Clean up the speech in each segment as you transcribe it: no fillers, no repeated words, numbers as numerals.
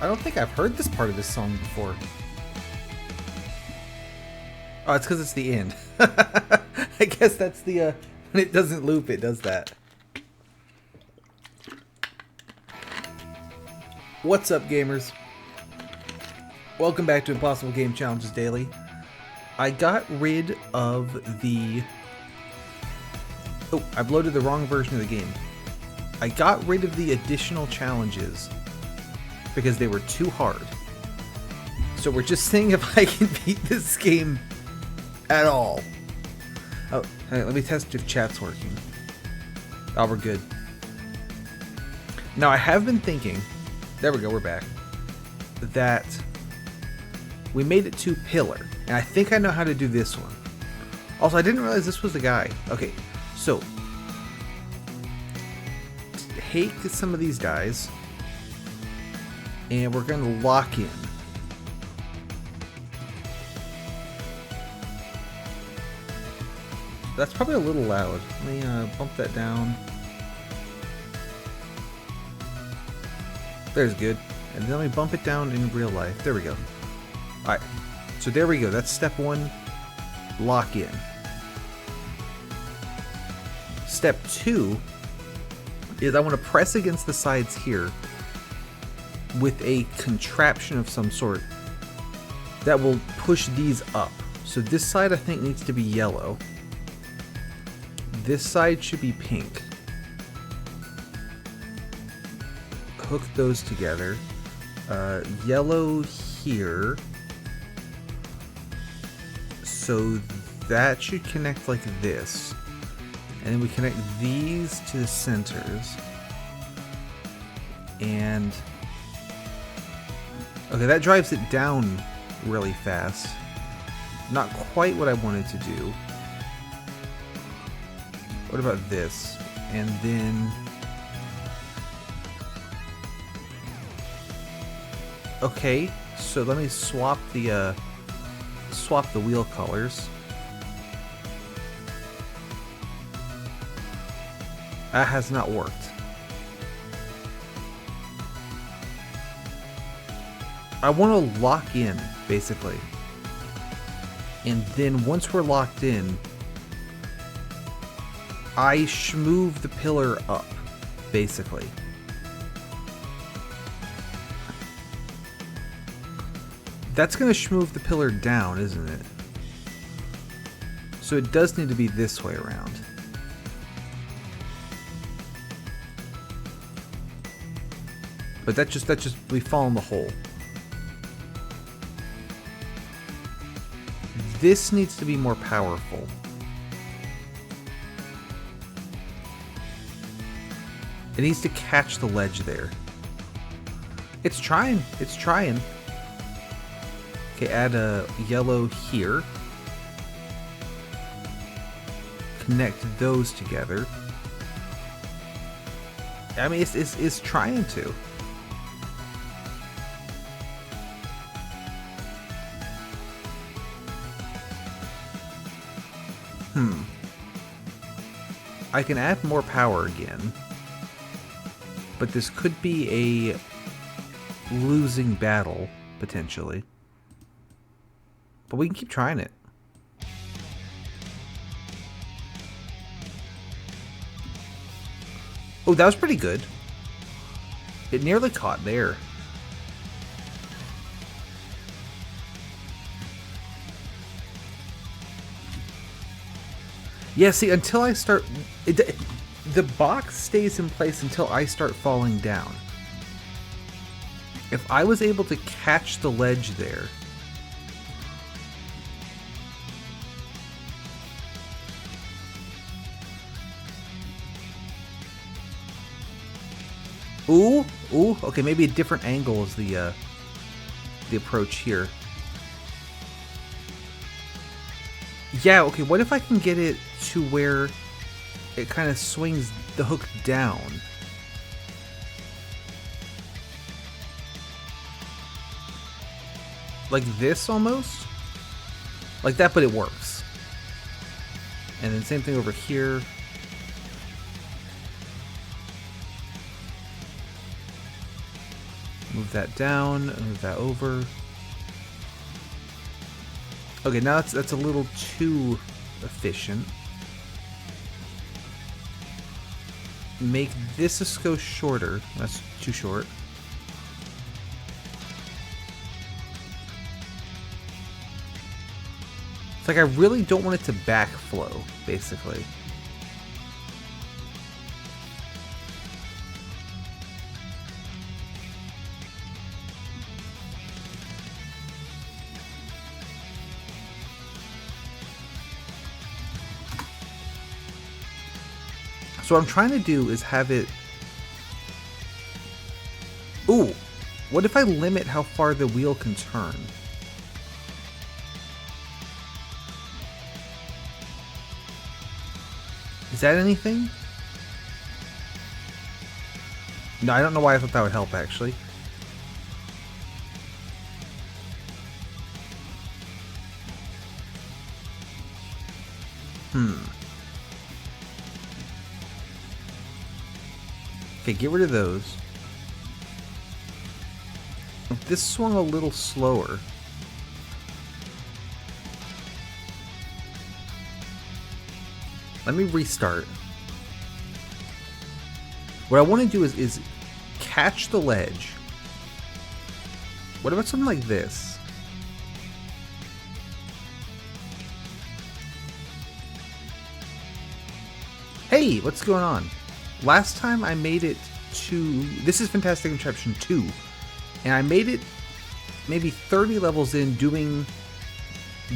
I don't think I've heard this part of this song before. Oh, it's because it's the end. I guess that's the, when it doesn't loop, it does that. What's up, gamers? Welcome back to Impossible Game Challenges Daily. I got rid of the... Oh, I've loaded the wrong version of the game. I got rid of the additional challenges because they were too hard. So we're just seeing if I can beat this game at all. Oh, hey, let me test if chat's working. Oh, we're good. Now, I have been thinking... There we go, we're back. That we made it to pillar. And I think I know how to do this one. Also, I didn't realize this was the guy. Okay, so... take some of these guys. And we're going to lock in. That's probably a little loud. Let me bump that down. There's good. And then let me bump it down in real life. There we go. Alright. So there we go. That's step one. Lock in. Step two is I want to press against the sides here with a contraption of some sort that will push these up. So this side I think needs to be yellow. This side should be pink. Hook those together. Yellow here. So that should connect like this. And then we connect these to the centers. And... okay, that drives it down really fast. Not quite what I wanted to do. What about this? And then... okay, so let me swap the wheel colors. That has not worked. I want to lock in, basically. And then once we're locked in, I schmoove the pillar up, basically. That's going to schmoove the pillar down, isn't it? So it does need to be this way around. But that just we fall in the hole. This needs to be more powerful. It needs to catch the ledge there. It's trying. It's trying. Okay, add a yellow here. Connect those together. I mean, it's trying to. I can add more power again. But this could be a losing battle, potentially. But we can keep trying it. Oh, that was pretty good. It nearly caught there. Yeah, see, until I start... the box stays in place until I start falling down. If I was able to catch the ledge there... Ooh, ooh, okay, maybe a different angle is the approach here. Yeah, okay, what if I can get it to where it kind of swings the hook down? Like this, almost? Like that, but it works. And then same thing over here. Move that down, move that over. Okay, now that's a little too efficient. Make this go shorter. That's too short. It's like I really don't want it to backflow, basically. So what I'm trying to do is have it... Ooh! What if I limit how far the wheel can turn? Is that anything? No, I don't know why I thought that would help, actually. Okay, get rid of those. If this swung a little slower. Let me restart. What I want to do is catch the ledge. What about something like this? Hey, what's going on? Last time I made it to... This is Fantastic Contraption 2. And I made it maybe 30 levels in doing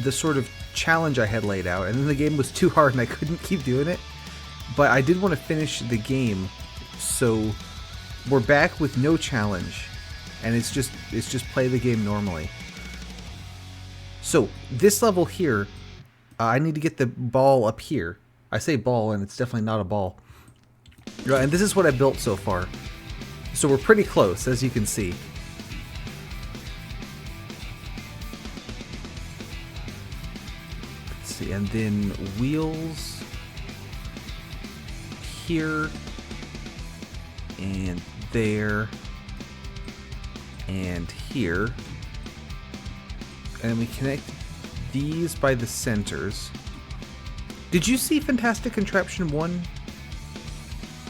the sort of challenge I had laid out. And then the game was too hard and I couldn't keep doing it. But I did want to finish the game. So we're back with no challenge. And it's just play the game normally. So this level here, I need to get the ball up here. I say ball and it's definitely not a ball. And this is what I built so far. So we're pretty close, as you can see. Let's see, and then wheels here and there and here. And we connect these by the centers. Did you see Fantastic Contraption 1?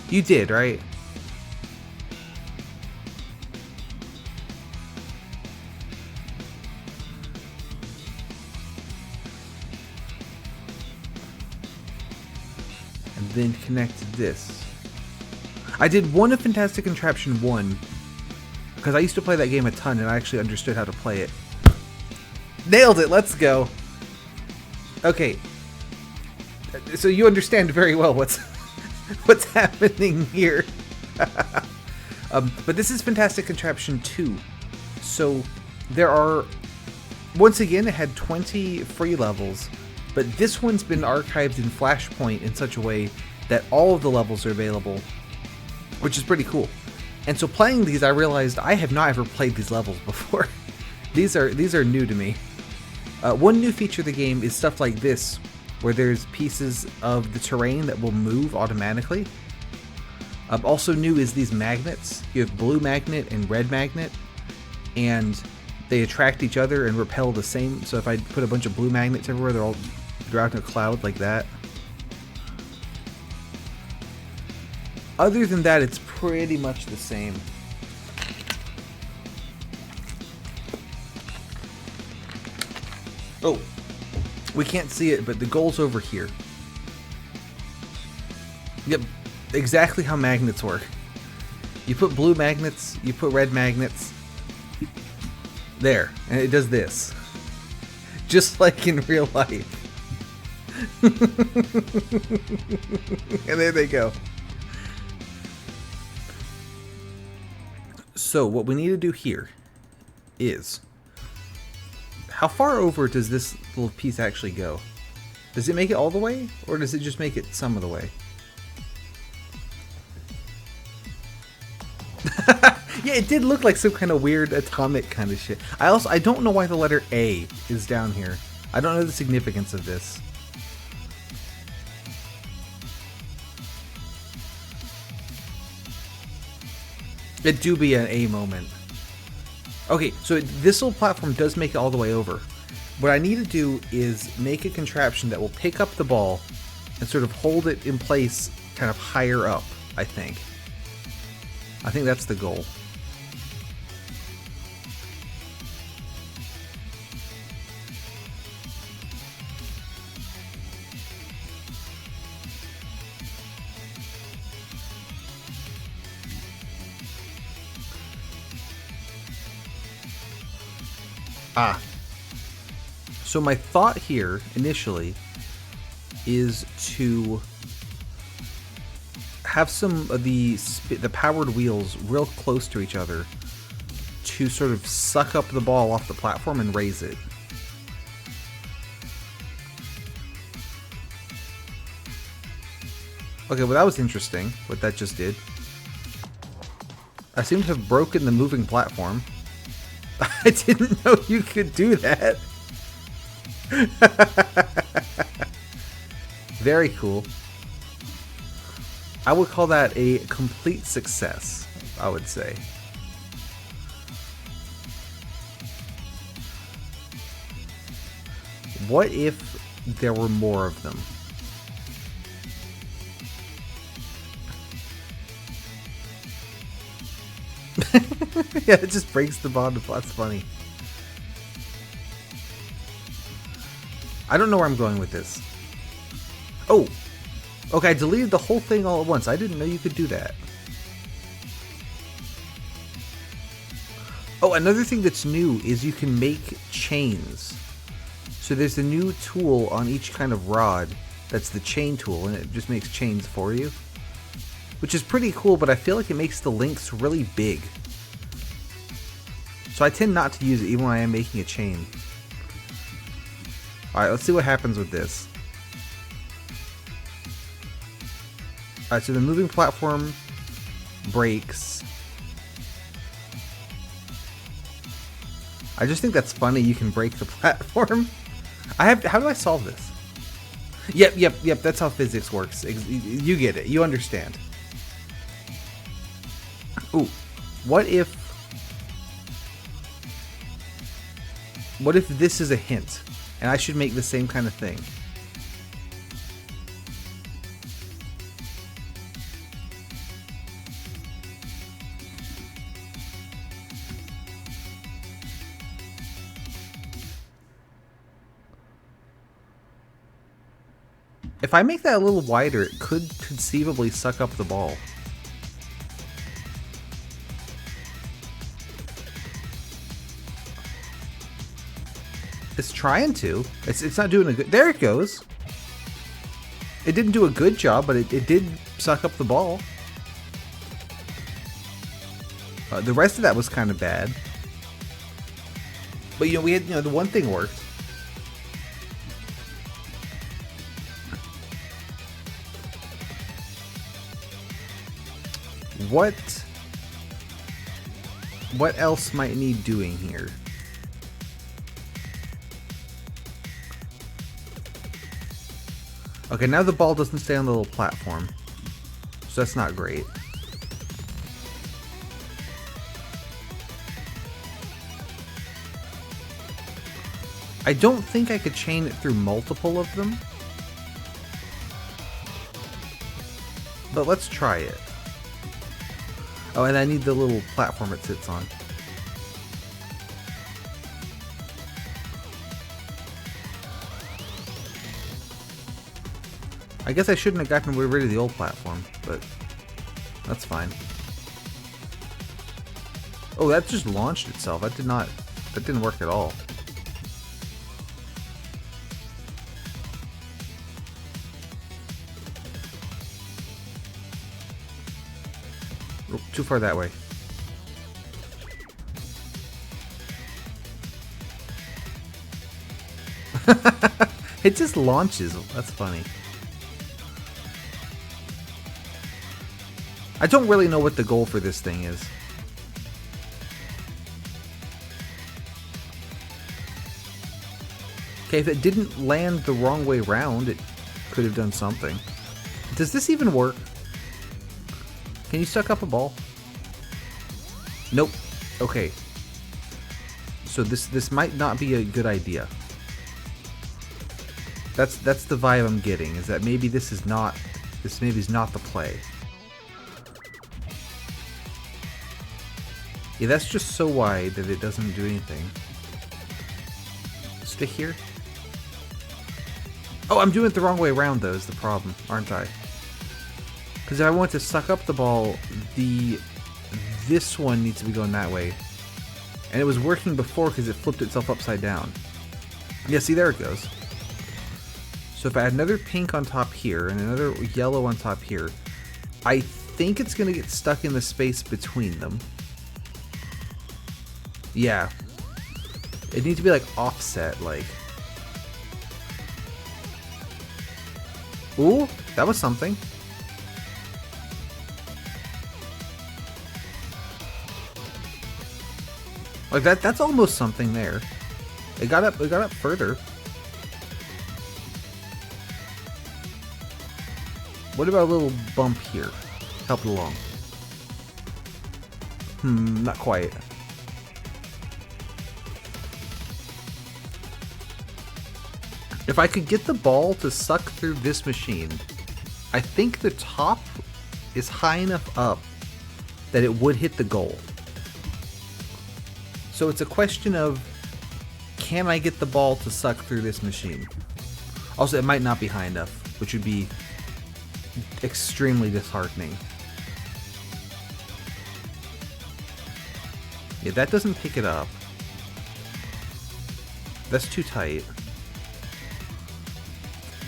You did, right? And then connect this. I did one of Fantastic Contraption 1 because I used to play that game a ton and I actually understood how to play it. Nailed it! Let's go! Okay. So you understand very well what's happening here. But this is Fantastic Contraption 2. So there are... Once again, it had 20 free levels. But this one's been archived in Flashpoint in such a way that all of the levels are available. Which is pretty cool. And so playing these, I realized I have not ever played these levels before. These are new to me. One new feature of the game is stuff like this, where there's pieces of the terrain that will move automatically. Also new is these magnets. You have blue magnet and red magnet, and they attract each other and repel the same. So if I put a bunch of blue magnets everywhere, they're out in a cloud like that. Other than that, it's pretty much the same. Oh, we can't see it, but the goal's over here. Yep, exactly how magnets work. You put blue magnets, you put red magnets. There, and it does this. Just like in real life. And there they go. So what we need to do here is, how far over does this little piece actually go? Does it make it all the way, or does it just make it some of the way? Yeah, it did look like some kind of weird atomic kind of shit. I don't know why the letter A is down here. I don't know the significance of this. It do be an A moment. Okay, so this little platform does make it all the way over. What I need to do is make a contraption that will pick up the ball and sort of hold it in place kind of higher up, I think. I think that's the goal. Ah. So my thought here, initially, is to have some of the powered wheels real close to each other to sort of suck up the ball off the platform and raise it. Okay, well that was interesting, what that just did. I seem to have broken the moving platform. I didn't know you could do that. Very cool. I would call that a complete success, I would say. What if there were more of them? Yeah, it just breaks the bond. That's funny. I don't know where I'm going with this. Oh! Okay, I deleted the whole thing all at once. I didn't know you could do that. Oh, another thing that's new is you can make chains. So there's a new tool on each kind of rod that's the chain tool, and it just makes chains for you. Which is pretty cool, but I feel like it makes the links really big. So I tend not to use it even when I am making a chain. Alright, let's see what happens with this. Alright, so the moving platform breaks. I just think that's funny you can break the platform. How do I solve this? Yep, that's how physics works. You get it, you understand. Ooh, what if this is a hint, and I should make the same kind of thing? If I make that a little wider, it could conceivably suck up the ball. It's trying to. It's not doing a good... There it goes. It didn't do a good job, but it did suck up the ball. The rest of that was kind of bad. But, we had, the one thing worked. What else might need doing here? Okay, now the ball doesn't stay on the little platform, so that's not great. I don't think I could chain it through multiple of them, but let's try it. Oh, and I need the little platform it sits on. I guess I shouldn't have gotten rid of the old platform, but that's fine. Oh, that just launched itself. That didn't work at all. Oh, too far that way. It just launches. That's funny. I don't really know what the goal for this thing is. Okay, if it didn't land the wrong way round, it could have done something. Does this even work? Can you suck up a ball? Nope. Okay. So this might not be a good idea. That's the vibe I'm getting, is that maybe this is not the play. Yeah, that's just so wide that it doesn't do anything. Stick here. Oh, I'm doing it the wrong way around though, is the problem, aren't I? Because if I want to suck up the ball, this one needs to be going that way. And it was working before because it flipped itself upside down. Yeah, see, there it goes. So if I add another pink on top here and another yellow on top here, I think it's going to get stuck in the space between them. Yeah. It needs to be like offset, like. Ooh, that was something. Like that's almost something there. It got up further. What about a little bump here? Help it along. Not quite. If I could get the ball to suck through this machine, I think the top is high enough up that it would hit the goal. So it's a question of, can I get the ball to suck through this machine? Also, it might not be high enough, which would be extremely disheartening. Yeah, that doesn't pick it up. That's too tight.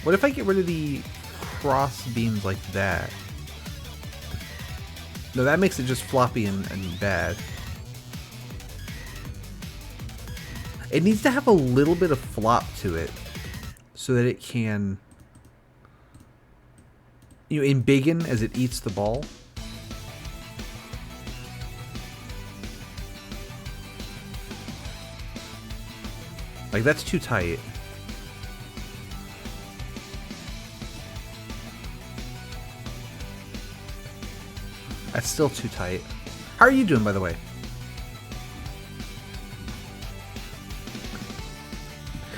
What if I get rid of the cross beams like that? No, that makes it just floppy and bad. It needs to have a little bit of flop to it so that it can, you know, embiggen as it eats the ball. Like, that's too tight. That's still too tight. How are you doing, by the way?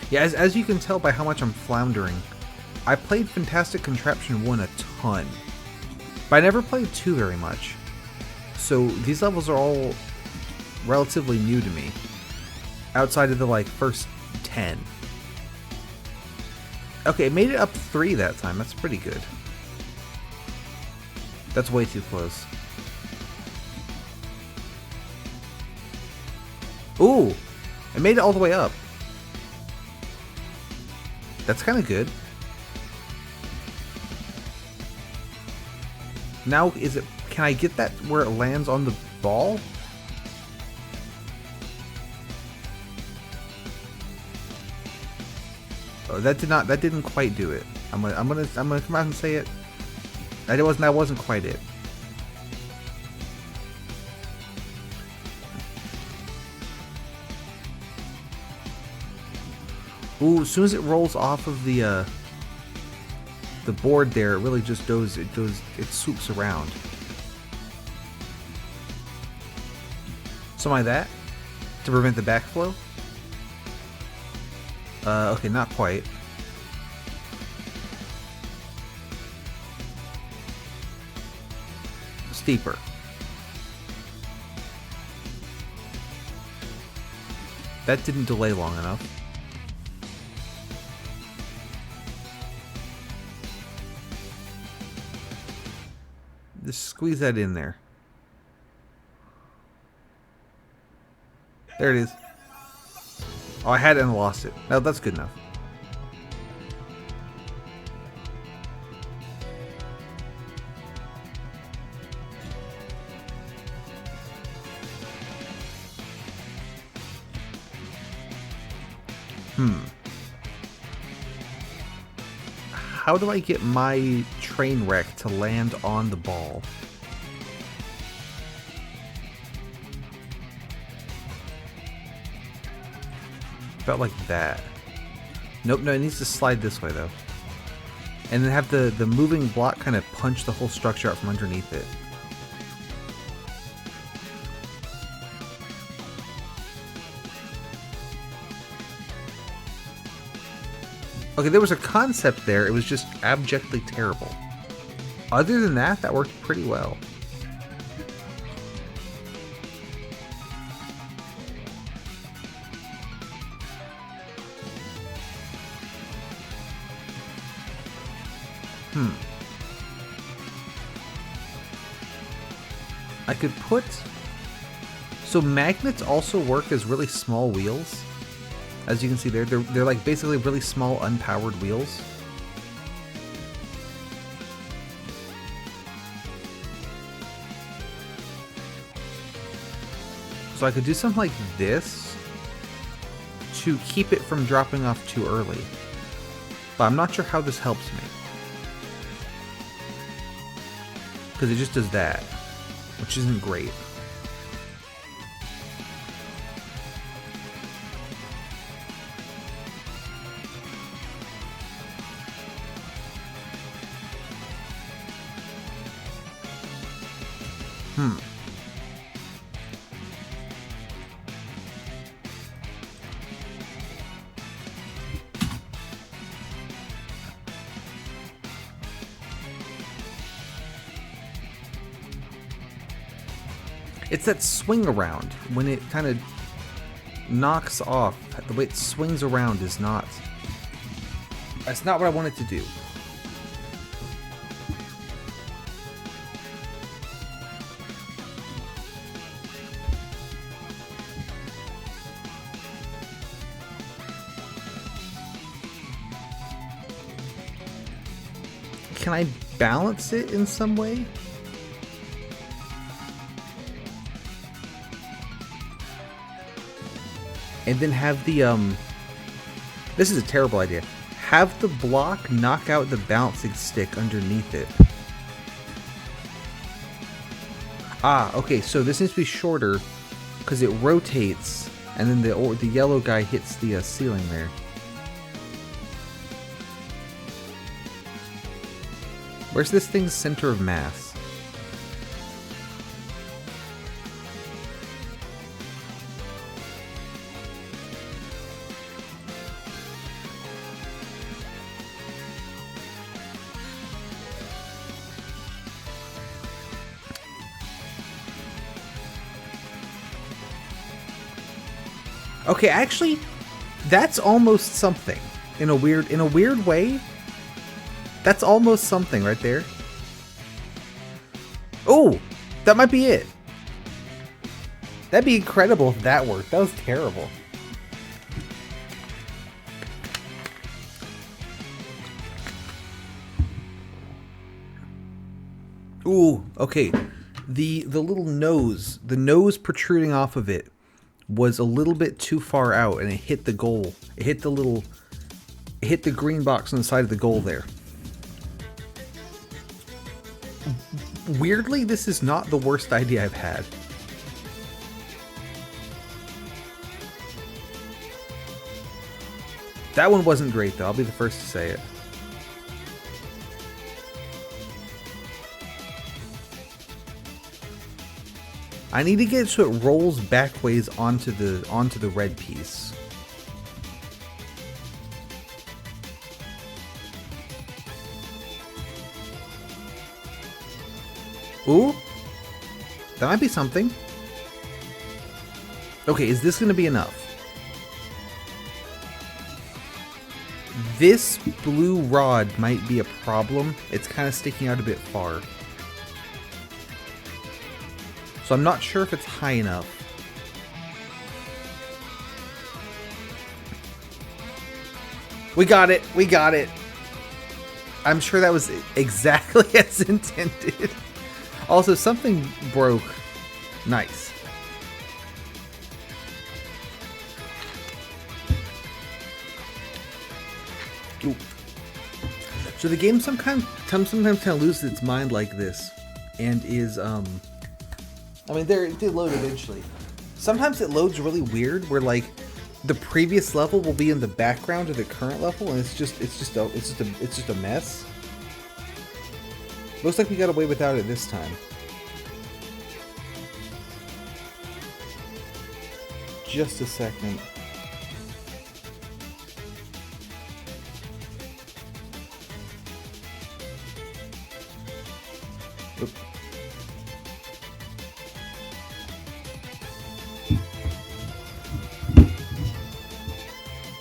Yeah, as you can tell by how much I'm floundering, I played Fantastic Contraption 1 a ton, but I never played 2 very much. So these levels are all relatively new to me, outside of the, like, first 10. Okay, it made it up 3 that time. That's pretty good. That's way too close. Ooh! It made it all the way up. That's kind of good. Now, can I get that where it lands on the ball? Oh, that didn't quite do it. I'm gonna come out and say it. That wasn't quite it. Ooh, as soon as it rolls off of the board there, it really just it swoops around. Something like that to prevent the backflow. Okay, not quite. Steeper. That didn't delay long enough. Just squeeze that in there. There it is. Oh, I had it and lost it. No, that's good enough. How do I get my train wreck to land on the ball? About like that. Nope, no, it needs to slide this way though. And then have the moving block kind of punch the whole structure out from underneath it. Okay, there was a concept there. It was just abjectly terrible. Other than that, that worked pretty well. I could put... So magnets also work as really small wheels. As you can see there, they're like basically really small unpowered wheels. So I could do something like this to keep it from dropping off too early. But I'm not sure how this helps me. Because it just does that, which isn't great. It's that swing around when it kind of knocks off. The way it swings around is not... That's not what I wanted to do. Can I balance it in some way? And then have the, this is a terrible idea. Have the block knock out the bouncing stick underneath it. Ah, okay, so this needs to be shorter because it rotates and then the yellow guy hits the ceiling there. Where's this thing's center of mass? Okay, actually, that's almost something. In a weird way, that's almost something right there. Oh, that might be it. That'd be incredible if that worked. That was terrible. Ooh, okay. The little nose, the nose protruding off of it was a little bit too far out and it hit the goal. It hit the green box on the side of the goal there. Weirdly, this is not the worst idea I've had. That one wasn't great though, I'll be the first to say it. I need to get it so it rolls backways onto the red piece. Ooh, that might be something. Okay, is this going to be enough? This blue rod might be a problem. It's kind of sticking out a bit far. So I'm not sure if it's high enough. We got it! We got it! I'm sure that was exactly as intended. Also, something broke. Nice. Ooh. So the game sometimes kind of loses its mind like this. And is, I mean, they load eventually. Sometimes it loads really weird, where like the previous level will be in the background of the current level, and it's just a mess. Looks like we got away without it this time. Just a second.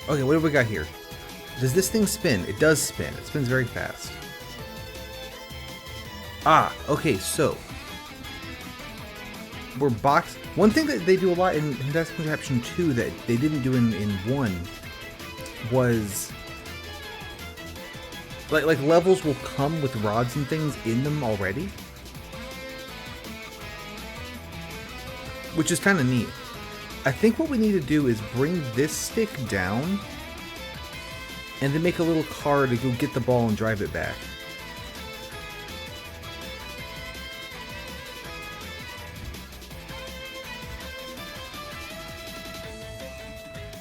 Okay, what have we got here? Does this thing spin? It does spin. It spins very fast. Ah, okay, so we're box. One thing that they do a lot in Contraption 2 that they didn't do in 1 was like levels will come with rods and things in them already, which is kind of neat. I think what we need to do is bring this stick down and then make a little car to go get the ball and drive it back.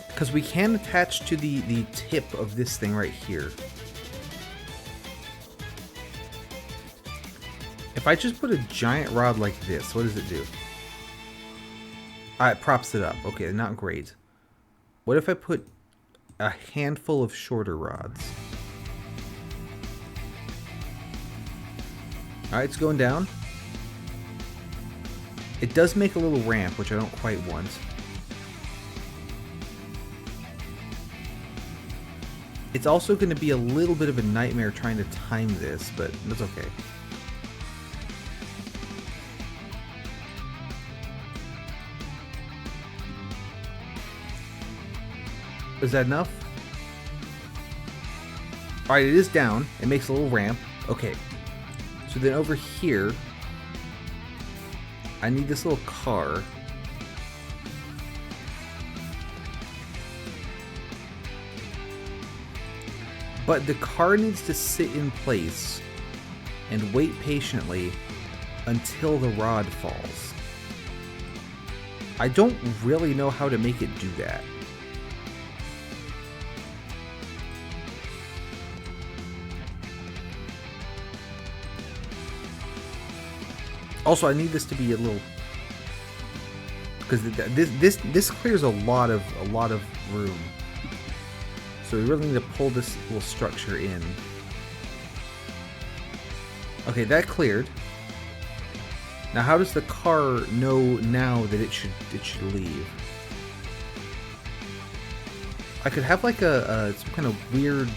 Because we can attach to the tip of this thing right here. If I just put a giant rod like this, what does it do? It props it up. Okay, not great. What if I put a handful of shorter rods? Alright, it's going down. It does make a little ramp, which I don't quite want. It's also going to be a little bit of a nightmare trying to time this, but that's okay. Is that enough? Alright, it is down. It makes a little ramp. Okay. So then over here, I need this little car. But the car needs to sit in place and wait patiently until the rod falls. I don't really know how to make it do that. Also, I need this to be a little, because this clears a lot of room. So we really need to pull this little structure in. Okay, that cleared. Now, how does the car know now that it should leave? I could have like some kind of weird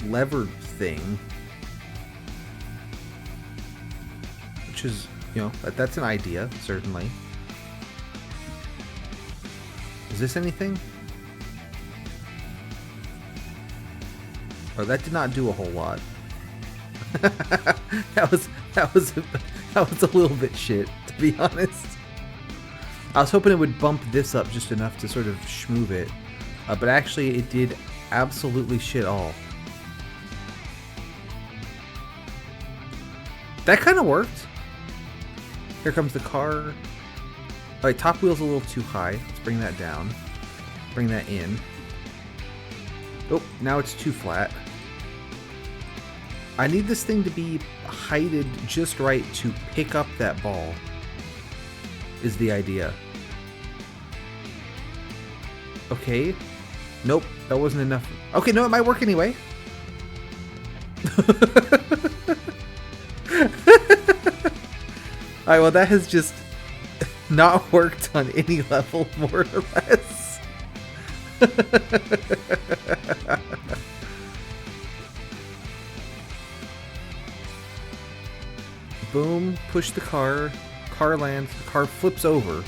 levered thing, which is, you know, that's an idea, certainly. Is this anything? Oh, that did not do a whole lot. that was a little bit shit, to be honest. I was hoping it would bump this up just enough to sort of schmoove it, but actually it did absolutely shit all. That kind of worked. Here comes the car. Alright, top wheel's a little too high. Let's bring that down. Bring that in. Oh, now it's too flat. I need this thing to be heighted just right to pick up that ball, is the idea. Okay. Nope, that wasn't enough. Okay, no, it might work anyway. Alright, well, that has just not worked on any level, more or less. Boom, push the car lands, the car flips over.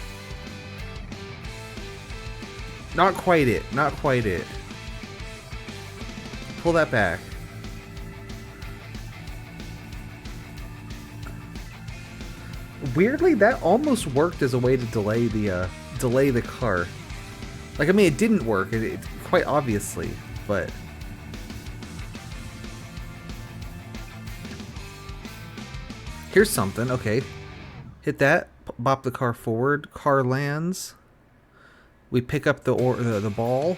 Not quite it, not quite it. Pull that back. Weirdly, that almost worked as a way to delay the car. Like, I mean, it didn't work, it quite obviously, but... Here's something, okay. Hit that, bop the car forward, car lands. We pick up the ball.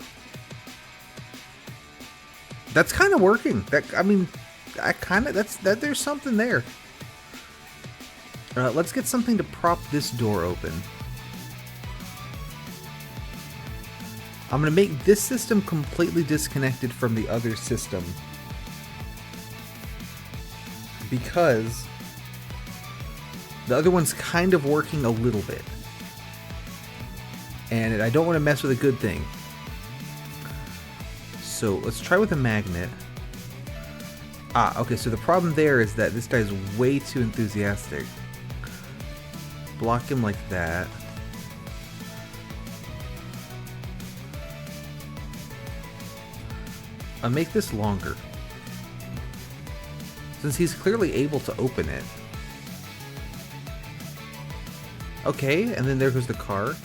That's kind of working. There's something there. Let's get something to prop this door open. I'm going to make this system completely disconnected from the other system, because the other one's kind of working a little bit, and I don't want to mess with a good thing. So let's try with a magnet. Ah, okay, so the problem there is that this guy's way too enthusiastic. Block him like that. I'll make this longer, since he's clearly able to open it. Okay, and then there goes the car.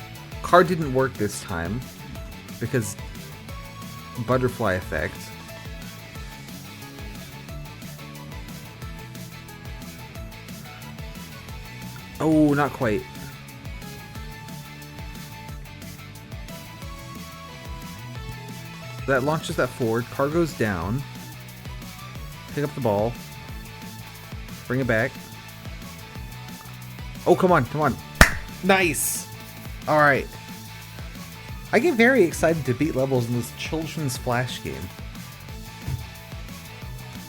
Car didn't work this time, because butterfly effect. Oh, not quite. That launches that forward. Car goes down. Pick up the ball. Bring it back. Oh, come on, come on. Nice! Alright. I get very excited to beat levels in this children's Flash game.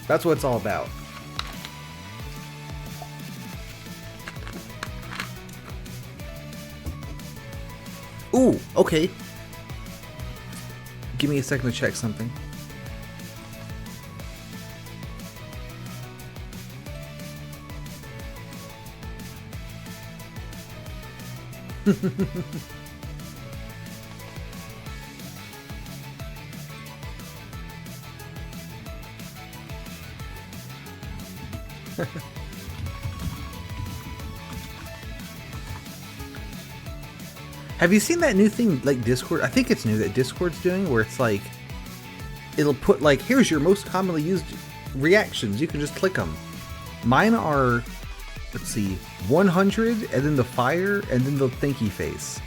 That's what it's all about. Ooh, okay. Give me a second to check something. Have you seen that new thing, like Discord? I think it's new that Discord's doing, where it's like, it'll put like, here's your most commonly used reactions. You can just click them. Mine are, let's see, 100, and then the fire, and then the thinky face.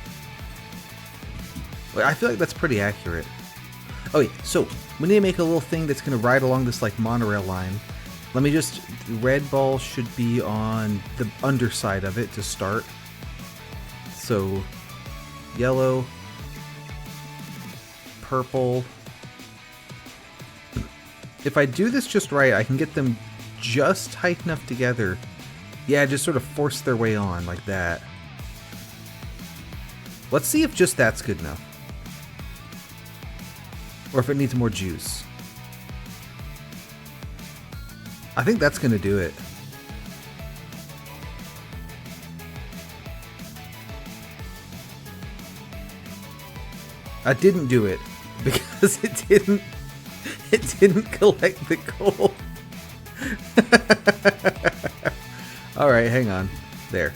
I feel like that's pretty accurate. Okay, so we need to make a little thing that's going to ride along this like monorail line. Let me just, red ball should be on the underside of it to start. So yellow, purple. If I do this just right, I can get them just tight enough together. Yeah, just sort of force their way on like that. Let's see if just that's good enough. Or if it needs more juice. I think that's gonna do it. I didn't do it because it didn't collect the gold. All right, hang on. There.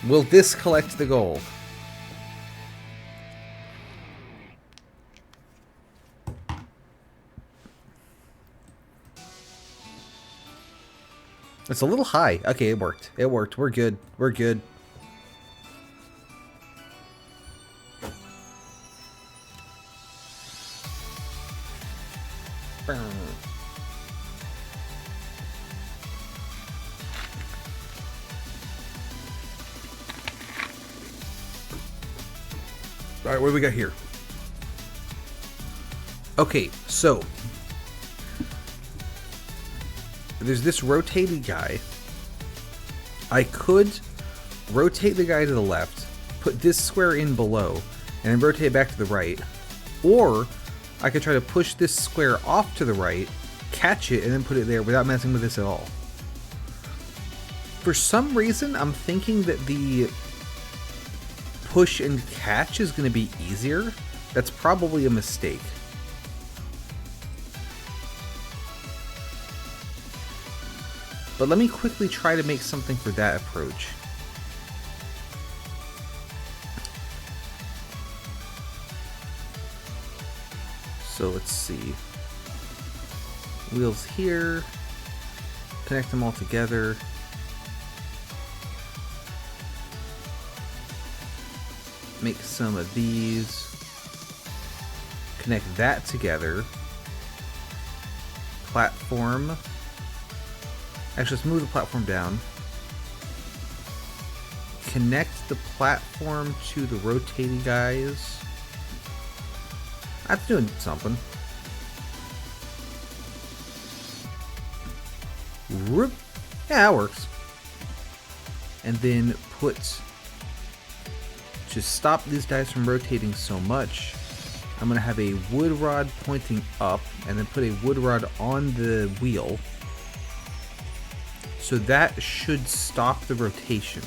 Will this collect the gold? It's a little high. Okay, it worked. It worked. We're good. We're good. Alright, what do we got here? Okay, so there's this rotating guy. I could rotate the guy to the left, put this square in below, and then rotate it back to the right. Or I could try to push this square off to the right, catch it, and then put it there without messing with this at all. For some reason, I'm thinking that the push and catch is going to be easier. That's probably a mistake. But let me quickly try to make something for that approach. So let's see. Wheels here. Connect them all together. Make some of these. Connect that together. Platform. Actually, let's move the platform down. Connect the platform to the rotating guys. That's doing something. Whoop. Yeah, that works. And then put to stop these guys from rotating so much, I'm going to have a wood rod pointing up and then put a wood rod on the wheel. So that should stop the rotation.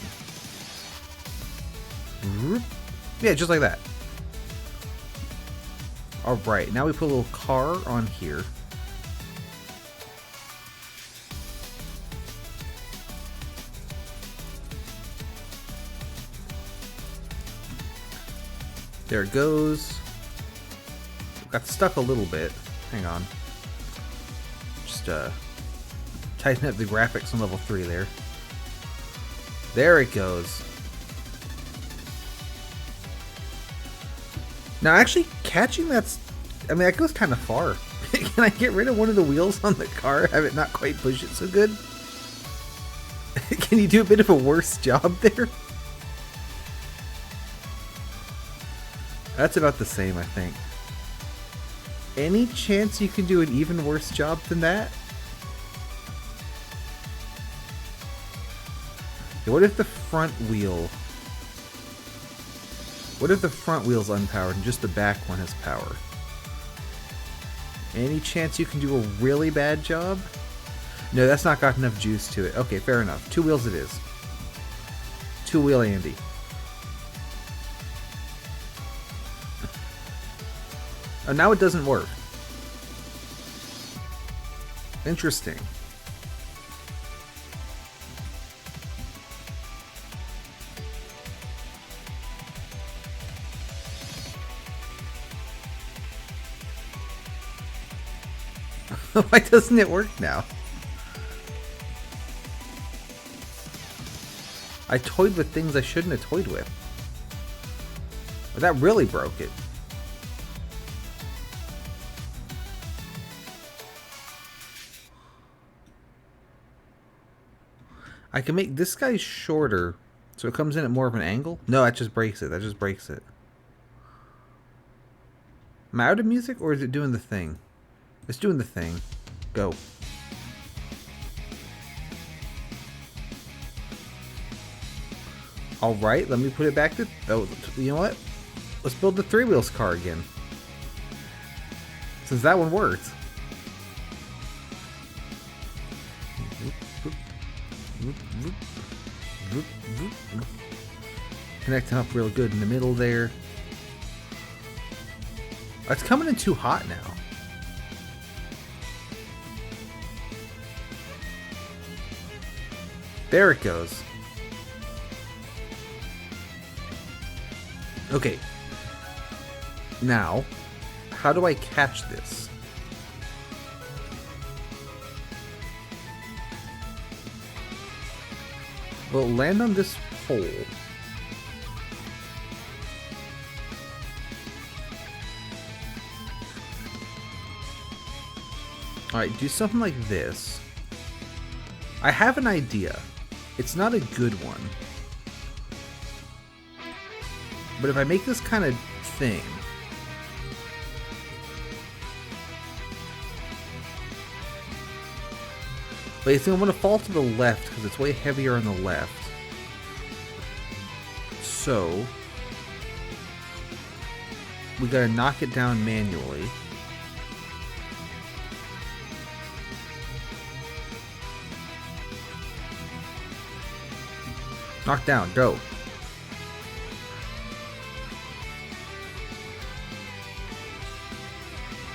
Yeah, just like that. Alright, now we put a little car on here. There it goes. Got stuck a little bit. Hang on. Just tighten up the graphics on level 3 there. There it goes. Now actually catching that's... I mean, that goes kind of far. Can I get rid of one of the wheels on the car? Have it not quite push it so good? Can you do a bit of a worse job there? That's about the same, I think. Any chance you can do an even worse job than that? What if the front wheel... What if the front wheel's unpowered and just the back one has power? Any chance you can do a really bad job? No, that's not got enough juice to it. Okay, fair enough. 2 wheels it is. 2-wheel Andy. Oh, now it doesn't work. Interesting. Why doesn't it work now? I toyed with things I shouldn't have toyed with. But that really broke it. I can make this guy shorter so it comes in at more of an angle. No, that just breaks it. That just breaks it. Am I out of music or is it doing the thing? It's doing the thing. Go. Alright, let me put it back to... Oh, you know what? Let's build the 3-wheels car again. Since that one worked. Connecting up real good in the middle there. It's coming in too hot now. There it goes. Okay. Now, how do I catch this? Will it land on this pole? Alright, do something like this. I have an idea. It's not a good one. But if I make this kind of thing... But it's going to fall to the left because it's way heavier on the left. So... we gotta knock it down manually. Knock down, go.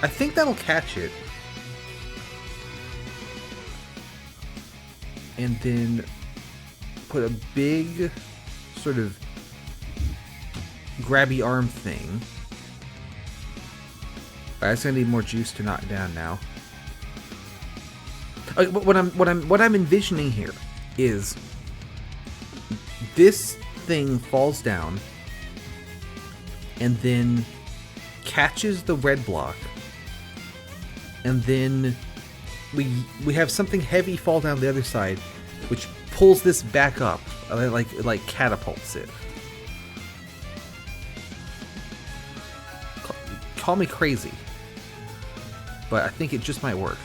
I think that'll catch it. And then put a big sort of grabby arm thing. It's gonna need more juice to knock down now. But what I'm envisioning here is this thing falls down and then catches the red block, and then we have something heavy fall down the other side, which pulls this back up, like catapults it. Call me crazy, but I think it just might work.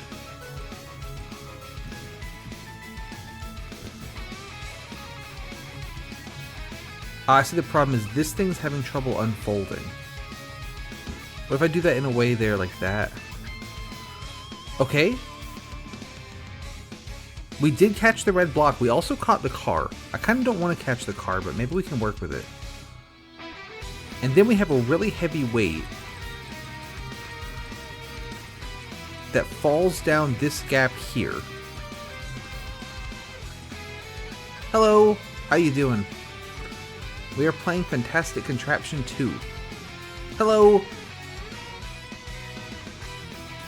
I see the problem is this thing's having trouble unfolding. What if I do that in a way there like that? Okay. We did catch the red block. We also caught the car. I kind of don't want to catch the car, but maybe we can work with it. And then we have a really heavy weight that falls down this gap here. Hello, how you doing? We are playing Fantastic Contraption 2. Hello!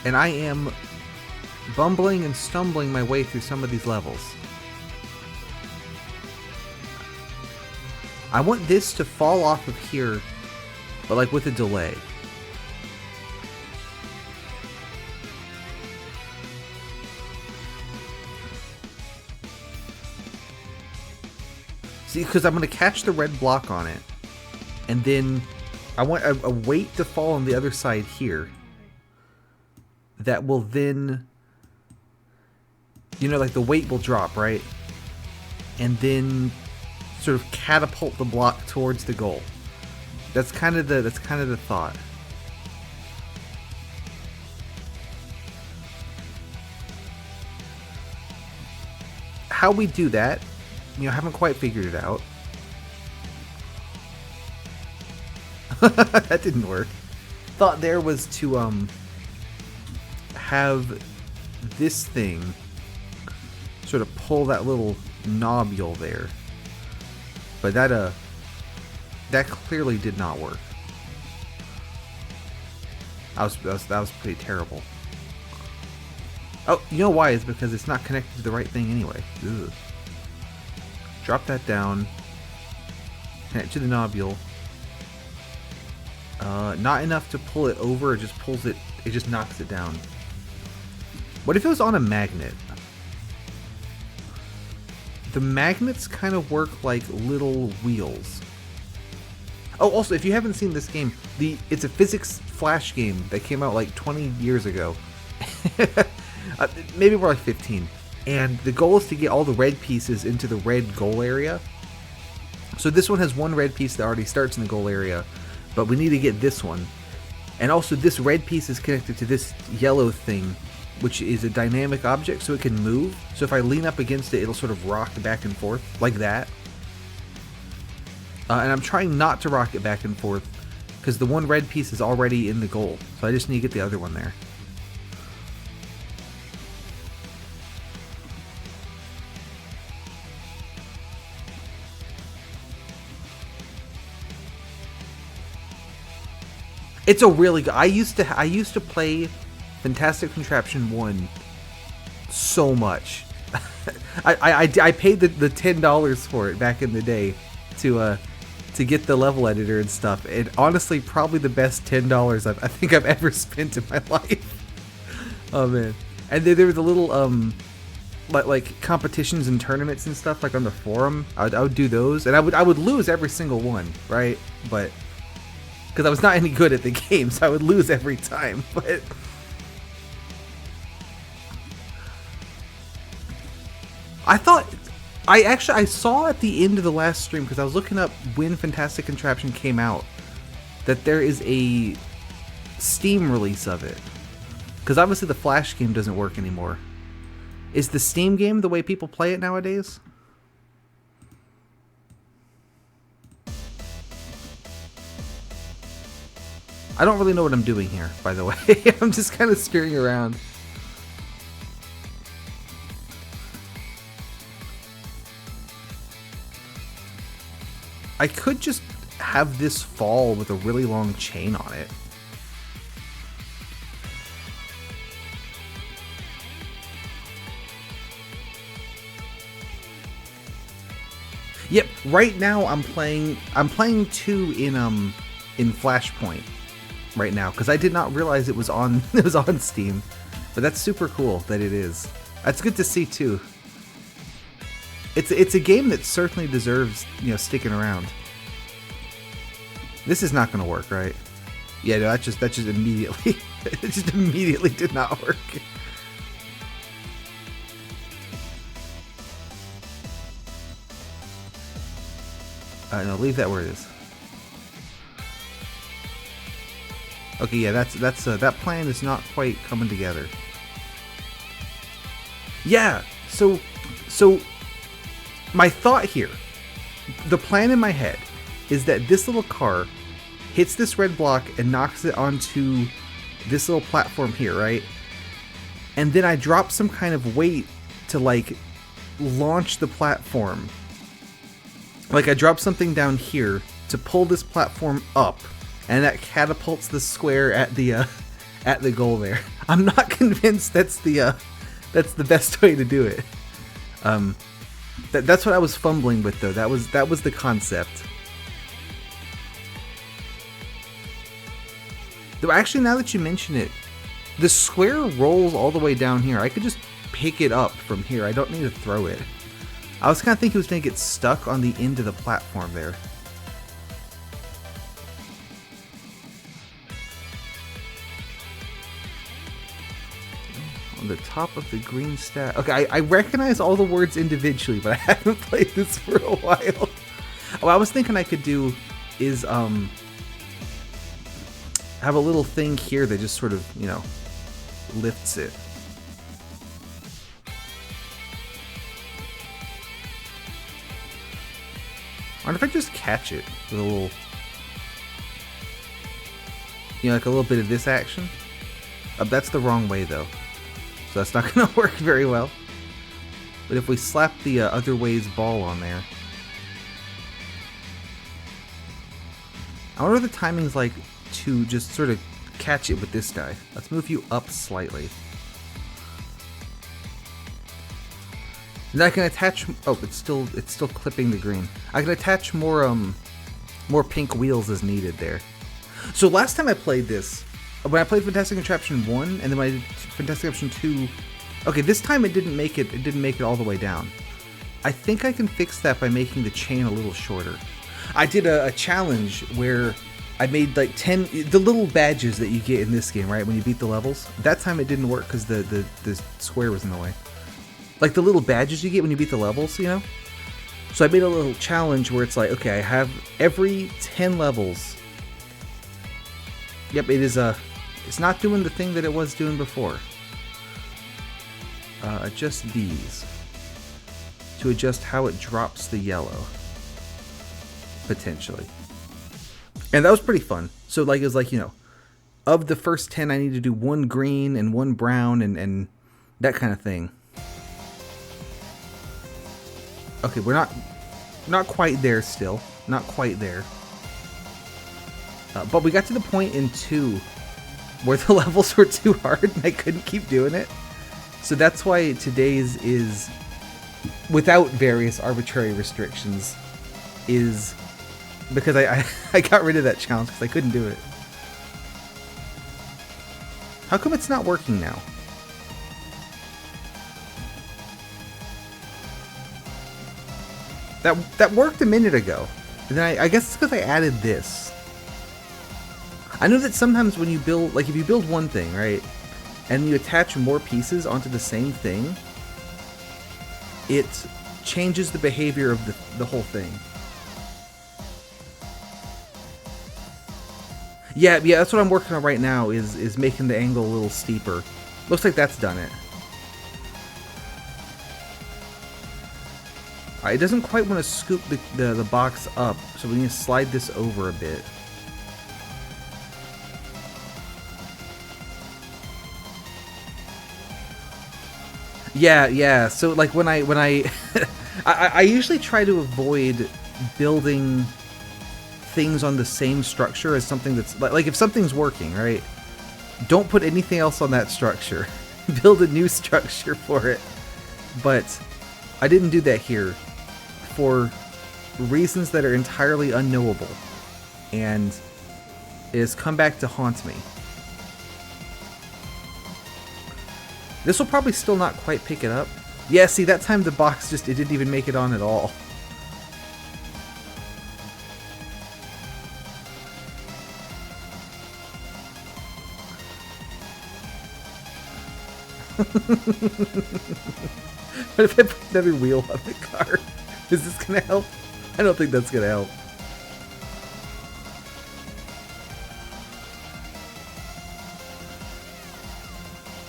And I am bumbling and stumbling my way through some of these levels. I want this to fall off of here, but like with a delay. See, because I'm going to catch the red block on it, and then I want a weight to fall on the other side here that will then, you know, like the weight will drop, right? And then sort of catapult the block towards the goal. That's kind of the thought. How we do that, you know, I haven't quite figured it out. That didn't work. Thought there was to have this thing sort of pull that little nobule there, but that clearly did not work. That was pretty terrible. Oh, you know why? It's because it's not connected to the right thing anyway. Ugh. Drop that down. Connect to the nobule. Not enough to pull it over. It just pulls it. It just knocks it down. What if it was on a magnet? The magnets kind of work like little wheels. Oh, also, if you haven't seen this game, it's a physics flash game that came out like 20 years ago. Maybe more like 15. And the goal is to get all the red pieces into the red goal area. So this one has one red piece that already starts in the goal area, but we need to get this one. And also this red piece is connected to this yellow thing, which is a dynamic object, so it can move. So if I lean up against it, it'll sort of rock back and forth, like that. And I'm trying not to rock it back and forth, because the one red piece is already in the goal. So I just need to get the other one there. It's a really good. I used to play Fantastic Contraption 1 so much. I paid the $10 for it back in the day to get the level editor and stuff. And honestly, probably the best $10 I think I've ever spent in my life. Oh man! And there was a little like competitions and tournaments and stuff like on the forum. I would do those, and I would lose every single one, right? But because I was not any good at the game, so I would lose every time. But I saw at the end of the last stream, because I was looking up when Fantastic Contraption came out, that there is a Steam release of it. Because obviously the Flash game doesn't work anymore. Is the Steam game the way people play it nowadays? I don't really know what I'm doing here, by the way. I'm just kind of scurrying around. I could just have this fall with a really long chain on it. Yep, right now I'm playing 2 in Flashpoint right now, because I did not realize it was on Steam. But that's super cool that it is. That's good to see too. It's a game that certainly deserves, you know, sticking around. This is not going to work, right? Yeah, no, that just immediately it just immediately did not work. No, leave that where it is. Okay, yeah, that plan is not quite coming together. Yeah, so my thought here, the plan in my head, is that this little car hits this red block and knocks it onto this little platform here, right? And then I drop some kind of weight to, like, launch the platform. Like, I drop something down here to pull this platform up, and that catapults the square at the goal there. I'm not convinced that's the best way to do it. That's what I was fumbling with, though. That was the concept. Though actually, now that you mention it, the square rolls all the way down here. I could just pick it up from here. I don't need to throw it. I was kind of thinking it was going to get stuck on the end of the platform there. On the top of the green stat. Okay, I recognize all the words individually, but I haven't played this for a while. What I was thinking I could do is have a little thing here that just sort of, you know, lifts it. I wonder if I just catch it with a little, you know, like a little bit of this action. That's the wrong way though, so that's not going to work very well. But if we slap the other way's ball on there, I wonder what the timing's like to just sort of catch it with this guy. Let's move you up slightly. And I can attach. Oh, it's still clipping the green. I can attach more pink wheels as needed there. So last time I played this, when I played Fantastic Contraption 1, and then when I did Fantastic Contraption 2, okay, this time it didn't make it. It didn't make it all the way down. I think I can fix that by making the chain a little shorter. I did a challenge where I made like 10 the little badges that you get in this game, right? When you beat the levels. That time it didn't work because the square was in the way. Like the little badges you get when you beat the levels, you know? So I made a little challenge where it's like, okay, I have every 10 levels. Yep, it's not doing the thing that it was doing before. Adjust these to adjust how it drops the yellow, potentially. And that was pretty fun. So like, it was like, you know, of the first 10, I need to do one green and one brown and that kind of thing. Okay, we're not quite there still. Not quite there. But we got to the point in 2 where the levels were too hard and I couldn't keep doing it. So that's why today's is, without various arbitrary restrictions, is because I got rid of that challenge because I couldn't do it. How come it's not working now? That worked a minute ago. And then I guess it's because I added this. I know that sometimes when you build, like if you build one thing, right, and you attach more pieces onto the same thing, it changes the behavior of the whole thing. Yeah, that's what I'm working on right now, is making the angle a little steeper. Looks like that's done it. Alright, it doesn't quite want to scoop the box up, so we need to slide this over a bit. Yeah, so like when I I usually try to avoid building things on the same structure as something that's like if something's working, right? Don't put anything else on that structure. Build a new structure for it. But I didn't do that here for reasons that are entirely unknowable, and it has come back to haunt me. This will probably still not quite pick it up. Yeah, see, that time the box it didn't even make it on at all. What if I put another wheel on the car? Is this gonna help? I don't think that's gonna help.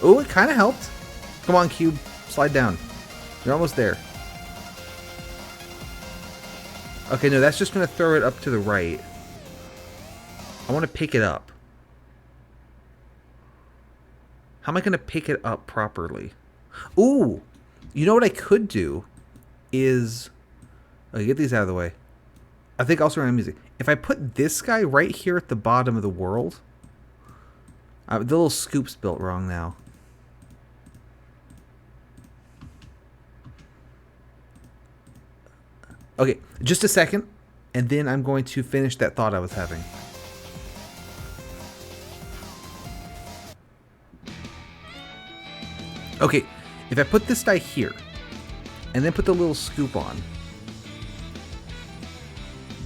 Oh, it kind of helped. Come on, Cube. Slide down. You're almost there. Okay, no, that's just going to throw it up to the right. I want to pick it up. How am I going to pick it up properly? Ooh! You know what I could do is... Okay, get these out of the way. I think also around music. If I put this guy right here at the bottom of the world... the little scoop's built wrong now. Okay, just a second, and then I'm going to finish that thought I was having. Okay, if I put this guy here, and then put the little scoop on,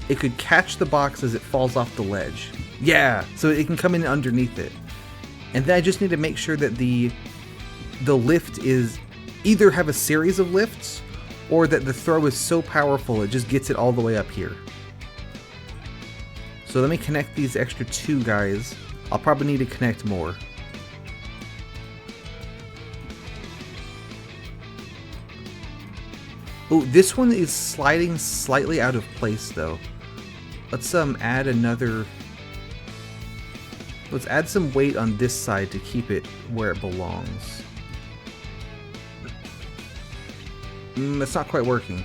it could catch the box as it falls off the ledge. Yeah, so it can come in underneath it. And then I just need to make sure that the lift is either have a series of lifts, or that the throw is so powerful it just gets it all the way up here. So let me connect these extra 2 guys. I'll probably need to connect more. Oh, this one is sliding slightly out of place though. Let's add another... Let's add some weight on this side to keep it where it belongs. That's not quite working.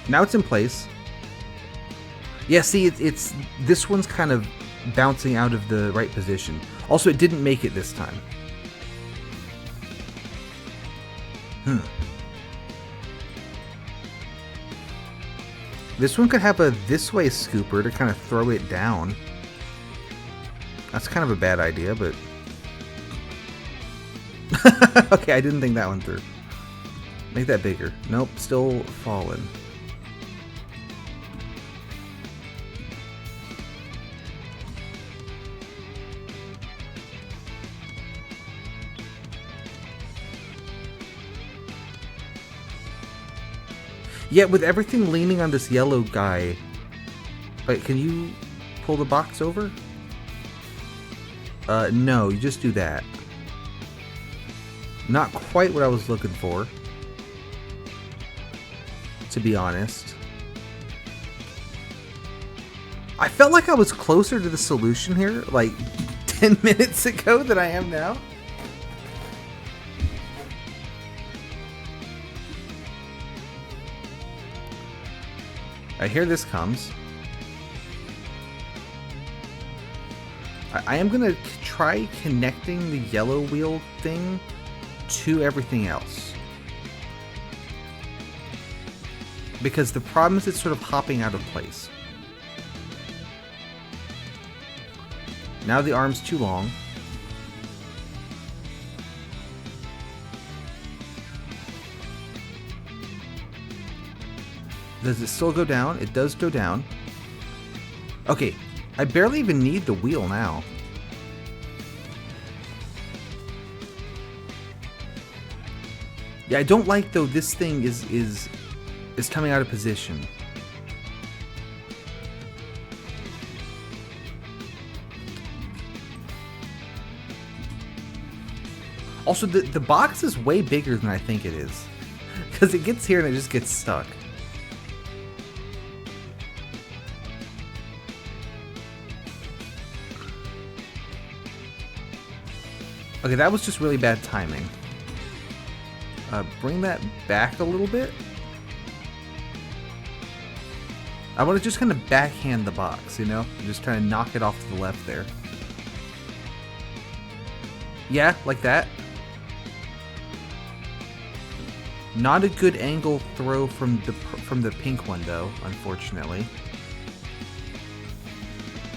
Now it's in place. Yeah, see, it's this one's kind of bouncing out of the right position. Also, it didn't make it this time. This one could have a this way scooper to kind of throw it down. That's kind of a bad idea, but... Okay, I didn't think that one through. Make that bigger. Nope, still fallen. Yeah, with everything leaning on this yellow guy... Wait, can you pull the box over? No, you just do that. Not quite what I was looking for, to be honest. I felt like I was closer to the solution here, like 10 minutes ago than I am now. Here this comes. I am going to try connecting the yellow wheel thing to everything else. Because the problem is it's sort of hopping out of place. Now the arm's too long. Does it still go down? It does go down. Okay, I barely even need the wheel now. Yeah, I don't like though this thing is coming out of position. Also, the box is way bigger than I think it is. Because it gets here and it just gets stuck. Okay, that was just really bad timing. Bring that back a little bit. I want to just kind of backhand the box, you know? Just trying to knock it off to the left there. Yeah, like that. Not a good angle throw from the pink one though, unfortunately.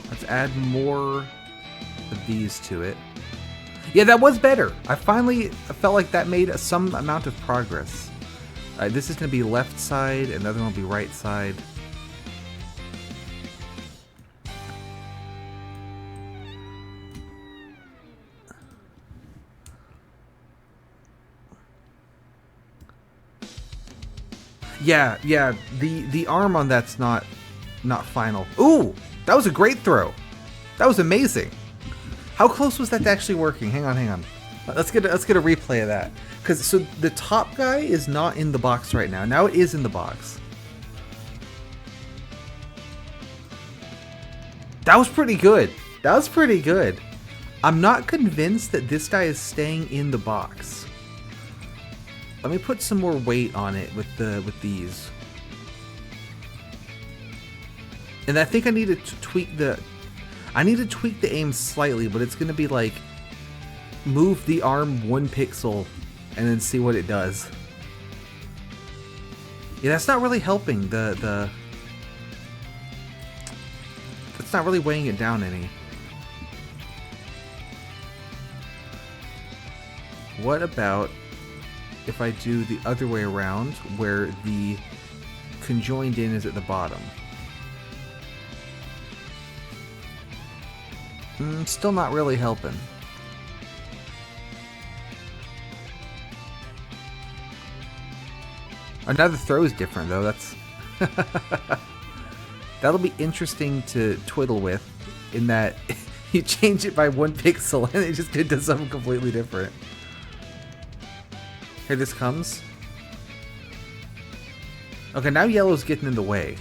Let's add more of these to it. Yeah, that was better. I felt like that made some amount of progress. This is going to be left side, and the other one will be right side. Yeah, the arm on that's not final. Ooh, that was a great throw. That was amazing. How close was that to actually working? Hang on, hang on. Let's get a replay of that. Because so the top guy is not in the box right now. Now it is in the box. That was pretty good. That was pretty good. I'm not convinced that this guy is staying in the box. Let me put some more weight on it with these. And I think I need to tweak the aim slightly, but it's gonna be like move the arm 1 pixel and then see what it does. Yeah, that's not really helping that's not really weighing it down any. What about if I do the other way around, where the conjoined in is at the bottom? Still not really helping. Another throw is different though. That's that'll be interesting to twiddle with, in that you change it by 1 pixel and it does something completely different. Here this comes. Okay, now yellow's getting in the way.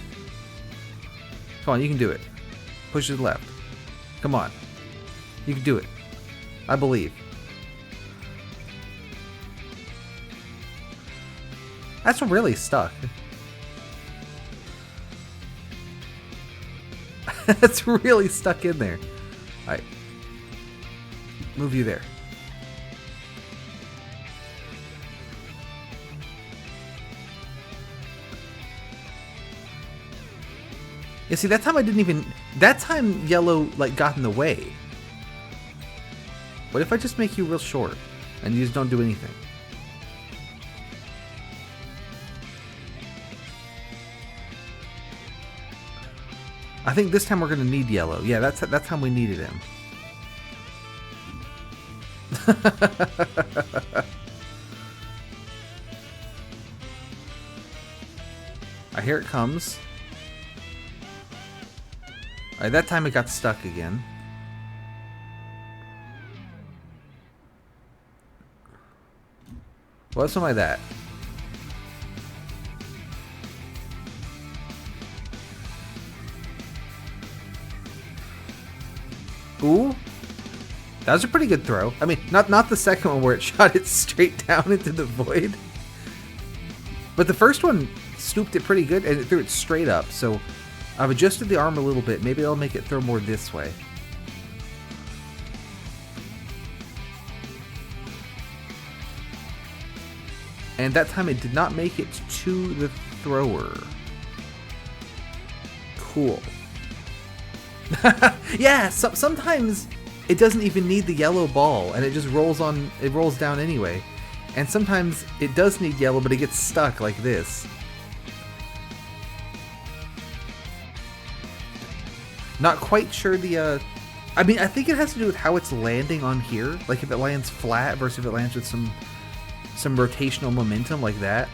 Come on, you can do it. Push to the left. Come on. You can do it. I believe. That's really stuck. That's really stuck in there. Alright. Move you there. You see, that time I didn't even... That time yellow, like, got in the way. What if I just make you real short and you just don't do anything? I think this time we're gonna need yellow. Yeah, that's how we needed him. Here it comes. Alright, that time it got stuck again. What's something like that? Ooh, that was a pretty good throw. I mean, not the second one where it shot it straight down into the void, but the first one scooped it pretty good and it threw it straight up. So I've adjusted the arm a little bit. Maybe I'll make it throw more this way. And that time it did not make it to the thrower. Cool. Yeah, sometimes it doesn't even need the yellow ball and it just rolls down anyway. And sometimes it does need yellow, but it gets stuck like this. Not quite sure the I mean, I think it has to do with how it's landing on here. Like if it lands flat versus if it lands with some rotational momentum like that.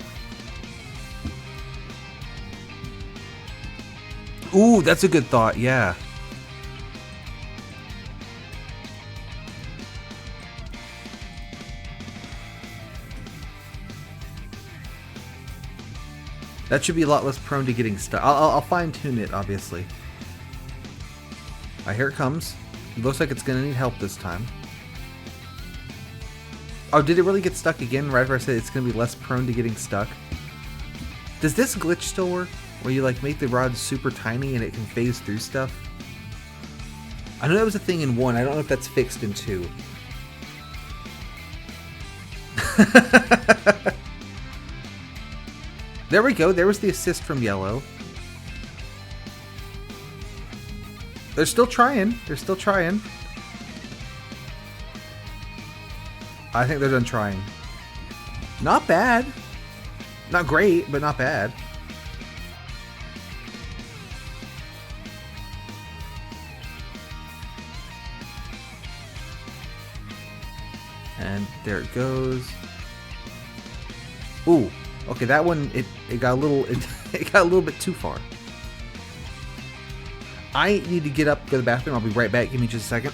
Ooh, that's a good thought, yeah. That should be a lot less prone to getting stuck. I'll fine-tune it, obviously. Alright, here it comes. It looks like it's gonna need help this time. Oh, did it really get stuck again right after I said it's gonna be less prone to getting stuck? Does this glitch still work? Where you like make the rod super tiny and it can phase through stuff? I know that was a thing in 1. I don't know if that's fixed in 2. There we go. There was the assist from yellow. They're still trying. They're still trying. I think they're done trying. Not bad. Not great, but not bad. And there it goes. Ooh. Okay, that one it got a little it got a little bit too far. I need to get up, go to the bathroom. I'll be right back. Give me just a second.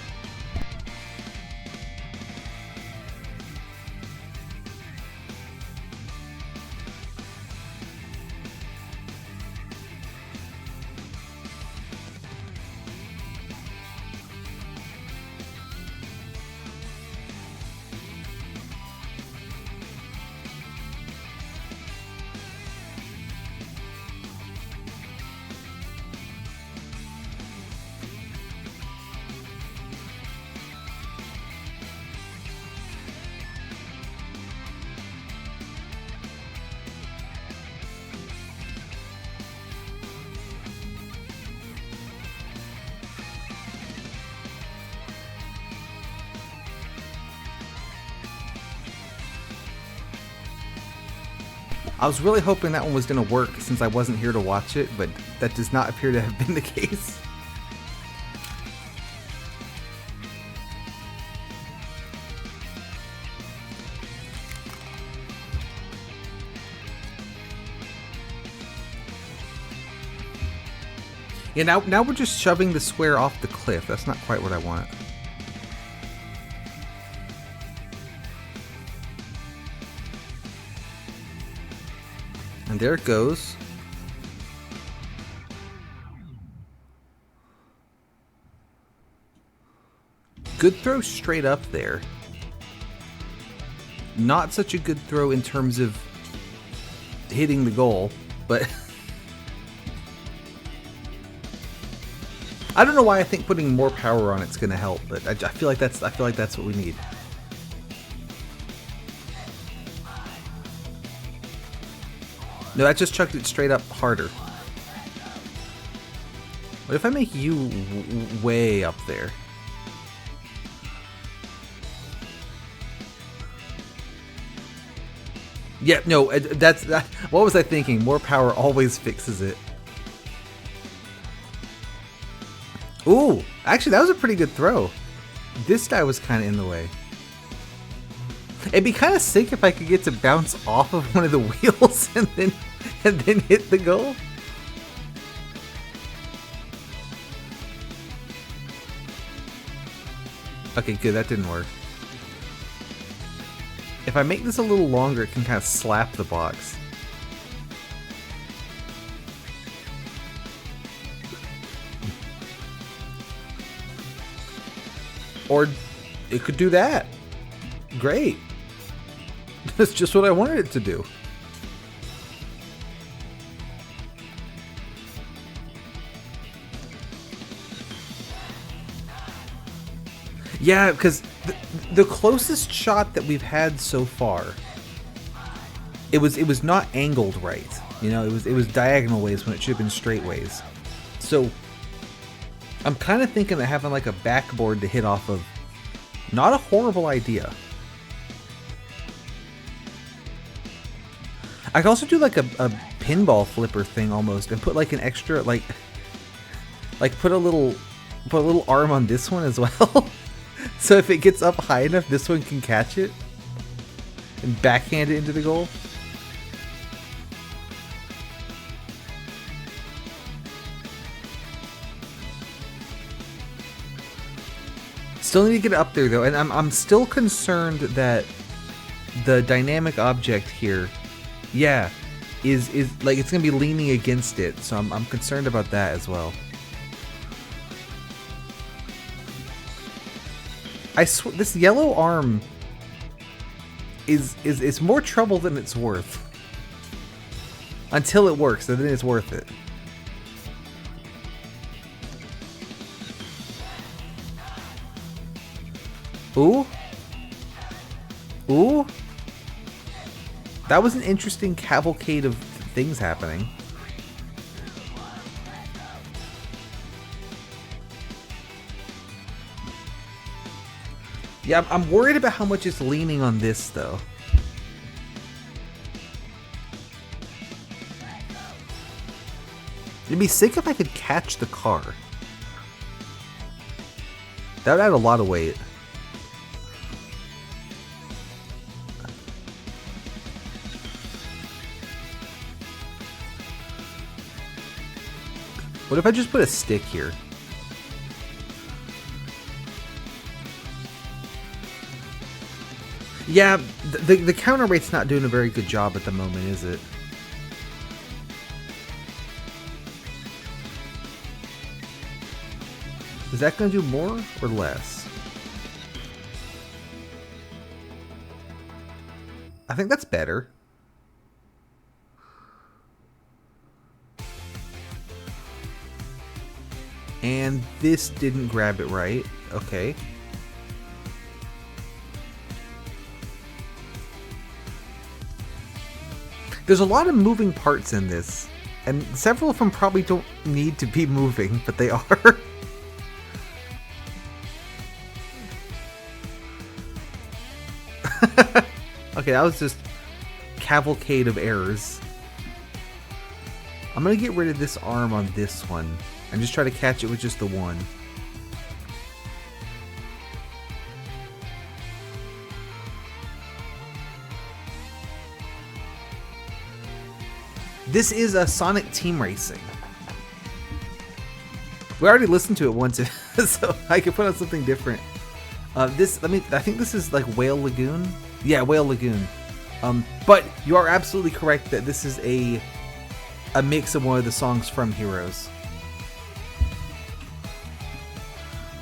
I was really hoping that one was going to work since I wasn't here to watch it, but that does not appear to have been the case. Yeah, now we're just shoving the square off the cliff. That's not quite what I want. And there it goes. Good throw straight up there. Not such a good throw in terms of hitting the goal, but I don't know why I think putting more power on it's going to help, but I feel like that's what we need. No, that just chucked it straight up harder. What if I make you way up there? Yeah, no, that's what was I thinking? More power always fixes it. Ooh, actually that was a pretty good throw. This guy was kind of in the way. It'd be kind of sick if I could get to bounce off of one of the wheels and then hit the goal. Okay, good, that didn't work. If I make this a little longer, it can kind of slap the box. Or it could do that. Great. That's just what I wanted it to do. Yeah, because the closest shot that we've had so far, it was not angled right. You know, it was diagonal ways when it should have been straight ways. So I'm kind of thinking that having like a backboard to hit off of, not a horrible idea. I could also do like a pinball flipper thing almost, and put like an extra like put a little arm on this one as well. So if it gets up high enough, this one can catch it and backhand it into the goal. Still need to get it up there though, and I'm still concerned that the dynamic object here, yeah, is like it's gonna be leaning against it, so I'm concerned about that as well. I swear this yellow arm is more trouble than it's worth. Until it works, and then it's worth it. Ooh. Ooh. That was an interesting cavalcade of things happening. Yeah, I'm worried about how much it's leaning on this, though. It'd be sick if I could catch the car. That would add a lot of weight. What if I just put a stick here? Yeah, the counter rate's not doing a very good job at the moment, is it? Is that going to do more or less? I think that's better. And this didn't grab it right. Okay. There's a lot of moving parts in this, and several of them probably don't need to be moving, but they are. Okay, that was just cavalcade of errors. I'm gonna get rid of this arm on this one and just try to catch it with just the one. This is a Sonic Team Racing. We already listened to it once, so I could put on something different. I think this is like Whale Lagoon. Yeah, Whale Lagoon. But you are absolutely correct that this is a mix of one of the songs from Heroes.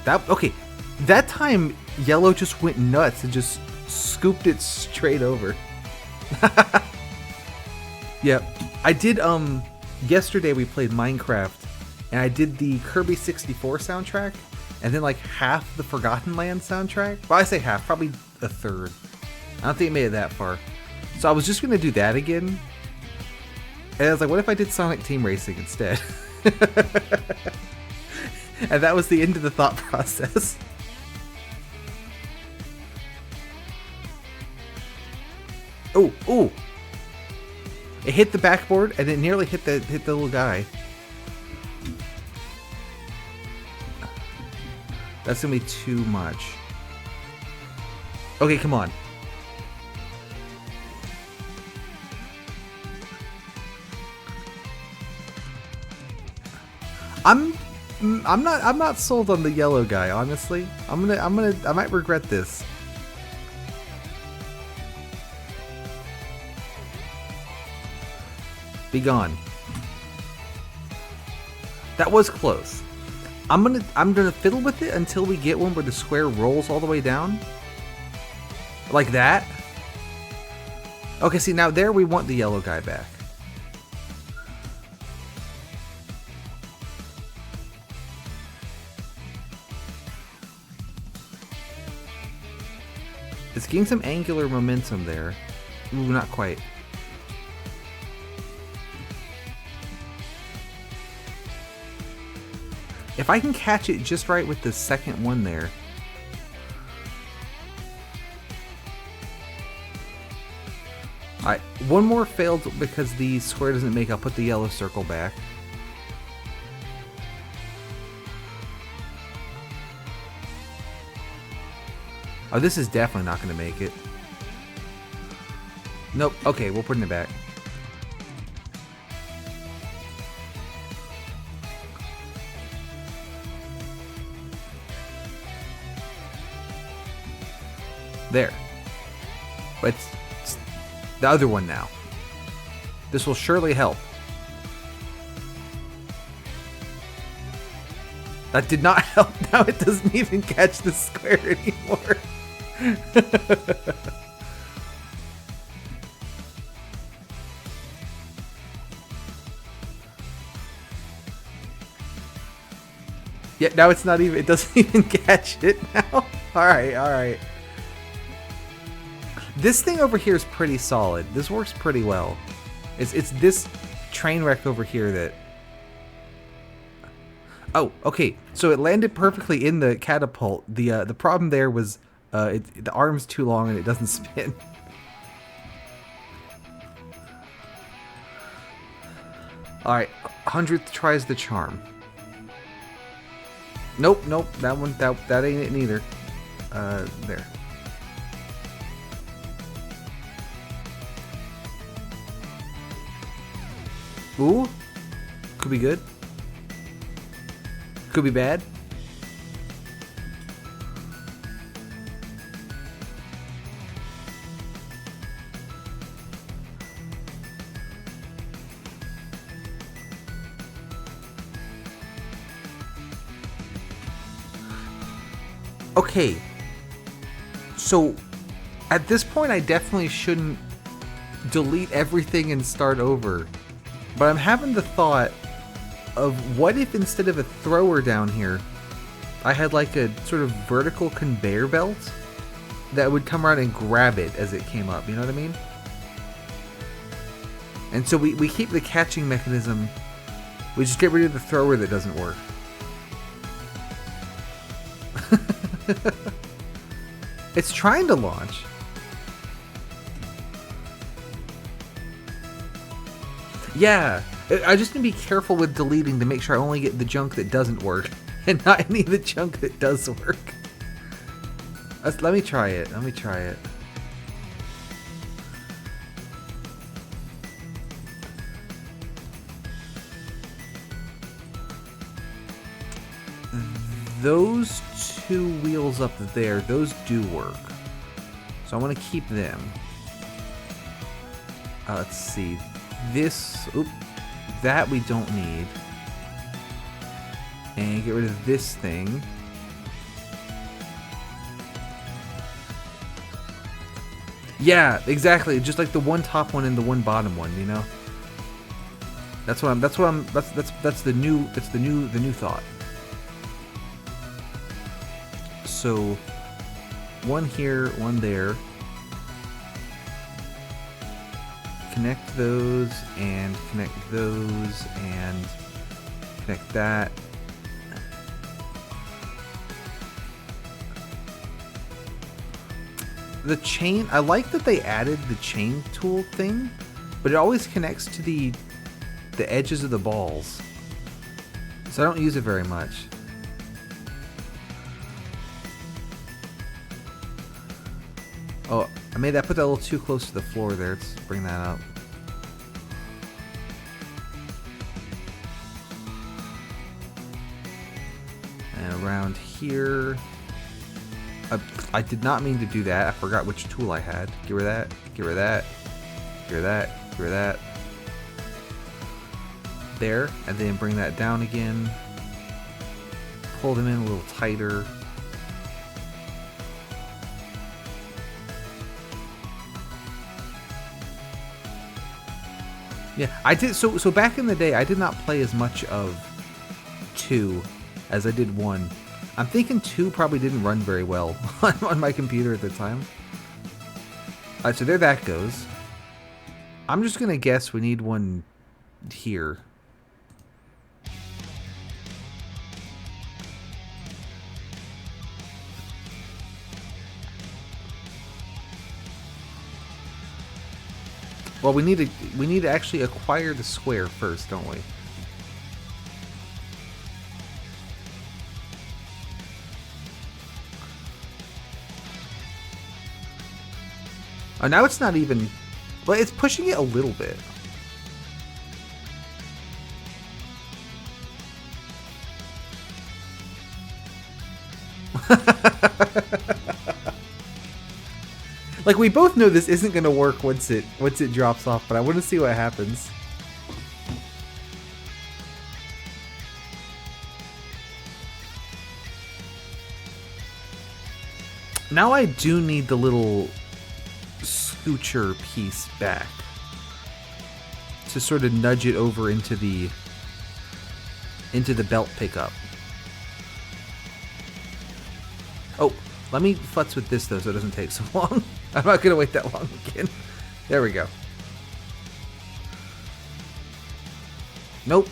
That time Yellow just went nuts and just scooped it straight over. Yep. I did, yesterday we played Minecraft, and I did the Kirby 64 soundtrack, and then like half the Forgotten Land soundtrack. Well, I say half, probably a third. I don't think it made it that far. So I was just gonna do that again, and I was like, what if I did Sonic Team Racing instead? And that was the end of the thought process. Ooh! It hit the backboard and it nearly hit the little guy. That's gonna be too much. Okay, come on. I'm not sold on the yellow guy, honestly. I might regret this. Be gone. That was close. I'm gonna fiddle with it until we get one where the square rolls all the way down. Like that. Okay, see, now there we want the yellow guy back. It's getting some angular momentum there. Ooh, not quite. If I can catch it just right with the second one there. Alright, one more failed because the square doesn't make. I'll put the yellow circle back. Oh, this is definitely not going to make it. Nope. Okay, we're putting it back. There. But it's the other one now. This will surely help. That did not help. Now it doesn't even catch the square anymore. Yeah, now it's not even, it doesn't even catch it now. Alright. This thing over here is pretty solid. This works pretty well. It's this train wreck over here that... Oh, okay. So it landed perfectly in the catapult. The problem there was the arm's too long and it doesn't spin. Alright, 100th tries the charm. Nope, that one, that ain't it neither. There. Ooh, could be good. Could be bad. Okay, so at this point I definitely shouldn't delete everything and start over, but I'm having the thought of what if instead of a thrower down here I had like a sort of vertical conveyor belt that would come around and grab it as it came up, you know what I mean? And so we keep the catching mechanism, we just get rid of the thrower that doesn't work. It's trying to launch. Yeah, I just need to be careful with deleting to make sure I only get the junk that doesn't work and not any of the junk that does work. Let me try it. Let me try it. Those two wheels up there, those do work. So I want to keep them. Let's see. This, that we don't need. And get rid of this thing. Yeah, exactly. Just like the one top one and the one bottom one, you know. That's the new thought. So, one here, one there. Connect those, and connect those, and connect that. The chain, I like that they added the chain tool thing, but it always connects to the edges of the balls. So I don't use it very much. Oh, I put that a little too close to the floor there. Let's bring that up. And around here. I did not mean to do that. I forgot which tool I had. Get rid of that. Get rid of that. Get rid of that. Get rid of that. There. And then bring that down again. Pull them in a little tighter. Yeah, I did. So back in the day, I did not play as much of 2 as I did 1. I'm thinking 2 probably didn't run very well on my computer at the time. Alright, so there that goes. I'm just gonna guess we need one here. Well, we need to actually acquire the square first, don't we? Oh, now it's not even... Well, it's pushing it a little bit. Like, we both know this isn't going to work once it drops off, but I want to see what happens. Now I do need the little scoocher piece back to sort of nudge it over into the belt pickup. Oh, let me futz with this though so it doesn't take so long. I'm not gonna wait that long again. There we go. Nope.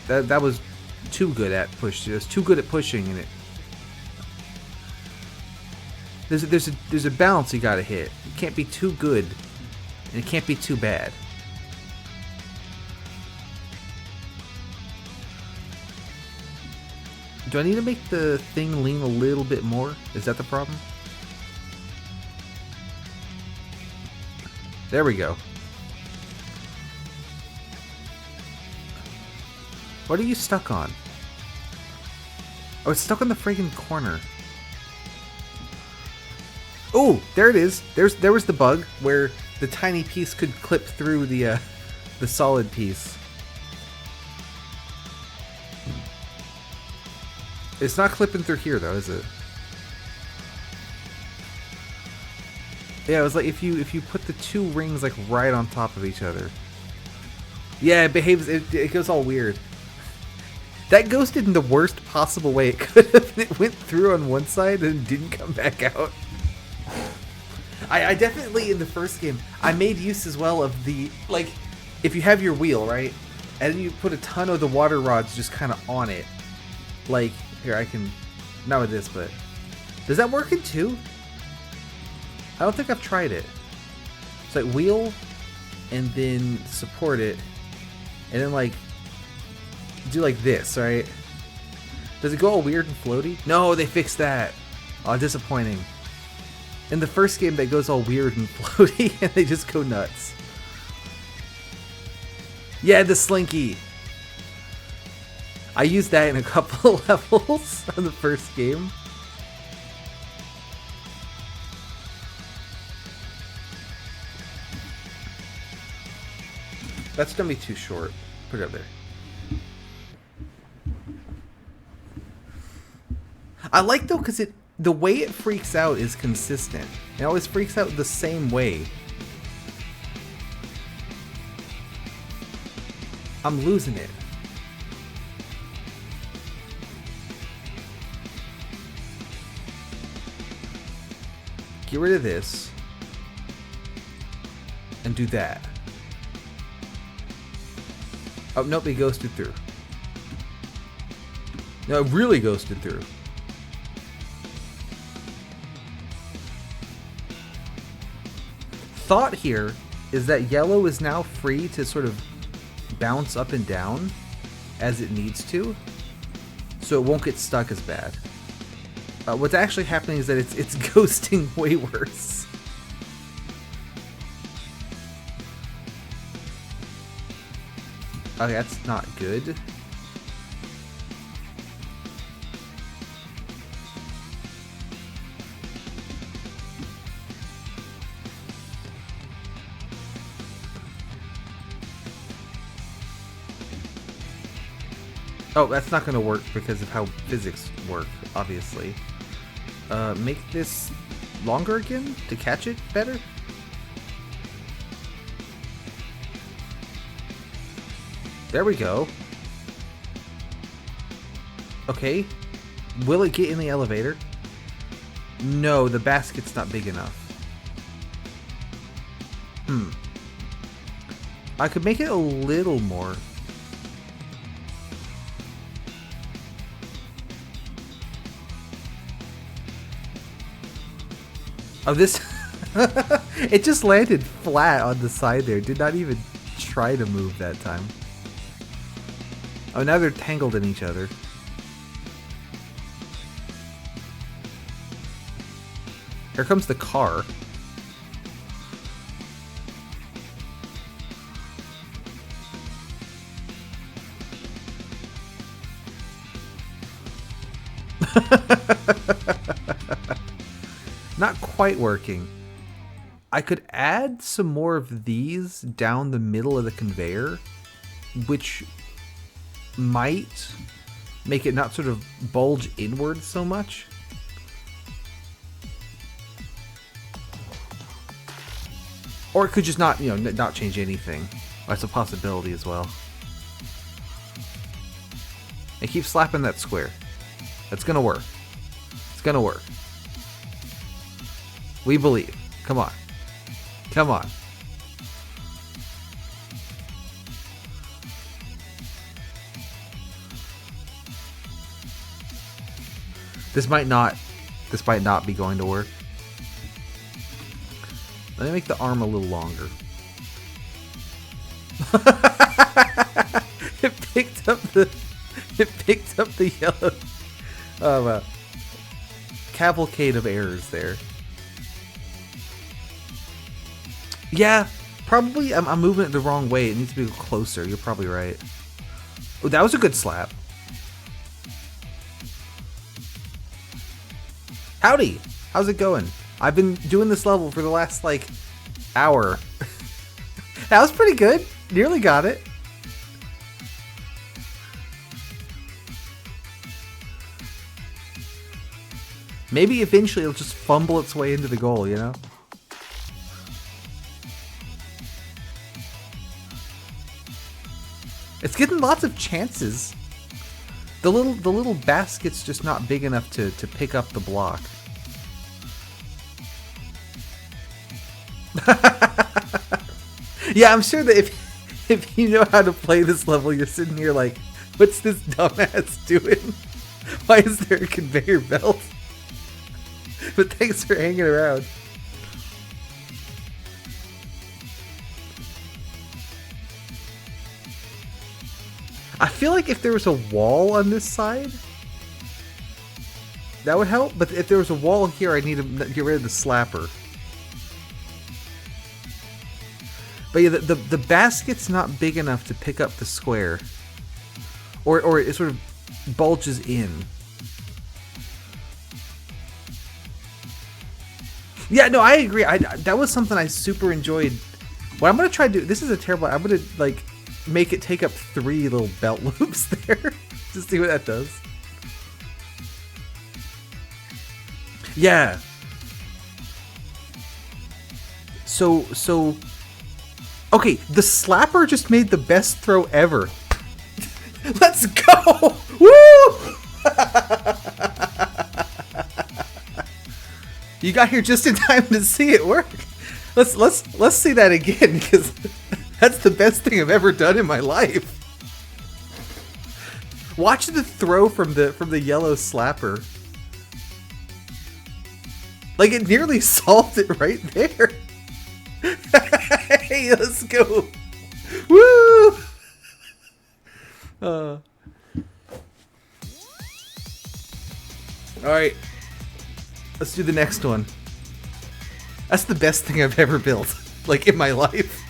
That was too good at push. It was too good at pushing, and it. There's a balance you gotta hit. It can't be too good, and it can't be too bad. Do I need to make the thing lean a little bit more? Is that the problem? There we go. What are you stuck on? Oh, it's stuck on the friggin' corner. Oh, there it is. There was the bug where the tiny piece could clip through the solid piece. It's not clipping through here though, is it? Yeah, it was like if you put the two rings like right on top of each other. Yeah, it behaves. It goes all weird. That ghosted in the worst possible way it could have. It went through on one side and didn't come back out. I definitely, in the first game, I made use as well of the, like, if you have your wheel, right? And then you put a ton of the water rods just kind of on it. Like, here, I can, not with this, but, does that work in 2? I don't think I've tried it. It's like wheel, and then support it, and then like do like this, right? Does it go all weird and floaty? No, they fixed that. Oh, disappointing. In the first game, that goes all weird and floaty, and they just go nuts. Yeah, the slinky. I used that in a couple of levels on the first game. That's gonna be too short. Put it up there. I like though, because the way it freaks out is consistent. It always freaks out the same way. I'm losing it. Get rid of this. And do that. Oh, nope, it ghosted through. No, it really ghosted through. Thought here is that yellow is now free to sort of bounce up and down as it needs to, so it won't get stuck as bad. What's actually happening is that it's ghosting way worse. Okay, that's not good. Oh, that's not going to work because of how physics work, obviously. Make this longer again to catch it better? There we go. Okay. Will it get in the elevator? No, the basket's not big enough. I could make it a little more. Oh, this... It just landed flat on the side there. Did not even try to move that time. Oh, now they're tangled in each other. Here comes the car. Not quite working. I could add some more of these down the middle of the conveyor, which might make it not sort of bulge inward so much. Or it could just not, not change anything. That's a possibility as well. And keep slapping that square. That's gonna work. It's gonna work. We believe. Come on. Come on. This might not be going to work. Let me make the arm a little longer. It picked up the yellow cavalcade of errors there. Yeah, probably I'm moving it the wrong way. It needs to be closer. You're probably right. Oh, that was a good slap. Howdy! How's it going? I've been doing this level for the last, hour. That was pretty good. Nearly got it. Maybe eventually it'll just fumble its way into the goal, you know? It's getting lots of chances. The little basket's just not big enough to pick up the block. Yeah, I'm sure that if you know how to play this level, you're sitting here like, what's this dumbass doing? Why is there a conveyor belt? But thanks for hanging around. I feel like if there was a wall on this side, that would help. But if there was a wall here, I need to get rid of the slapper. But yeah, the basket's not big enough to pick up the square. Or it sort of bulges in. Yeah, no, I agree. That was something I super enjoyed. What I'm going to try to do... This is a terrible... I'm going to, like, make it take up 3 little belt loops there. Just see what that does. Yeah. So... Okay, the slapper just made the best throw ever. Let's go! Woo! You got here just in time to see it work. Let's see that again, because that's the best thing I've ever done in my life. Watch the throw from the yellow slapper. Like, it nearly solved it right there. Hey, let's go. Woo! Alright. Let's do the next one. That's the best thing I've ever built. Like, in my life.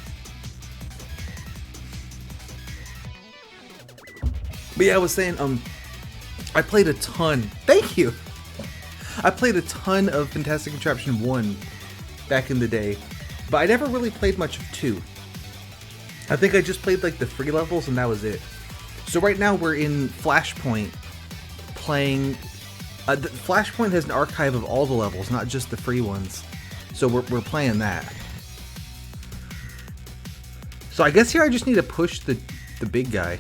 But yeah, I was saying, I played a ton. Thank you! I played a ton of Fantastic Contraption 1 back in the day. But I never really played much of 2. I think I just played, like, the free levels and that was it. So right now we're in Flashpoint playing... Flashpoint has an archive of all the levels, not just the free ones. So we're playing that. So I guess here I just need to push the big guy.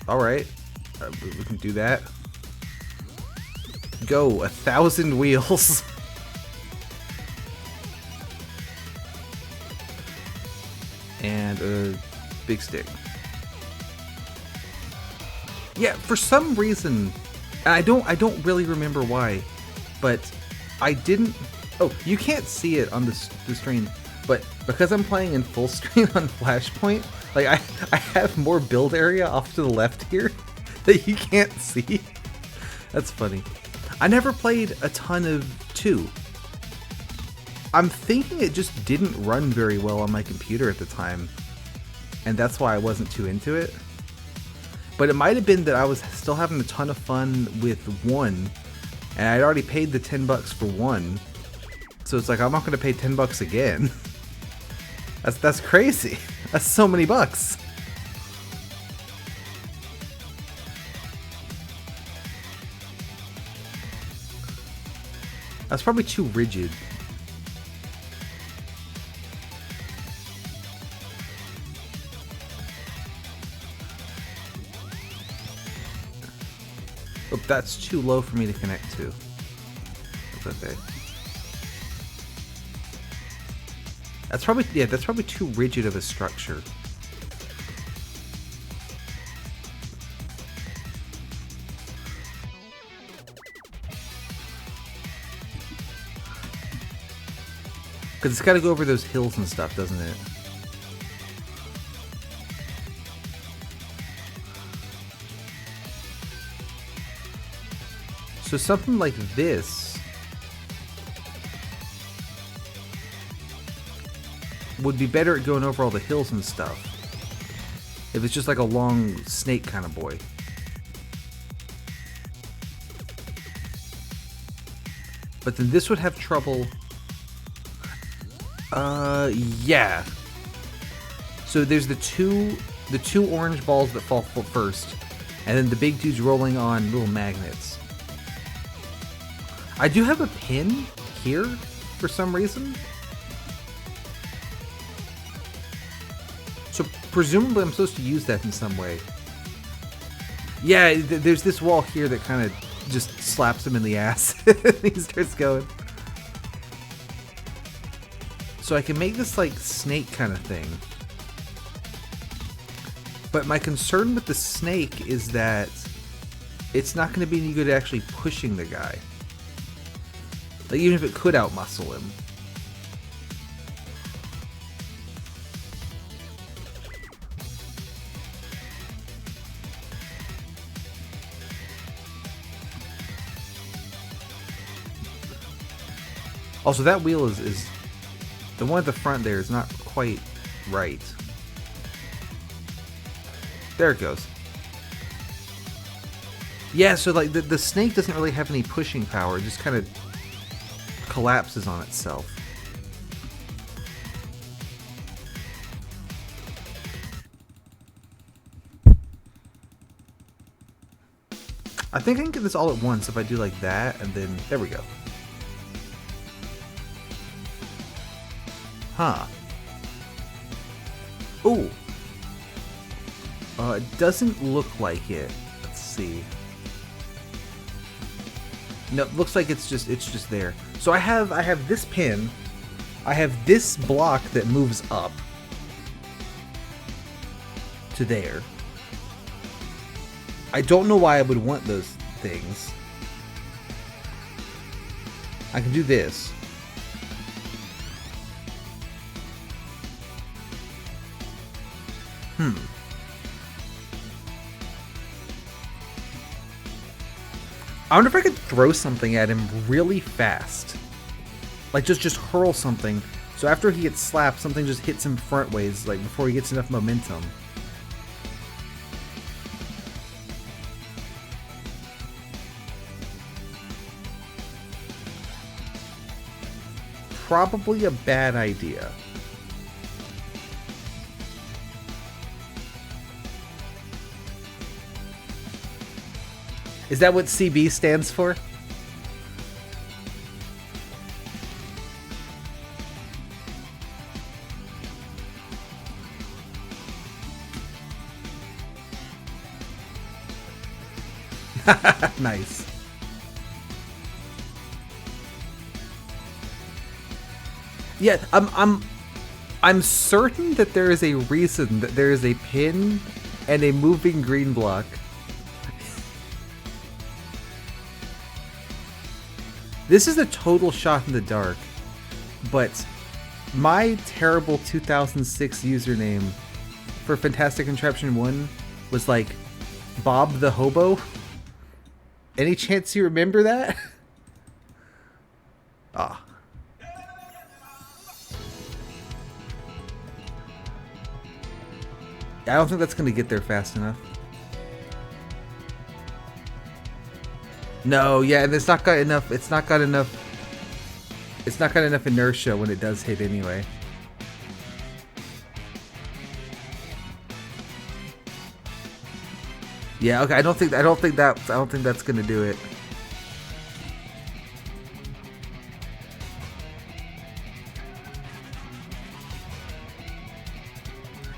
Alright. We can do that. Go. 1,000 wheels. And a big stick. Yeah, for some reason, and I don't really remember why, but I didn't. Oh, you can't see it on the screen, but because I'm playing in full screen on Flashpoint, like I have more build area off to the left here that you can't see. That's funny. I never played a ton of 2. I'm thinking it just didn't run very well on my computer at the time, and that's why I wasn't too into it. But it might have been that I was still having a ton of fun with 1, and I'd already paid the $10 for 1, so it's like, I'm not going to pay $10 again. That's crazy. That's so many bucks. That's probably too rigid. Oh, that's too low for me to connect to. That's okay. That's probably too rigid of a structure. Because it's got to go over those hills and stuff, doesn't it? So something like this would be better at going over all the hills and stuff. If it's just like a long snake kind of boy. But then this would have trouble. Yeah. So there's the two orange balls that fall first, and then the big dude's rolling on little magnets. I do have a pin here for some reason. So presumably I'm supposed to use that in some way. Yeah, there's this wall here that kind of just slaps him in the ass. He starts going. So I can make this like snake kind of thing. But my concern with the snake is that it's not going to be any good at actually pushing the guy. Like, even if it could outmuscle him. Also, that wheel is the one at the front there is not quite right. There it goes. Yeah, so like the snake doesn't really have any pushing power. It just kind of collapses on itself. I think I can get this all at once if I do like that, and then there we go. Huh. Ooh. It doesn't look like it. Let's see. No, it looks like it's just there. So I have this pin. I have this block that moves up to there. I don't know why I would want those things. I can do this. I wonder if I could throw something at him really fast. Like just hurl something. So after he gets slapped, something just hits him front ways, like before he gets enough momentum. Probably a bad idea. Is that what CB stands for? Nice. Yeah, I'm certain that there is a reason that there is a pin and a moving green block. This is a total shot in the dark, but my terrible 2006 username for Fantastic Contraption 1 was like Bob the Hobo. Any chance you remember that? Ah. I don't think that's going to get there fast enough. No, yeah, and it's not got enough. It's not got enough inertia when it does hit anyway. Yeah, okay. I don't think that's gonna do it.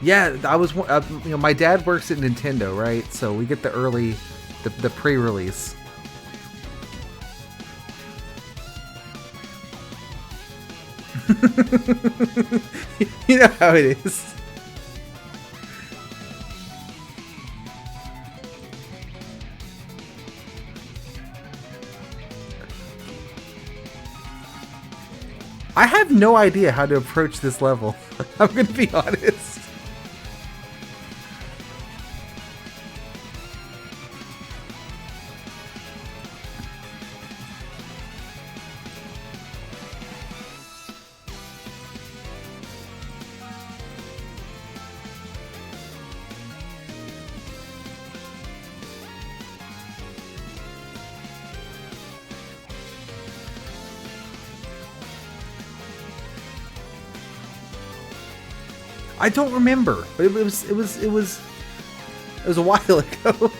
Yeah, I was. You know, my dad works at Nintendo, right? So we get the early, the pre-release. You know how it is. I have no idea how to approach this level. I'm gonna be honest. I don't remember, but it was a while ago.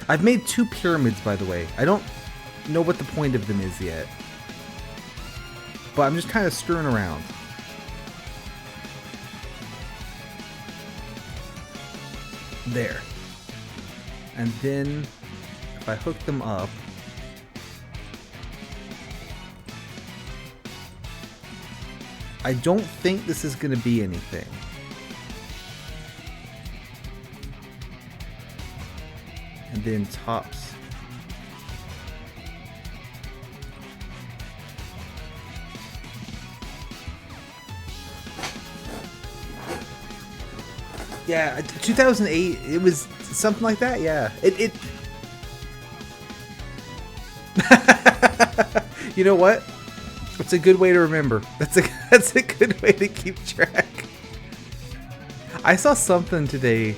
I've made 2 pyramids, by the way. I don't know what the point of them is yet, but I'm just kind of screwing around. There. And then if I hook them up, I don't think this is going to be anything. And then tops. Yeah, 2008, it was something like that, yeah. You know what? It's a good way to remember. That's a good way to keep track. I saw something today.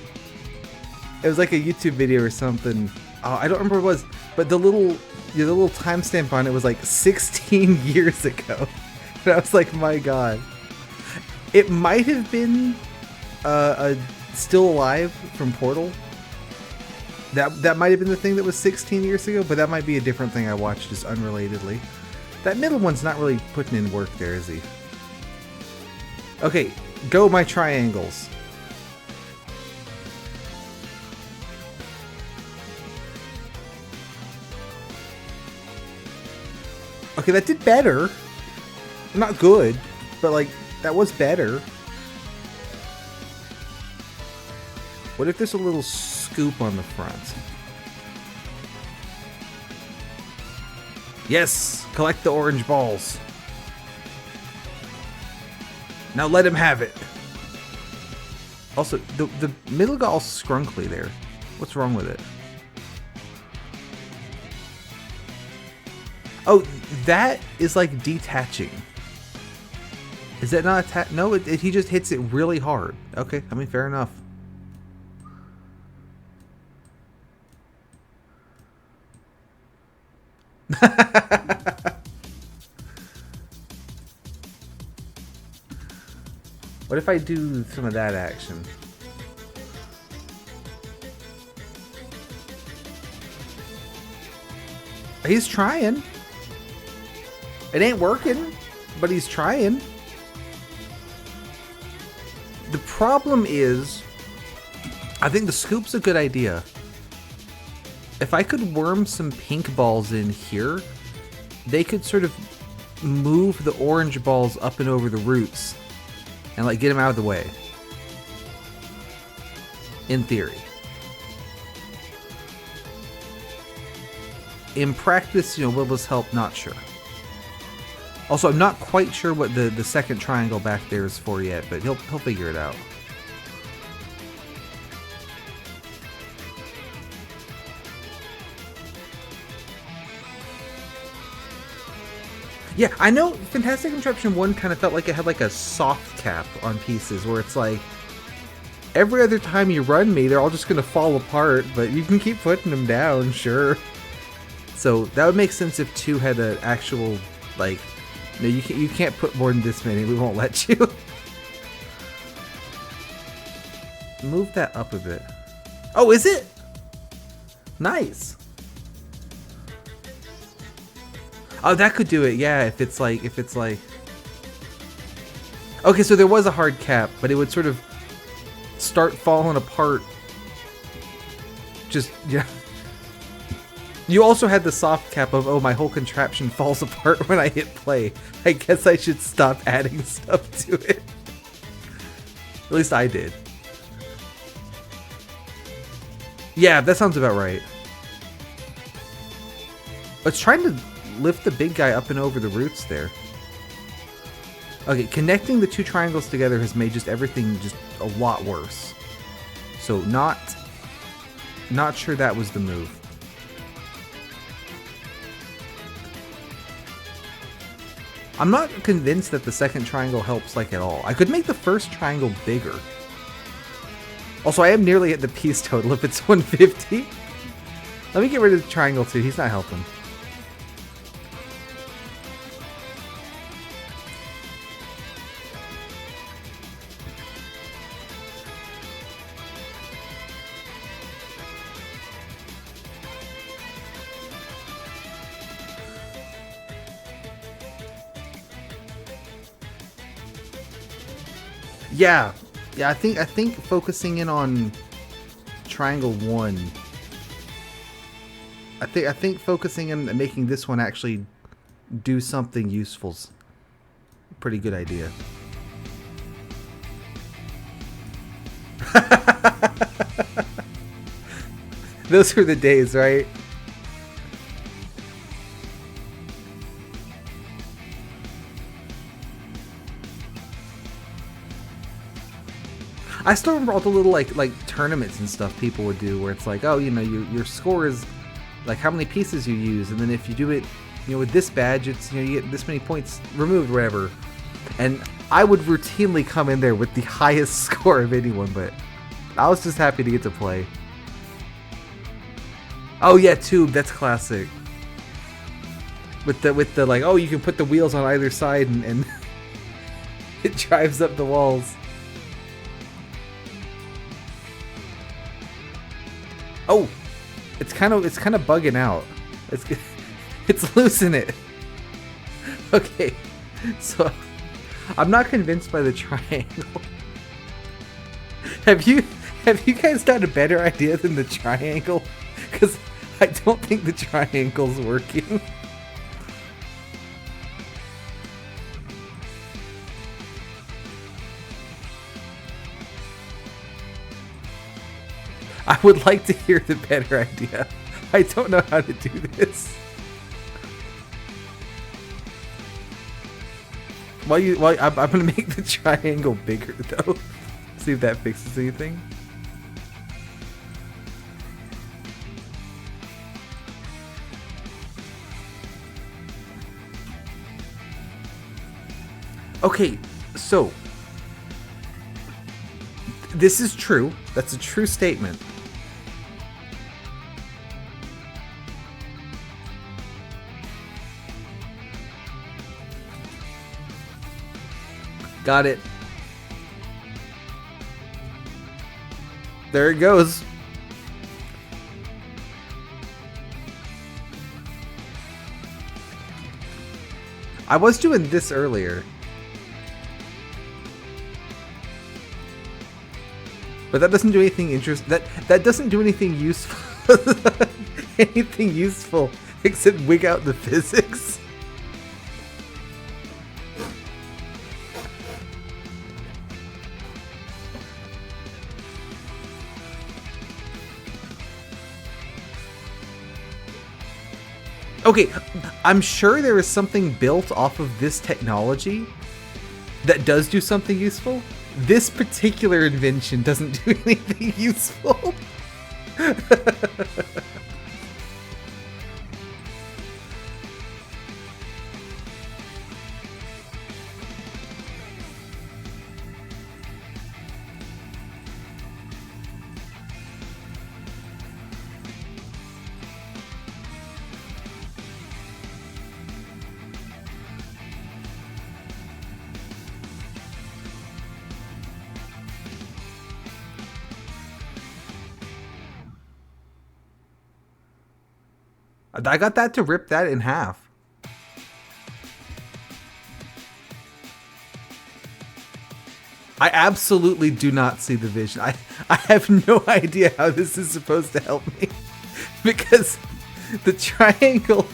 It was like a YouTube video or something. Oh, I don't remember what it was, but the little timestamp on it was like 16 years ago. And I was like, my God. It might have been a Still Alive from Portal. That might have been the thing that was 16 years ago, but that might be a different thing I watched just unrelatedly. That middle one's not really putting in work there, is he? Okay, go my triangles. Okay, that did better. Not good, but like, that was better. What if there's a little scoop on the front? Yes! Collect the orange balls. Now let him have it. Also, the middle got all scrunkly there. What's wrong with it? Oh, that is like detaching. Is that not no, he just hits it really hard. Okay, I mean, fair enough. What if I do some of that action? He's trying. It ain't working, but he's trying. The problem is, I think the scoop's a good idea. If I could worm some pink balls in here, they could sort of move the orange balls up and over the roots and like get them out of the way. In theory. In practice, you know, will this help? Not sure. Also, I'm not quite sure what the second triangle back there is for yet, but he'll figure it out. Yeah, I know Fantastic Contraption 1 kind of felt like it had like a soft cap on pieces where it's like, every other time you run me, they're all just going to fall apart, but you can keep putting them down, sure. So that would make sense if 2 had an actual, like, no, you can't put more than this many, we won't let you. Move that up a bit. Oh, is it? Nice. Oh, that could do it, yeah, if it's like... Okay, so there was a hard cap, but it would sort of start falling apart. Just, yeah. You also had the soft cap of, oh, my whole contraption falls apart when I hit play. I guess I should stop adding stuff to it. At least I did. Yeah, that sounds about right. It's trying to lift the big guy up and over the roots there. Okay, connecting the 2 triangles together has made just everything just a lot worse. So not sure that was the move. I'm not convinced that the second triangle helps like at all. I could make the first triangle bigger. Also, I am nearly at the piece total if it's 150. Let me get rid of the triangle too. He's not helping. Yeah, I think focusing in on triangle 1. I think focusing in and making this one actually do something useful's a pretty good idea. Those were the days, right? I still remember all the little like tournaments and stuff people would do where it's like, oh, you know, your score is like how many pieces you use, and then if you do it you know, with this badge, it's, you know, you get this many points removed, or whatever. And I would routinely come in there with the highest score of anyone, but I was just happy to get to play. Oh yeah, Tube, that's classic. With the like, oh, you can put the wheels on either side and it drives up the walls. Oh, it's kind of bugging out. It's losing it. Okay, so I'm not convinced by the triangle. Have you guys got a better idea than the triangle? Because I don't think the triangle's working. I would like to hear the better idea. I don't know how to do this. I'm gonna make the triangle bigger though. See if that fixes anything. Okay, so this is true. That's a true statement. Got it. There it goes. I was doing this earlier. But that doesn't do anything interesting. That doesn't do anything useful. Anything useful except wig out the physics. Okay, I'm sure there is something built off of this technology that does do something useful. This particular invention doesn't do anything useful. I got that to rip that in half. I absolutely do not see the vision. I have no idea how this is supposed to help me. Because the triangle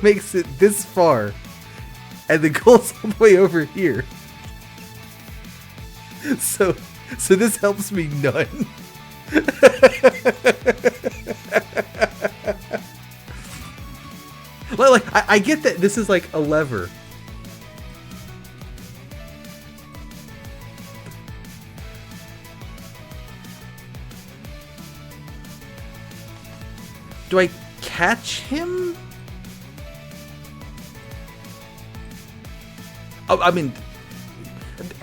makes it this far. And the goal's all the way over here. So this helps me none. Like, I get that this is like a lever. Do I catch him? Oh, I mean,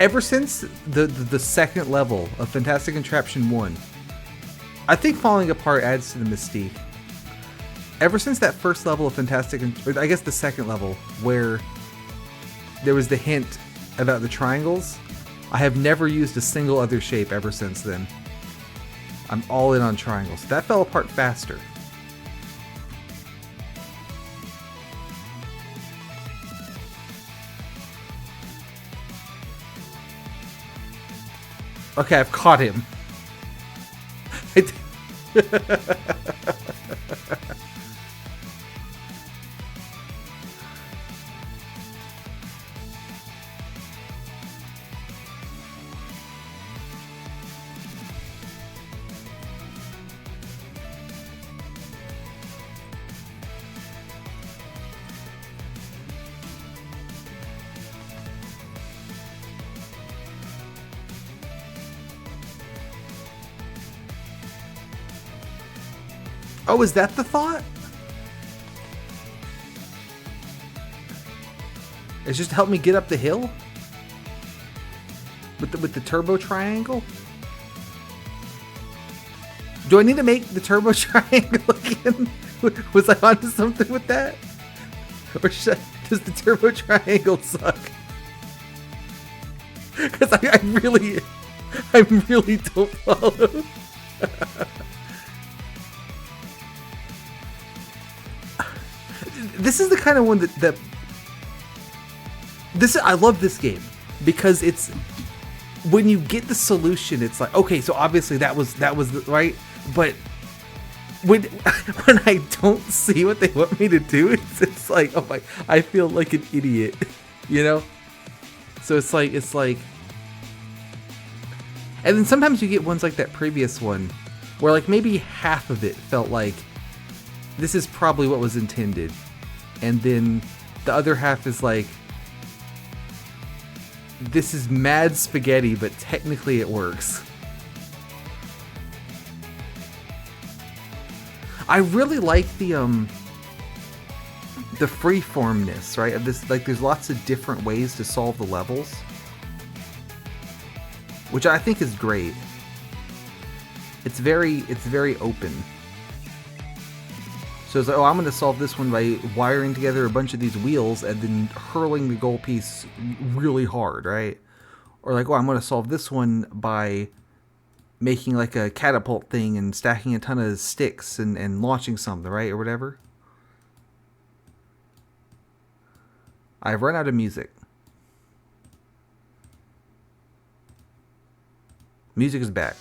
ever since the second level of Fantastic Contraption 1, I think falling apart adds to the mystique. Ever since that first level of Fantastic, or I guess the second level, where there was the hint about the triangles, I have never used a single other shape ever since then. I'm all in on triangles. That fell apart faster. Okay, I've caught him. Oh, is that the thought? It's just to help me get up the hill? With the turbo triangle? Do I need to make the turbo triangle again? Was I onto something with that? Or does the turbo triangle suck? Because I really don't follow. This is the kind of one that I love this game because it's when you get the solution, it's like, okay, so obviously that was right, but when I don't see what they want me to do, it's like, oh my, I feel like an idiot, you know? So it's like, and then sometimes you get ones like that previous one where like maybe half of it felt like this is probably what was intended. And then the other half is like, this is mad spaghetti, but technically it works. I really like the freeformness, right? Of this, like, there's lots of different ways to solve the levels, which I think is great. It's very open. So it's like, oh, I'm going to solve this one by wiring together a bunch of these wheels and then hurling the goal piece really hard, right? Or like, oh, I'm going to solve this one by making like a catapult thing and stacking a ton of sticks and launching something, right? Or whatever. I've run out of music. Music is back.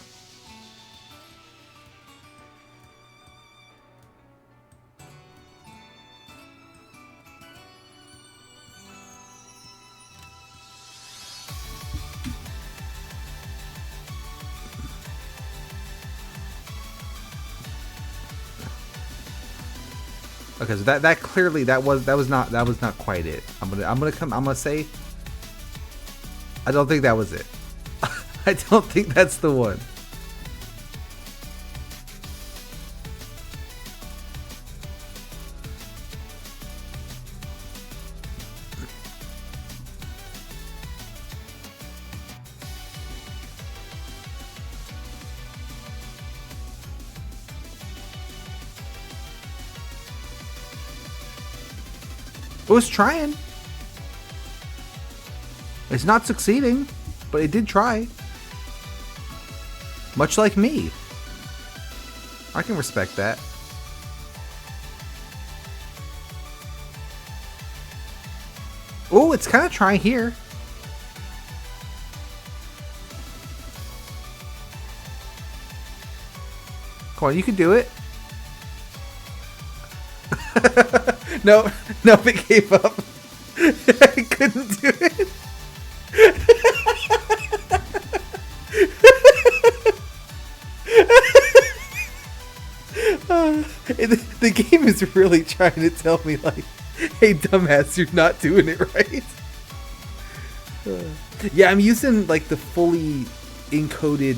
Okay, so that clearly that was not quite it. I'm gonna say I don't think that was it. I don't think that's the one. It was trying. It's not succeeding, but it did try. Much like me. I can respect that. Oh, it's kind of trying here. Come on, you can do it. No, it gave up. I couldn't do it. The game is really trying to tell me, like, hey, dumbass, you're not doing it right. Yeah, I'm using, like, the fully encoded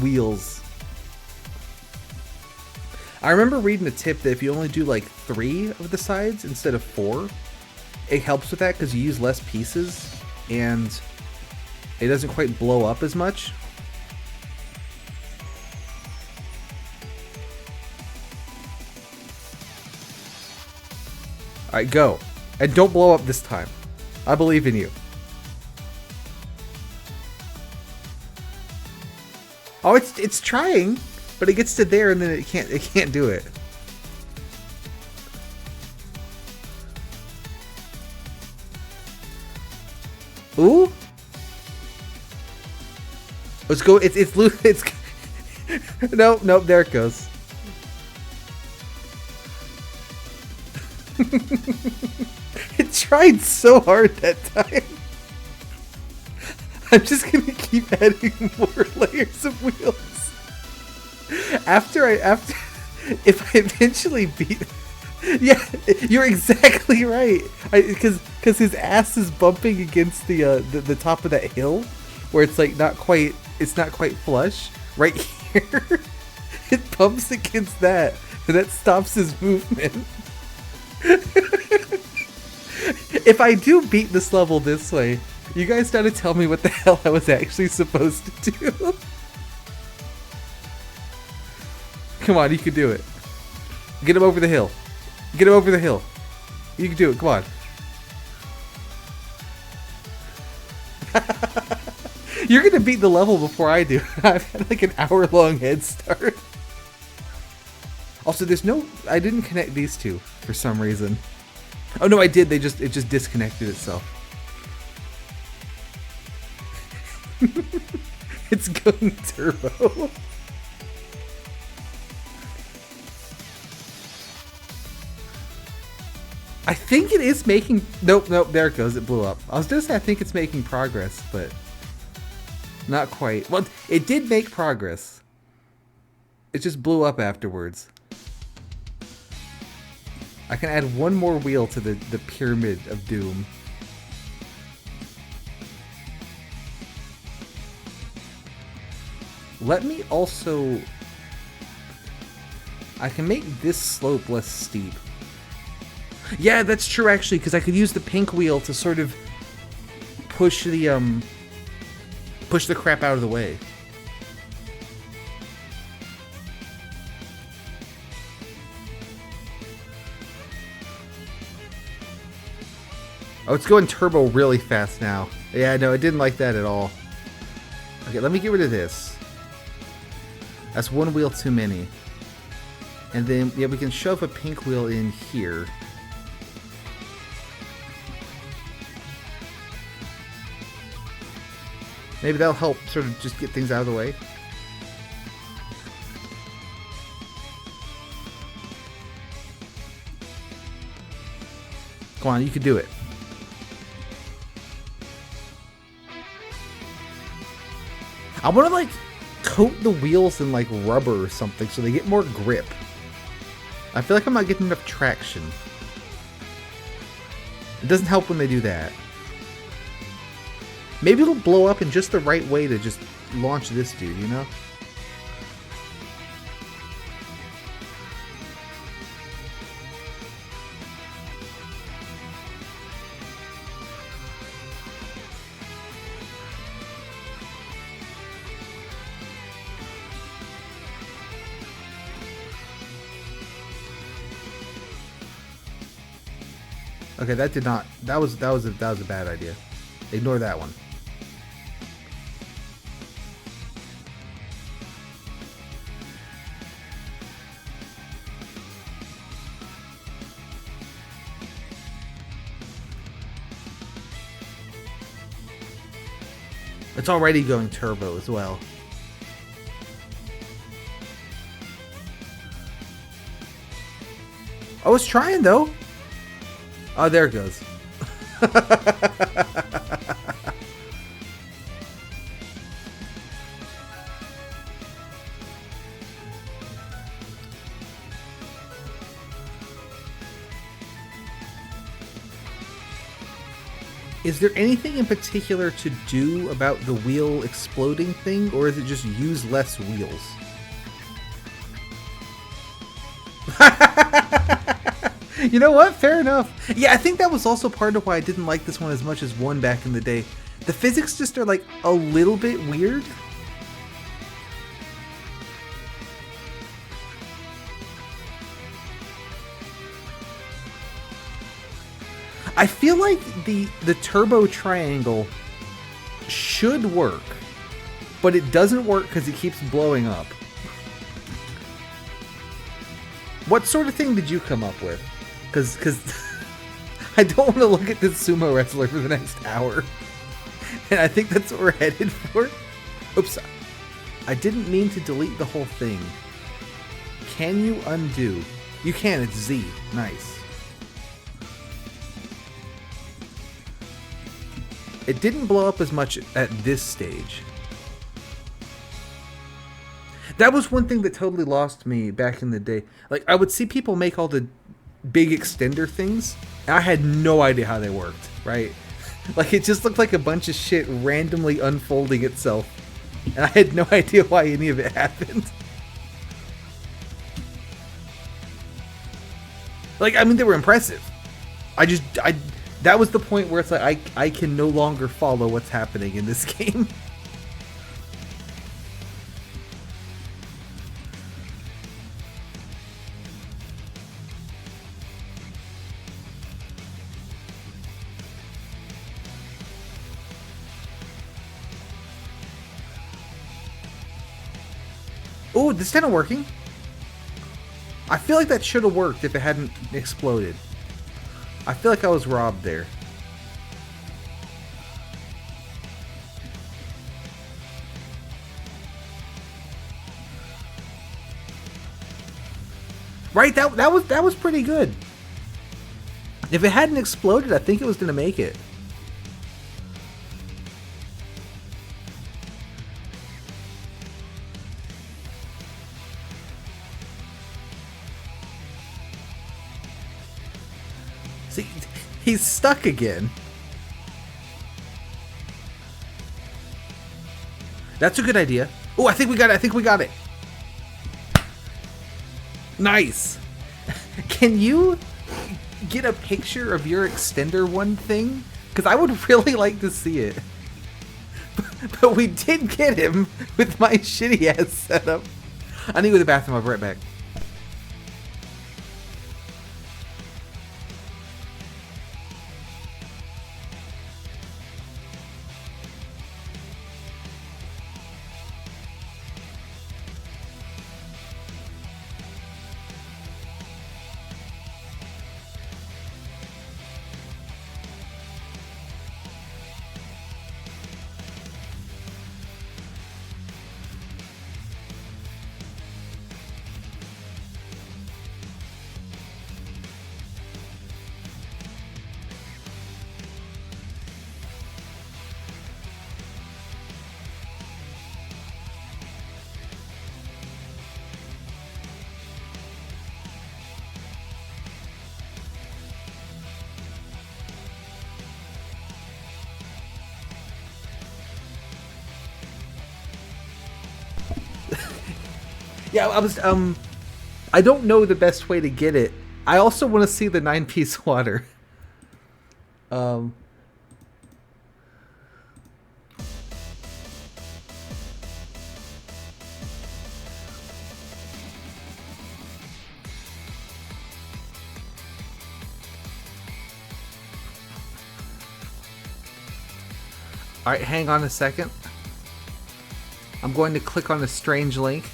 wheels. I remember reading a tip that if you only do like 3 of the sides instead of 4, it helps with that because you use less pieces and it doesn't quite blow up as much. Alright, go. And don't blow up this time. I believe in you. Oh, it's trying. But it gets to there and then it can't do it. Ooh. Let's go. It's nope, there it goes. It tried so hard that time. I'm just gonna keep adding more layers of wheels. If I eventually beat, yeah, you're exactly right. Because his ass is bumping against the top of that hill, where it's like not quite flush. Right here, it bumps against that, and that stops his movement. If I do beat this level this way, you guys gotta tell me what the hell I was actually supposed to do. Come on, you can do it. Get him over the hill. Get him over the hill. You can do it, come on. You're gonna beat the level before I do. I've had like an hour-long head start. Also, there's no... I didn't connect these two for some reason. Oh no, I did. It just disconnected itself. It's going turbo. I think it is making... Nope, there it goes. It blew up. I was gonna say I think it's making progress, but... Not quite. Well, it did make progress. It just blew up afterwards. I can add one more wheel to the Pyramid of Doom. Let me also... I can make this slope less steep. Yeah, that's true actually, because I could use the pink wheel to sort of push the crap out of the way. Oh, it's going turbo really fast now. Yeah, no, I didn't like that at all. Okay, let me get rid of this. That's one wheel too many. And then, yeah, we can shove a pink wheel in here. Maybe that'll help sort of just get things out of the way. Come on, you can do it. I want to like coat the wheels in like rubber or something so they get more grip. I feel like I'm not getting enough traction. It doesn't help when they do that. Maybe it'll blow up in just the right way to just launch this dude, you know? Okay, that did not. That was a bad idea. Ignore that one. It's already going turbo as well. I was trying though. Oh, there it goes. Is there anything in particular to do about the wheel exploding thing, or is it just use less wheels? You know what? Fair enough. Yeah, I think that was also part of why I didn't like this one as much as 1 back in the day. The physics just are like a little bit weird. I feel like the turbo triangle should work, but it doesn't work because it keeps blowing up. What sort of thing did you come up with? Because I don't want to look at this sumo wrestler for the next hour. And I think that's what we're headed for. Oops. I didn't mean to delete the whole thing. Can you undo? You can, it's Z. Nice. It didn't blow up as much at this stage. That was one thing that totally lost me back in the day. Like, I would see people make all the big extender things, and I had no idea how they worked, right? Like, it just looked like a bunch of shit randomly unfolding itself, and I had no idea why any of it happened. Like, I mean, they were impressive. That was the point where it's like, I can no longer follow what's happening in this game. Oh, this isn't working. I feel like that should have worked if it hadn't exploded. I feel like I was robbed there. Right, that was pretty good. If it hadn't exploded, I think it was gonna make it. See, he's stuck again. That's a good idea. Oh, I think we got it. I think we got it. Nice. Can you get a picture of your extender one thing? Because I would really like to see it. But we did get him with my shitty ass setup. I need to go to the bathroom. I'll be right back. Yeah, I don't know the best way to get it. I also want to see the 9-piece water. Alright, hang on a second. I'm going to click on a strange link.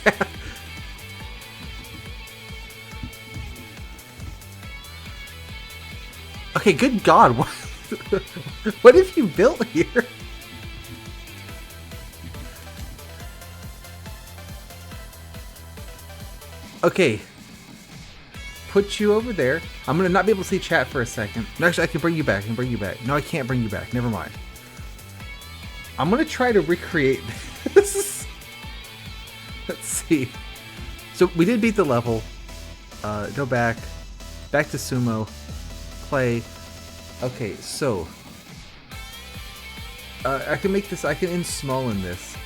Yeah. Okay, good God. What have you built here? Okay. Put you over there. I'm gonna not be able to see chat for a second. No, actually, I can bring you back. No, I can't bring you back. Never mind. I'm gonna try to recreate this. Let's see. So we did beat the level. Go back. Back to sumo. Play. Okay, so I can make this. I can end small in this.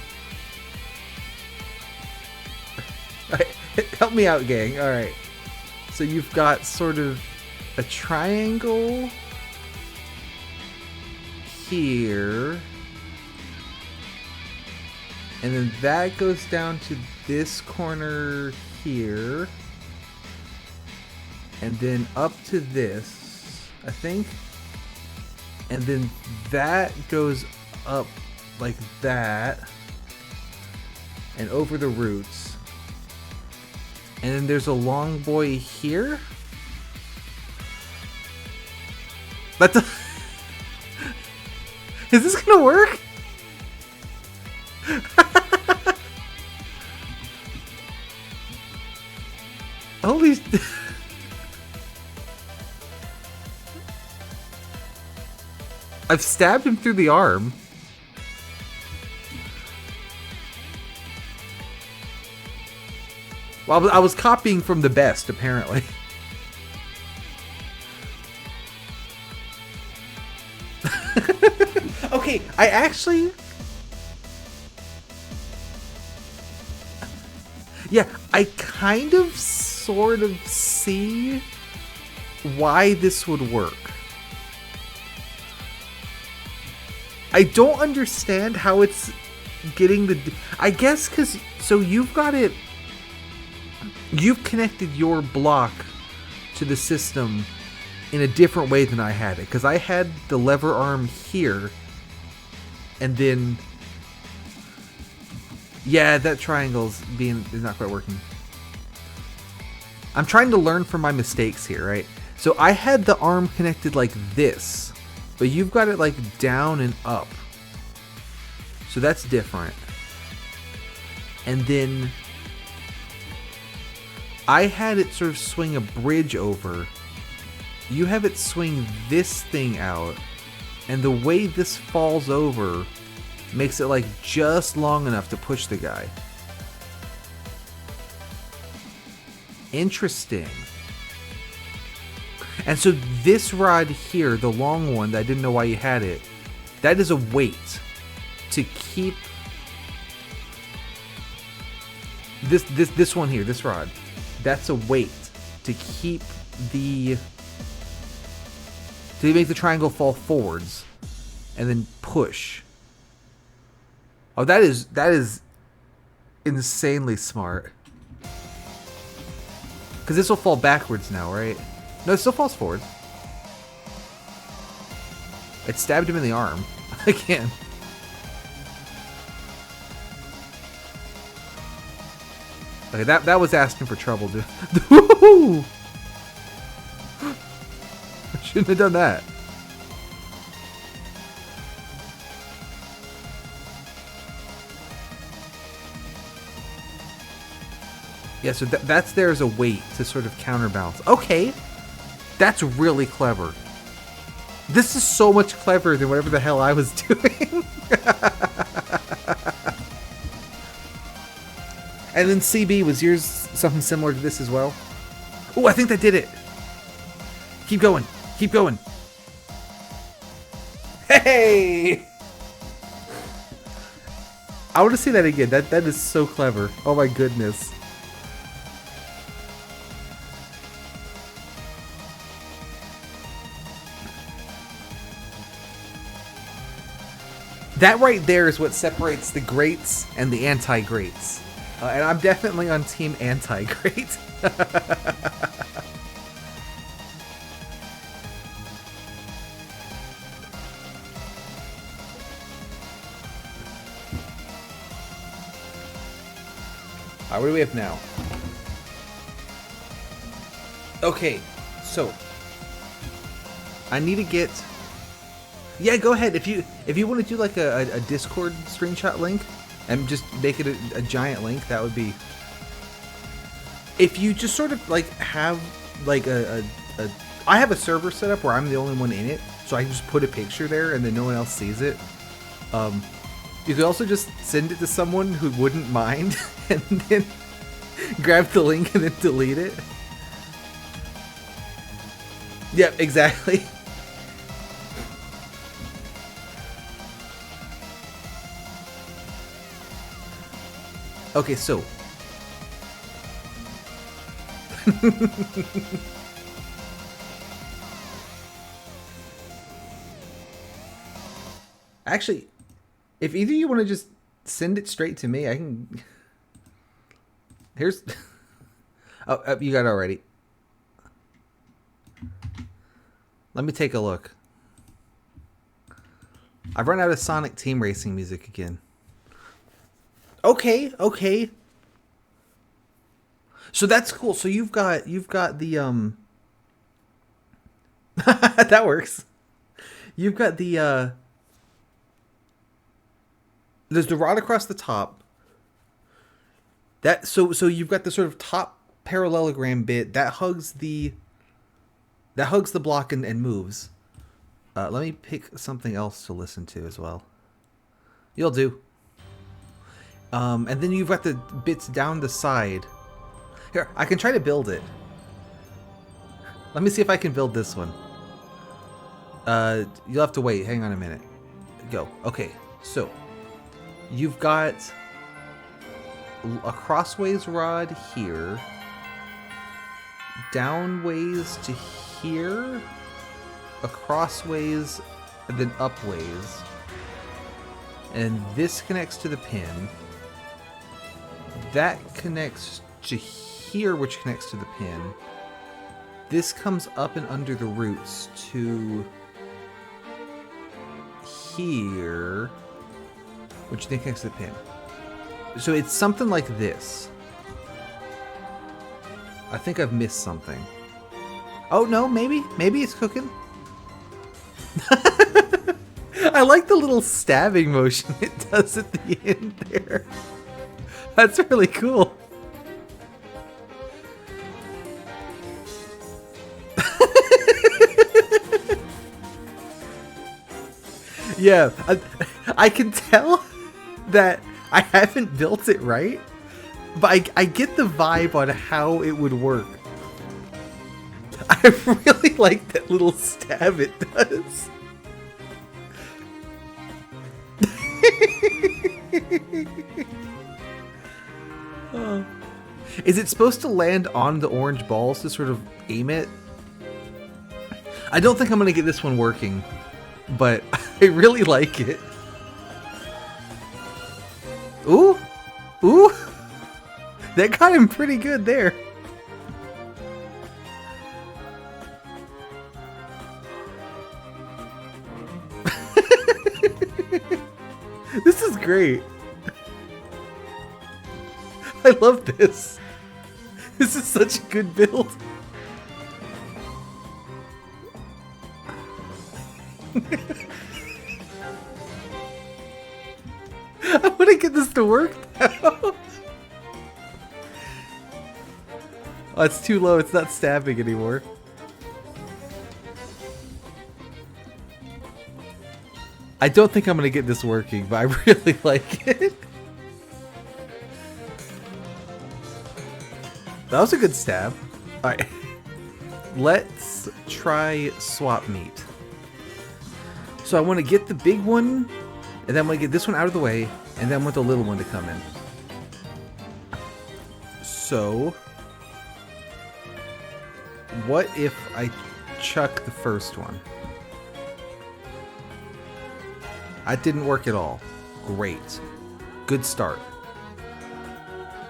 Help me out, gang. All right. So you've got sort of a triangle here. And then that goes down to this corner here. And then up to this, I think. And then that goes up like that. And over the roots. And then there's a long boy here. That's a Is this gonna work? Holy I've stabbed him through the arm. Well, I was copying from the best, apparently. Okay, I actually... Yeah, I kind of, sort of see why this would work. I don't understand how it's getting the... I guess because... So you've got it... You've connected your block to the system in a different way than I had it. Because I had the lever arm here. And then... Yeah, that triangle's is not quite working. I'm trying to learn from my mistakes here, right? So I had the arm connected like this. But you've got it like down and up. So that's different. And then I had it sort of swing a bridge over. You have it swing this thing out. And the way this falls over makes it like just long enough to push the guy. Interesting. And so this rod here, the long one, that I didn't know why you had it, that is a weight to keep this one here, this rod. That's a weight to keep to make the triangle fall forwards and then push. Oh, that is insanely smart. Because this will fall backwards now, right? No, it still falls forward. It stabbed him in the arm. Again. Okay, that was asking for trouble, dude. I shouldn't have done that. Yeah, so that's there as a weight to sort of counterbalance. Okay, that's really clever. This is so much cleverer than whatever the hell I was doing. And then CB, was yours something similar to this as well? Oh, I think that did it. Keep going. Keep going. Hey! I want to see that again. That is so clever. Oh my goodness. That right there is what separates the greats and the anti-greats. And I'm definitely on team anti-great. Alright, what do we have now? Okay, so I need to get... Yeah, go ahead. If you want to do like a Discord screenshot link and just make it a giant link, that would be... If you just sort of like have like I have a server set up where I'm the only one in it, so I can just put a picture there and then no one else sees it. You could also just send it to someone who wouldn't mind and then grab the link and then delete it. Yep, exactly. Okay, so actually, if either of you want to just send it straight to me, I can. Here's. Oh, you got it already. Let me take a look. I've run out of Sonic Team Racing music again. Okay, okay. So that's cool. So you've got the that works. You've got the there's the rod across the top. So you've got the sort of top parallelogram bit that hugs the block and moves. Let me pick something else to listen to as well. You'll do. And then you've got the bits down the side. Here, I can try to build it. Let me see if I can build this one. You'll have to wait. Hang on a minute. Go. Okay, so you've got a crossways rod here. down ways to here, across ways, and then up ways. And this connects to the pin. That connects to here, which connects to the pin. This comes up and under the roots to here, which then connects to the pin. So it's something like this. I think I've missed something. Oh no, maybe it's cooking. I like the little stabbing motion it does at the end there. That's really cool. Yeah, I can tell that I haven't built it right, but I get the vibe on how it would work. I really like that little stab it does. Oh. Is it supposed to land on the orange balls to sort of aim it? I don't think I'm going to get this one working, but I really like it. Ooh! Ooh! That got him pretty good there. This is great. I love this. This is such a good build. I want to get this to work now. Oh, it's too low. It's not stabbing anymore. I don't think I'm going to get this working, but I really like it. That was a good stab. Alright. Let's try swap meat. So I want to get the big one, and then I'm going to get this one out of the way, and then I want the little one to come in. So, what if I chuck the first one? That didn't work at all. Great. Good start.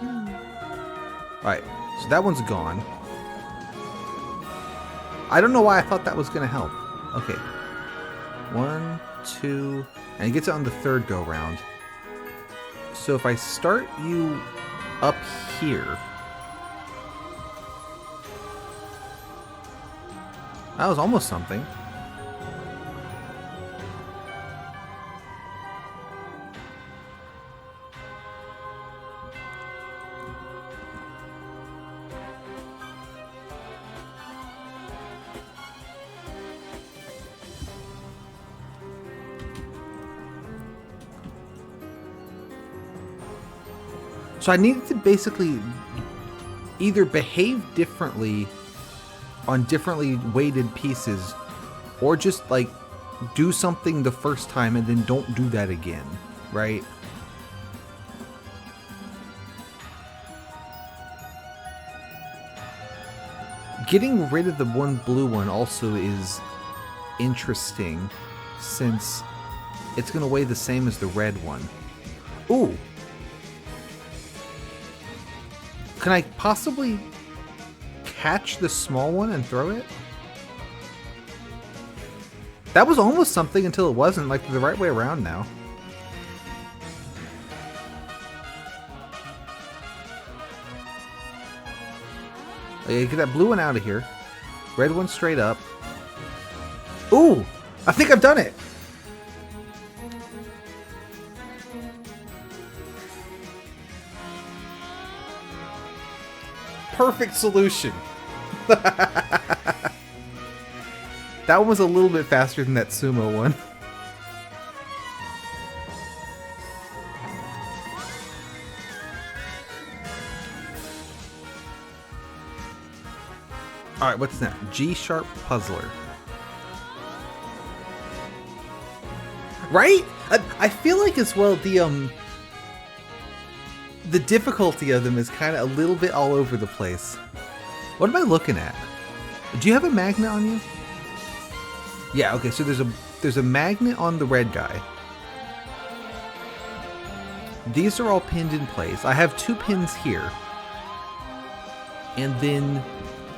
Alright, so that one's gone. I don't know why I thought that was going to help. Okay. 1, 2, and he gets it on the third go round. So if I start you up here, that was almost something. So I needed to basically either behave differently on differently weighted pieces, or just like do something the first time and then don't do that again, right? Getting rid of the one blue one also is interesting, since it's going to weigh the same as the red one. Ooh! Can I possibly catch the small one and throw it? That was almost something until it wasn't, like the right way around now. Okay, get that blue one out of here. Red one straight up. Ooh! I think I've done it! Perfect solution. That one was a little bit faster than that sumo one. Alright, what's that? G-sharp puzzler. Right? I feel like as well the difficulty of them is kind of a little bit all over the place. What am I looking at? Do you have a magnet on you? Yeah, okay, so there's a magnet on the red guy. These are all pinned in place. I have 2 pins here. And then,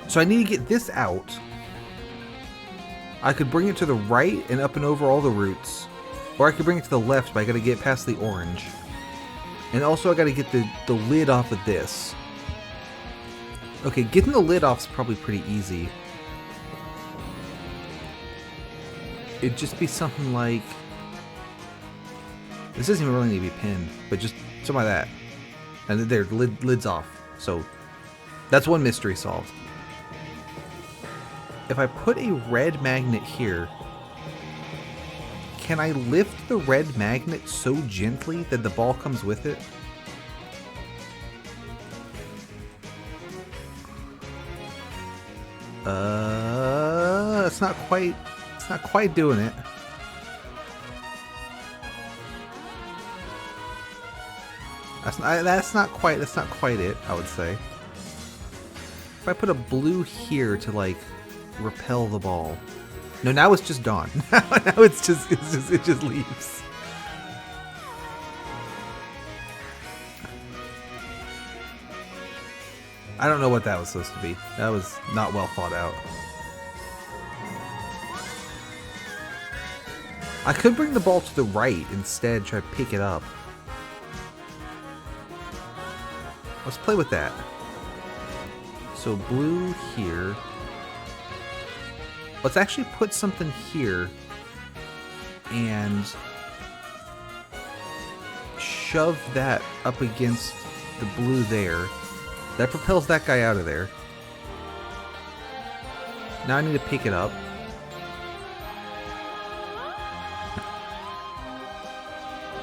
so I need to get this out. I could bring it to the right and up and over all the roots. Or I could bring it to the left, but I gotta get past the orange. And also I gotta get the lid off of this. Okay, getting the lid off is probably pretty easy. It'd just be something like... This doesn't even really need to be pinned, but just something like that. And there, lid's off. So, that's one mystery solved. If I put a red magnet here, can I lift the red magnet so gently that the ball comes with it? It's not quite doing it. That's not quite it, I would say. If I put a blue here to like repel the ball. No, now it's just gone. Now it just leaves. I don't know what that was supposed to be. That was not well thought out. I could bring the ball to the right instead, try to pick it up. Let's play with that. So blue here. Let's actually put something here and shove that up against the blue there. That propels that guy out of there. Now I need to pick it up.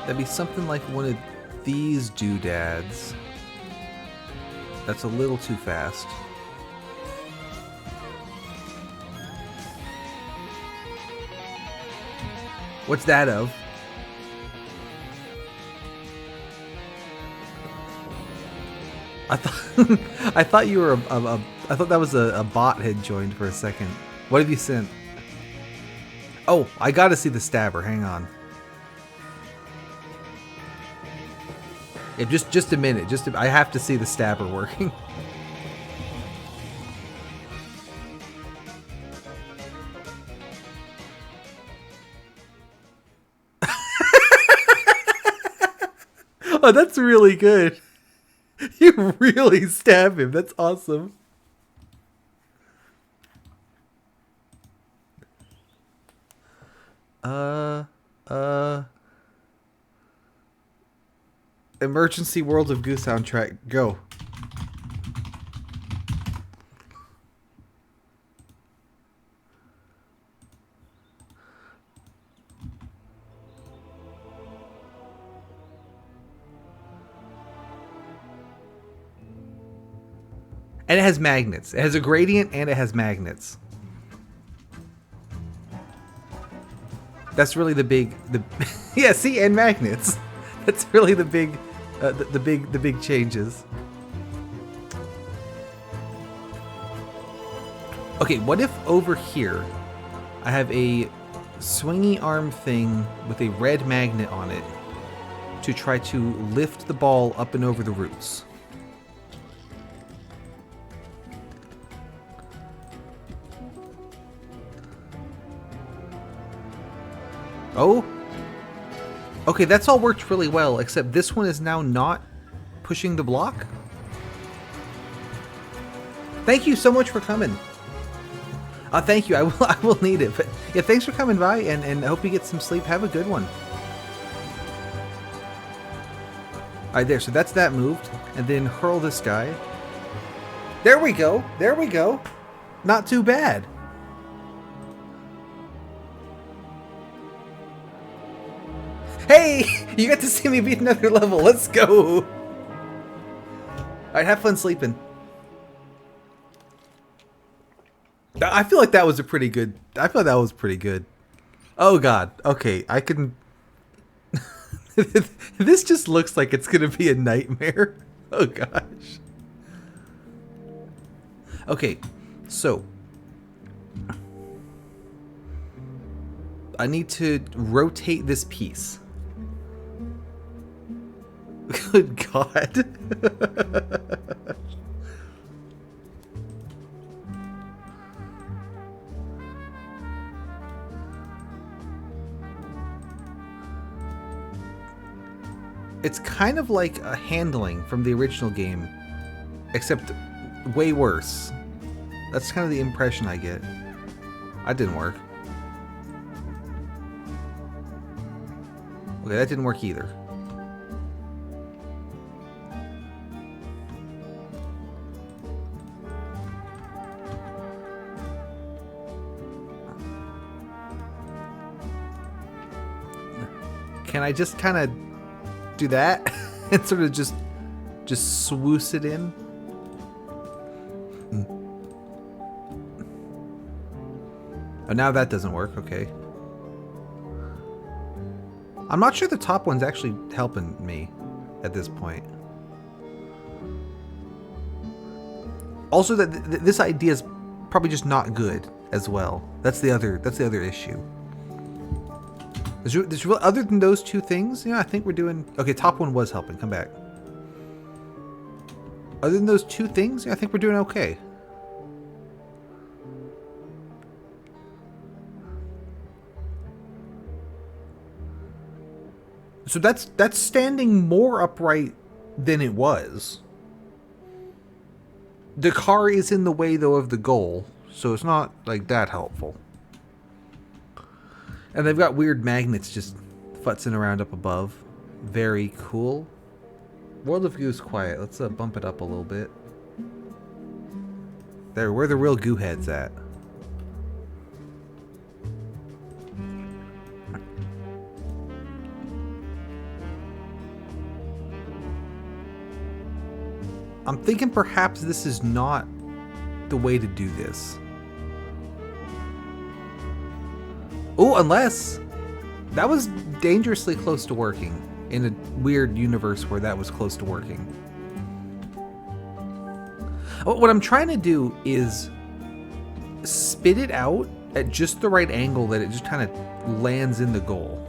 That'd be something like one of these doodads. That's a little too fast. What's that of? I thought I thought you were I thought that was a bot had joined for a second. What have you sent? Oh, I gotta see the stabber. Hang on. Yeah, just a minute. I have to see the stabber working. Oh, that's really good. You really stab him. That's awesome. Emergency World of Goo soundtrack, go. And it has magnets. It has a gradient and it has magnets. That's really the big, yeah. See, and magnets. That's really the big, the big changes. Okay, what if over here I have a swingy arm thing with a red magnet on it to try to lift the ball up and over the roots? Oh, okay, that's all worked really well, except this one is now not pushing the block. Thank you so much for coming. Thank you, I will need it. But yeah, thanks for coming by, and I hope you get some sleep. Have a good one. Alright, there, so that's that moved. And then hurl this guy. There we go, there we go. Not too bad. Hey! You got to see me beat another level. Let's go! Alright, have fun sleeping. I feel like that was a pretty good... I feel like that was pretty good. Oh god. Okay, I can... This just looks like it's gonna be a nightmare. Oh gosh. Okay, so I need to rotate this piece. Good God. It's kind of like a handling from the original game, except way worse. That's kind of the impression I get. That didn't work. Okay, that didn't work either. Can I just kind of do that and sort of just swoosh it in? Oh, now that doesn't work. Okay. I'm not sure the top one's actually helping me at this point. Also, that this idea is probably just not good as well. That's the other issue. Other than those two things, yeah, I think we're doing okay. Top one was helping. Come back. Other than those two things, yeah, I think we're doing okay. So that's standing more upright than it was. The car is in the way though of the goal, so it's not like that helpful. And they've got weird magnets just futzing around up above. Very cool. World of Goo's quiet. Let's bump it up a little bit. There, where the real goo head's at. I'm thinking perhaps this is not the way to do this. Oh, unless that was dangerously close to working in a weird universe where that was close to working. What I'm trying to do is spit it out at just the right angle that it just kind of lands in the goal.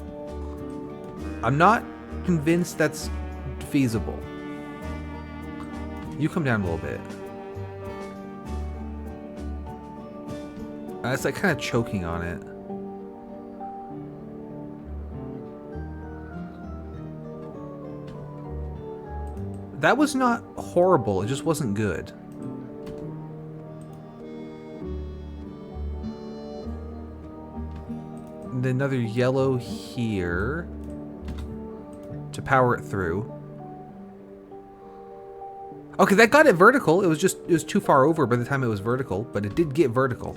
I'm not convinced that's feasible. You come down a little bit. It's like kind of choking on it. That was not horrible, it just wasn't good. And another yellow here to power it through. Okay, that got it vertical. It was too far over by the time it was vertical, but it did get vertical.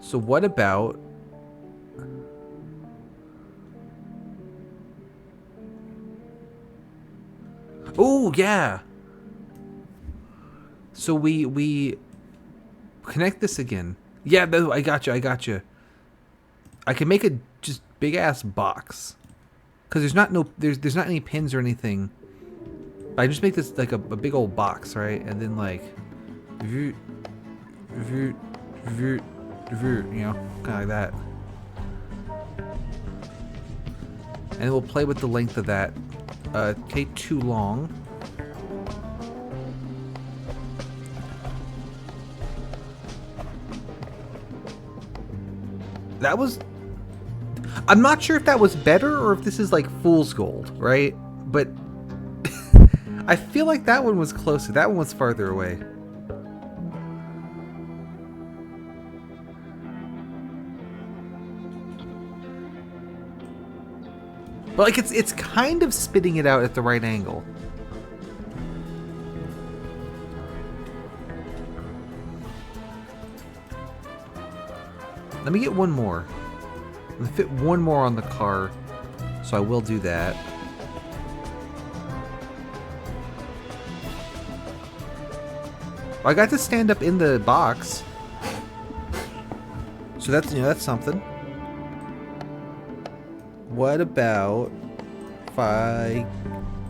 So what about... Oh, yeah. So we connect this again. Yeah, I got you. I can make a just big ass box. Cuz there's not any pins or anything. I just make this like a big old box, right? And then like you know, kind of like that. And we'll play with the length of that. Okay, too long. That was... I'm not sure if that was better or if this is like fool's gold, right? But I feel like that one was closer. That one was farther away. But like it's kind of spitting it out at the right angle. Let me get one more. Let me fit one more on the car, so I will do that. I got to stand up in the box, so that's that's something. What about if I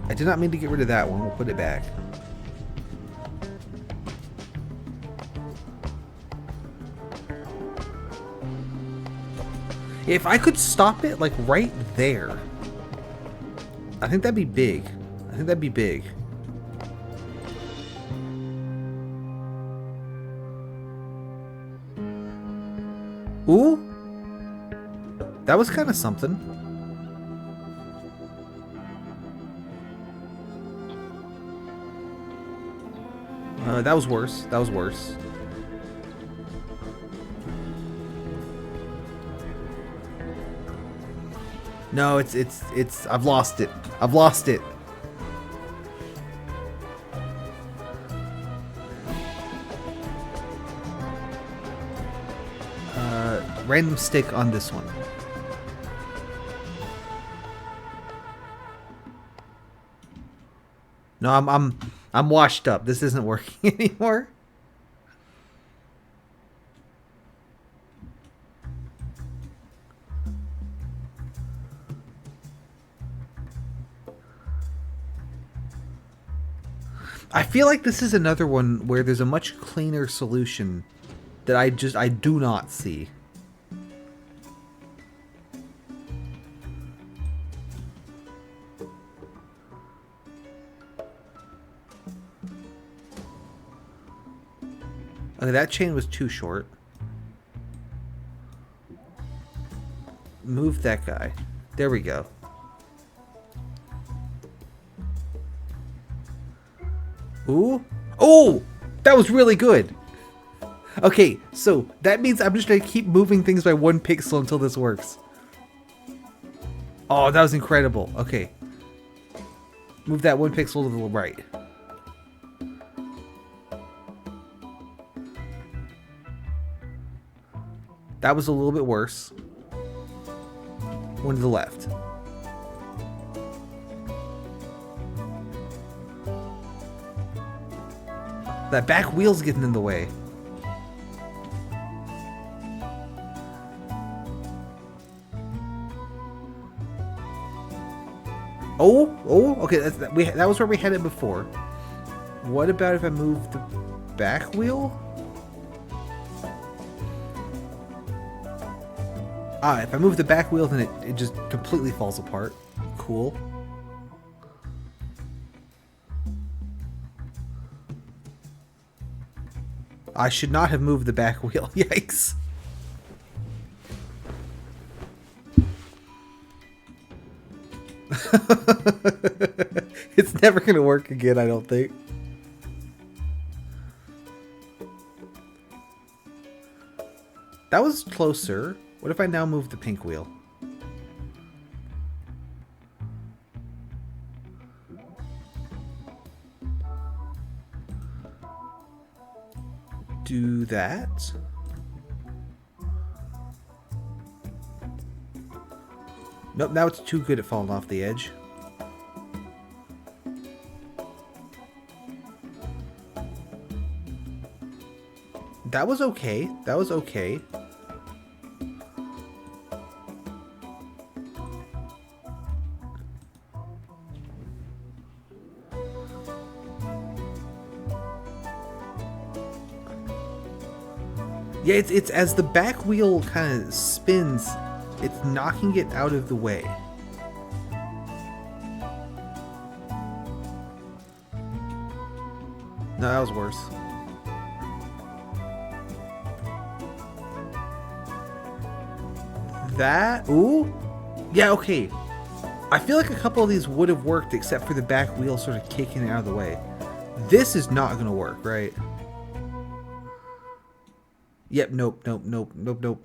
did not mean to get rid of that one. We'll put it back. If I could stop it, like, right there, I think that'd be big. I think that'd be big. Ooh. That was kind of something. That was worse. That was worse. No, it's I've lost it. I've lost it. Random stick on this one. No, I'm washed up. This isn't working anymore. I feel like this is another one where there's a much cleaner solution that I do not see. Okay, that chain was too short. Move that guy. There we go. Ooh. Oh! That was really good! Okay, so that means I'm just gonna keep moving things by 1 pixel until this works. Oh, that was incredible. Okay. Move that 1 pixel to the right. That was a little bit worse. 1 to the left. That back wheel's getting in the way. Oh, okay. That was where we had it before. What about if I move the back wheel? Ah, if I move the back wheel, then it just completely falls apart. Cool. I should not have moved the back wheel. Yikes. It's never going to work again, I don't think. That was closer. What if I now move the pink wheel? Do that. Nope, now it's too good at falling off the edge. That was okay. That was okay. Yeah, it's as the back wheel kind of spins, it's knocking it out of the way. No, that was worse. That, ooh, yeah, okay. I feel like a couple of these would have worked except for the back wheel sort of kicking it out of the way. This is not gonna work, right? Yep, nope,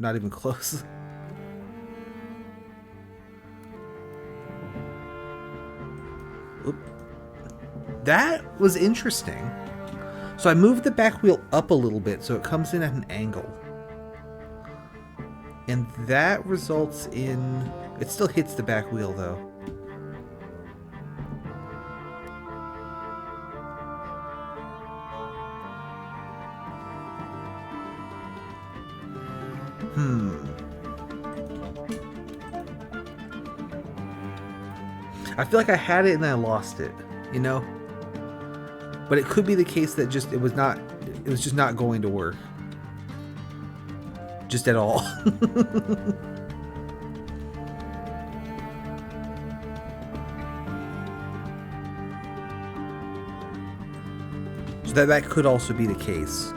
not even close. Oop. That was interesting. So I moved the back wheel up a little bit so it comes in at an angle. And that results in... It still hits the back wheel though. I feel like I had it and I lost it, you know? But it could be the case that it was just not going to work. Just at all. That could also be the case.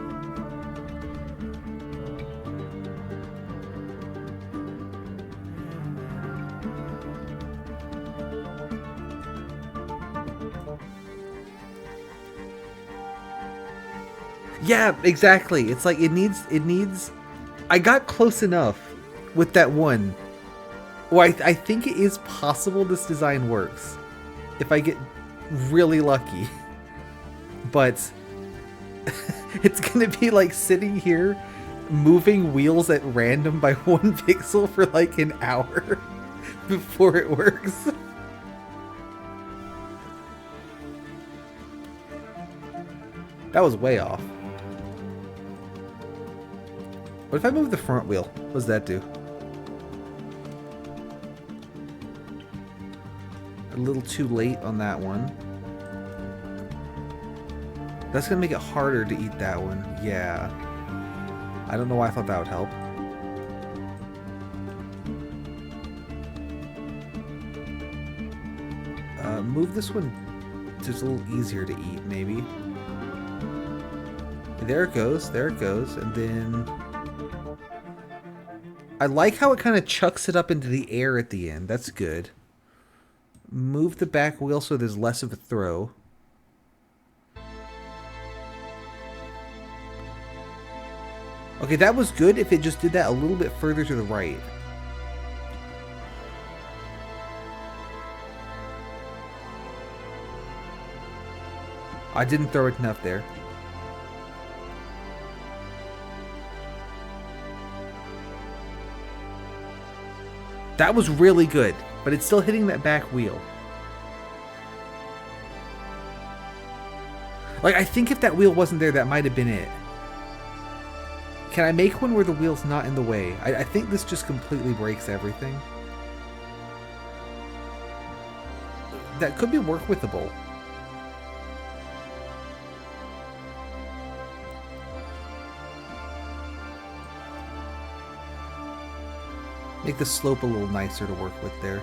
Yeah, exactly. It's like it needs I got close enough with that one. Well, I think it is possible this design works if I get really lucky. But it's gonna be like sitting here moving wheels at random by 1 pixel for like an hour before it works. That was way off. What if I move the front wheel? What does that do? A little too late on that one. That's gonna make it harder to eat that one. Yeah. I don't know why I thought that would help. Move this one just a little easier to eat, maybe. There it goes, and then... I like how it kind of chucks it up into the air at the end. That's good. Move the back wheel so there's less of a throw. Okay, that was good if it just did that a little bit further to the right. I didn't throw it enough there. That was really good, but it's still hitting that back wheel. Like, I think if that wheel wasn't there, that might have been it. Can I make one where the wheel's not in the way? I think this just completely breaks everything. That could be work withable. Make the slope a little nicer to work with there.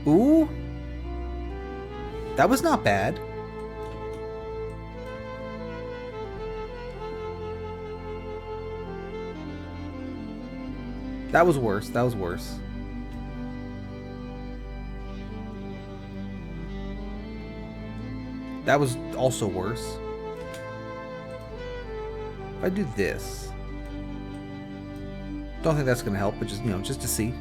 Ooh! That was not bad. That was worse. That was worse. That was also worse. If I do this, don't think that's gonna help, but just, you know, just to see.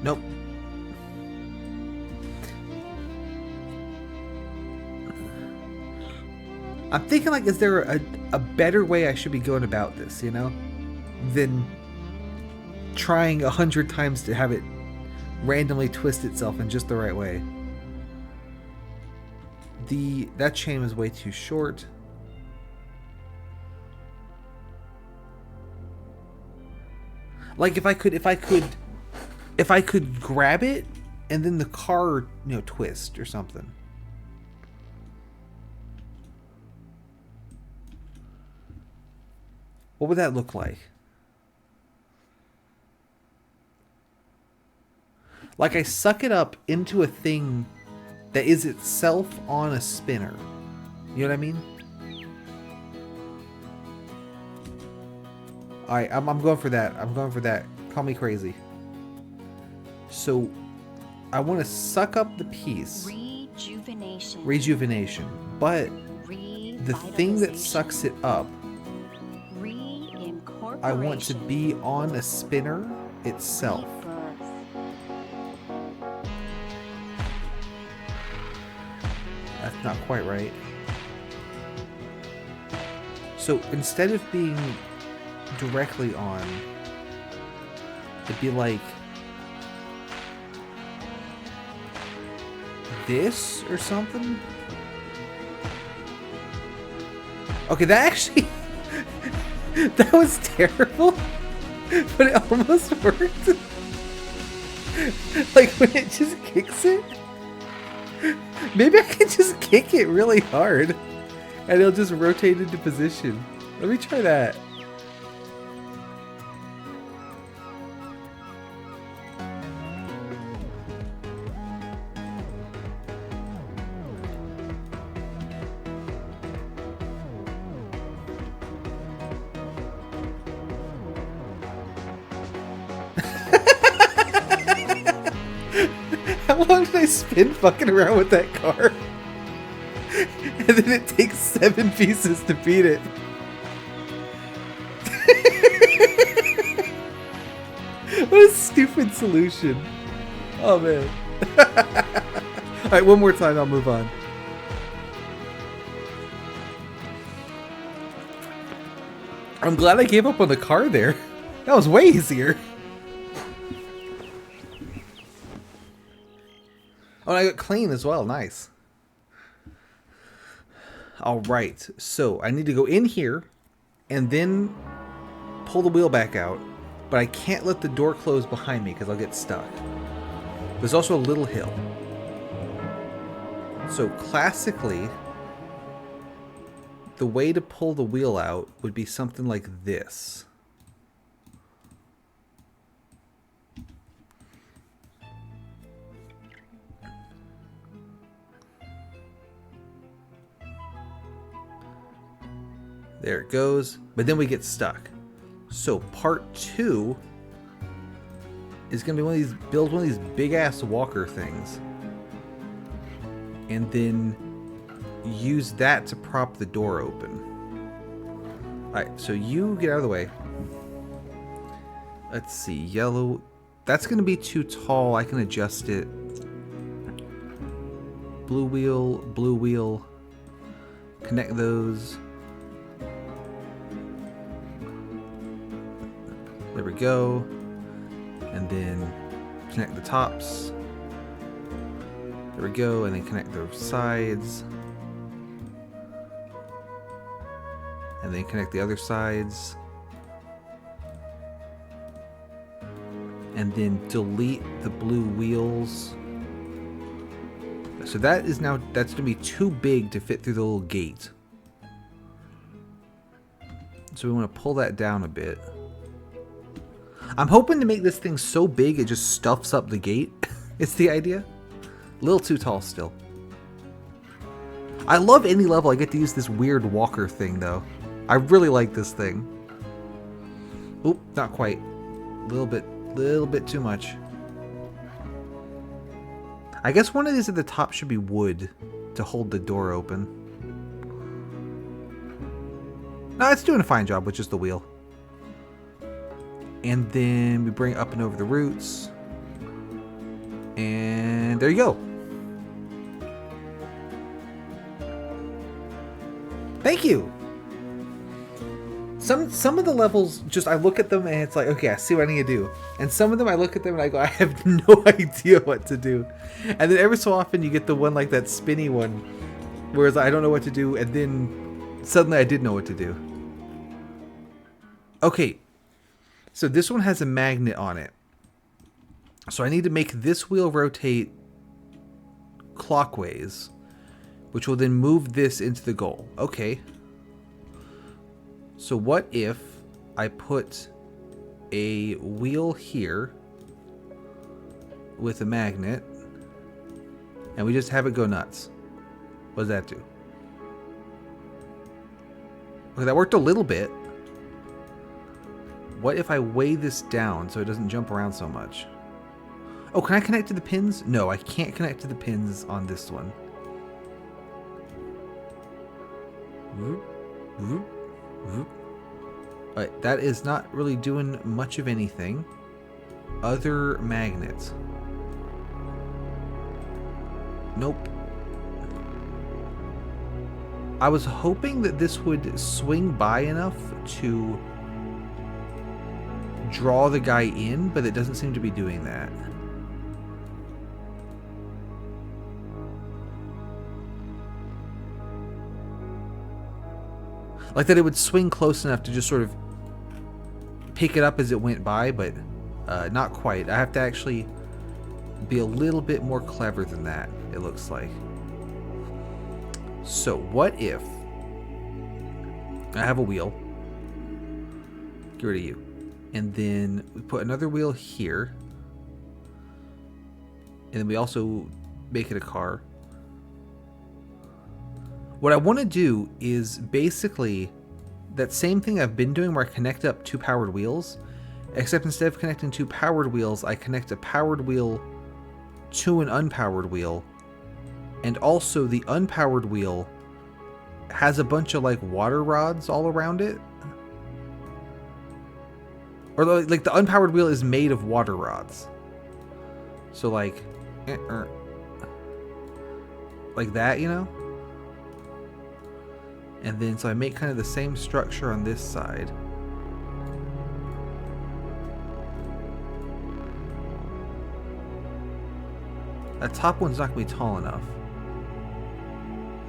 Nope. I'm thinking, like, is there a better way I should be going about this, you know? Than trying 100 times to have it randomly twist itself in just the right way. That chain was way too short. Like, if I could grab it and then the car, you know, twist or something. What would that look like? Like, I suck it up into a thing that is itself on a spinner. You know what I mean? Alright, I'm going for that. I'm going for that. Call me crazy. So, I want to suck up the piece. Rejuvenation. But the thing that sucks it up, I want to be on a spinner itself. That's not quite right. So instead of being directly on, it'd be like this or something. Okay, that actually that was terrible, but it almost worked. Like when it just kicks it. Maybe I can just kick it really hard and it'll just rotate into position. Let me try that. How long did I spend fucking around with that car? And then it takes 7 pieces to beat it. What a stupid solution. Oh man. Alright, one more time, I'll move on. I'm glad I gave up on the car there. That was way easier. Oh, and I got clean as well. Nice. Alright, so I need to go in here and then pull the wheel back out. But I can't let the door close behind me because I'll get stuck. There's also a little hill. So classically, the way to pull the wheel out would be something like this. There it goes, but then we get stuck. So part 2 is going to be build one of these big ass walker things. And then use that to prop the door open. Alright, so you get out of the way. Let's see, yellow. That's going to be too tall. I can adjust it. Blue wheel, blue wheel. Connect those. There we go. And then connect the tops. There we go. And then connect the sides. And then connect the other sides. And then delete the blue wheels. So that is now, that's going to be too big to fit through the little gate. So we want to pull that down a bit. I'm hoping to make this thing so big it just stuffs up the gate. It's the idea. A little too tall still. I love any level I get to use this weird walker thing though. I really like this thing. Oop, not quite. Little bit too much. I guess one of these at the top should be wood to hold the door open. No, it's doing a fine job with just the wheel. And then we bring it up and over the roots. And there you go. Thank you. Some of the levels, just I look at them and it's like, okay, I see what I need to do. And some of them I look at them and I go, I have no idea what to do. And then every so often you get the one like that spinny one, whereas I don't know what to do, and then suddenly I did know what to do. Okay. So this one has a magnet on it. So I need to make this wheel rotate clockwise, which will then move this into the goal. Okay. So what if I put a wheel here with a magnet and we just have it go nuts? What does that do? Okay, that worked a little bit. What if I weigh this down so it doesn't jump around so much? Oh, can I connect to the pins? No, I can't connect to the pins on this one. Alright, that is not really doing much of anything. Other magnets. Nope. I was hoping that this would swing by enough to draw the guy in, but it doesn't seem to be doing that. Like that it would swing close enough to just sort of pick it up as it went by, but not quite. I have to actually be a little bit more clever than that, it looks like. So what if I have a wheel, get rid of you, and then we put another wheel here, and then we also make it a car. What I want to do is basically that same thing I've been doing where I connect up 2 powered wheels, except instead of connecting 2 powered wheels, I connect a powered wheel to an unpowered wheel, and also the unpowered wheel has a bunch of like water rods all around it. Or like the unpowered wheel is made of water rods. So like that, you know? And then so I make kind of the same structure on this side. That top one's not gonna be tall enough.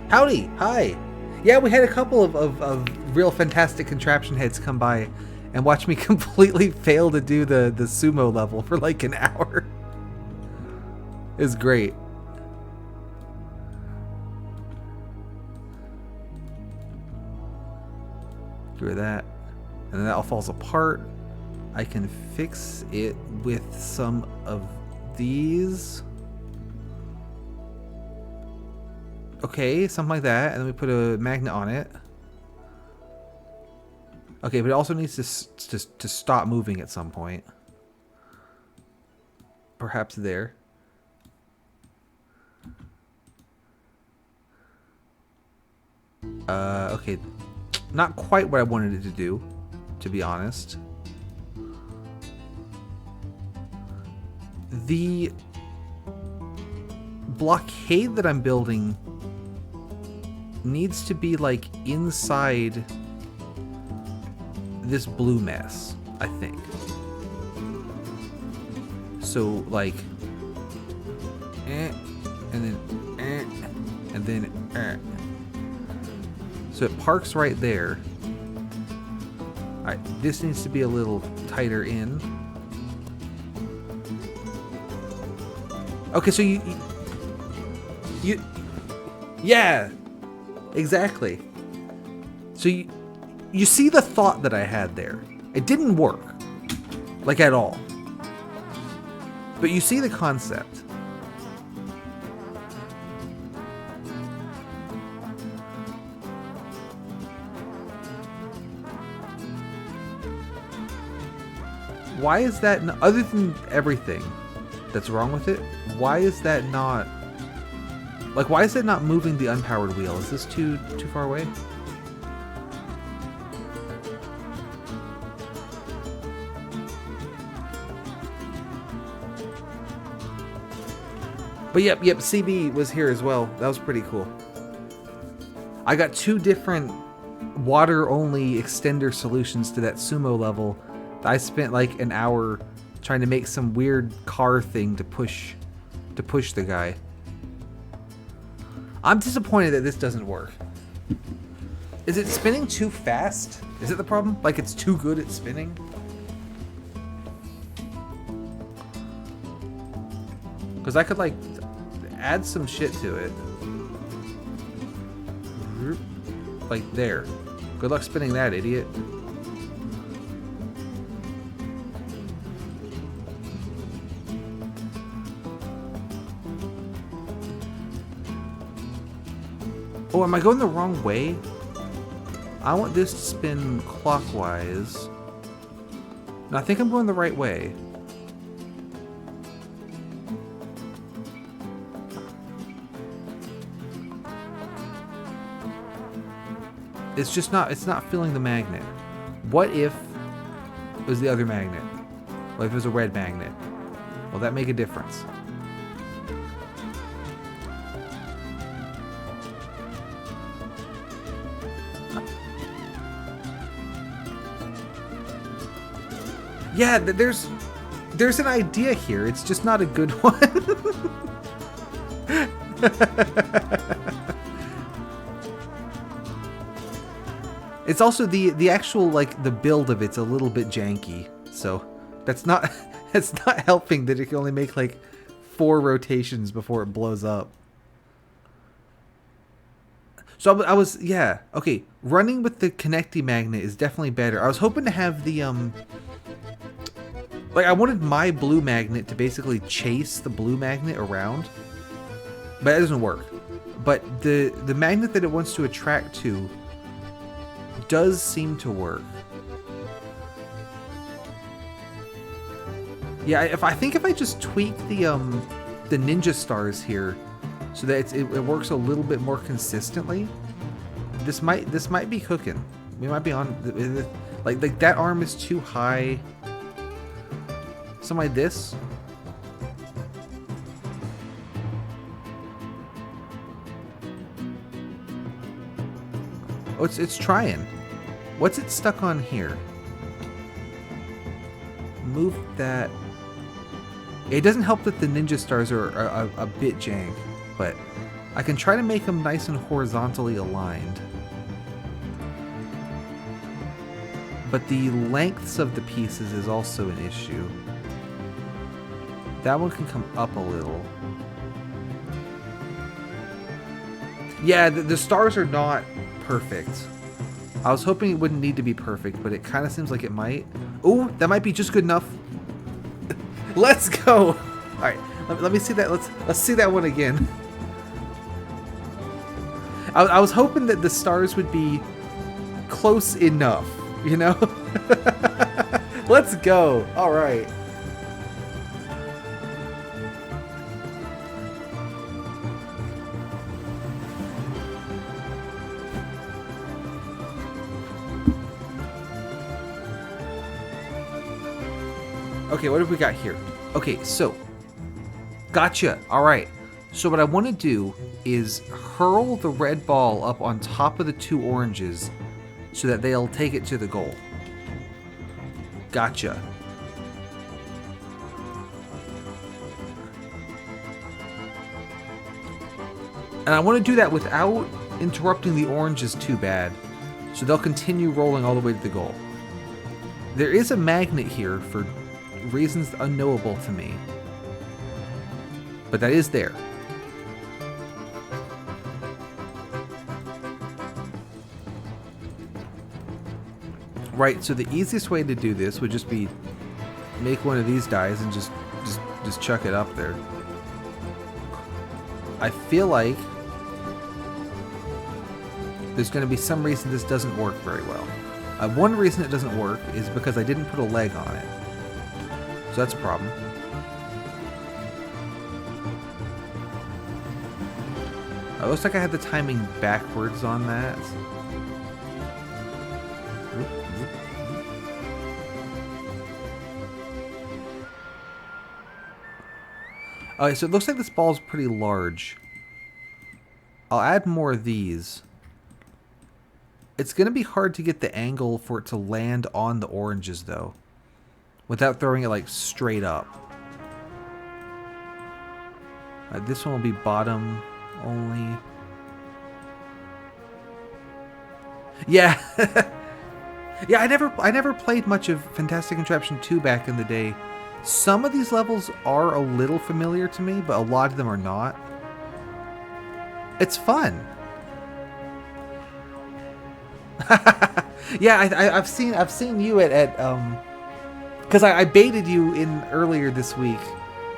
Howdy! Hi! Yeah, we had a couple of real fantastic contraption heads come by and watch me completely fail to do the sumo level for like an hour. It was great. Do that. And then that all falls apart. I can fix it with some of these. Okay, something like that, and then we put a magnet on it. Okay, but it also needs to stop moving at some point. Perhaps there. Okay. Not quite what I wanted it to do, to be honest. The blockade that I'm building needs to be like inside this blue mess, I think. So like and then so it parks right there. Alright, this needs to be a little tighter in. Okay, so you yeah, exactly. So you see the thought that I had there. It didn't work, like at all. But you see the concept. Why is that, other than everything that's wrong with it, why is that not, like, why is it not moving the unpowered wheel? Is this too far away? But yep, CB was here as well. That was pretty cool. I got 2 different water-only extender solutions to that sumo level. I spent like an hour trying to make some weird car thing to push the guy. I'm disappointed that this doesn't work. Is it spinning too fast? Is it the problem? Like it's too good at spinning? Because I could like add some shit to it. Like there. Good luck spinning that, idiot. Oh, am I going the wrong way? I want this to spin clockwise. No, I think I'm going the right way. It's just not, it's not filling the magnet. What if it was the other magnet? What if it was a red magnet? Will that make a difference? Yeah, there's an idea here. It's just not a good one. It's also the actual like the build of it's a little bit janky. So that's not helping that it can only make like 4 rotations before it blows up. So I was, yeah, okay. Running with the connecting magnet is definitely better. I was hoping to have the like I wanted my blue magnet to basically chase the blue magnet around, but that doesn't work. But the magnet that it wants to attract to does seem to work. Yeah, if I just tweak the the ninja stars here so that it works a little bit more consistently. This might be cooking. We might be on like that arm is too high. Something like this. Oh, it's trying. What's it stuck on here? Move that. It doesn't help that the ninja stars are a bit jank, but I can try to make them nice and horizontally aligned. But the lengths of the pieces is also an issue. That one can come up a little. Yeah, the stars are not perfect. I was hoping it wouldn't need to be perfect, but it kind of seems like it might. Oh, that might be just good enough. Let's go. All right, let me see that. Let's see that one again. I was hoping that the stars would be close enough, you know? Let's go. All right. Okay, what have we got here? Okay, so, gotcha. All right. So what I want to do is hurl the red ball up on top of the two oranges so that they'll take it to the goal. Gotcha. And I want to do that without interrupting the oranges too bad, so they'll continue rolling all the way to the goal. There is a magnet here for reasons unknowable to me, but that is there. Right, so the easiest way to do this would just be make one of these dies and just chuck it up there. I feel like there's going to be some reason this doesn't work very well. One reason it doesn't work is because I didn't put a leg on it. So that's a problem. It looks like I had the timing backwards on that. Okay, so it looks like this ball is pretty large. I'll add more of these. It's going to be hard to get the angle for it to land on the oranges, though, without throwing it, like, straight up. This one will be bottom only. Yeah. Yeah, I never played much of Fantastic Contraption 2 back in the day. Some of these levels are a little familiar to me, but a lot of them are not. It's fun. Yeah, I've seen you at because I baited you in earlier this week,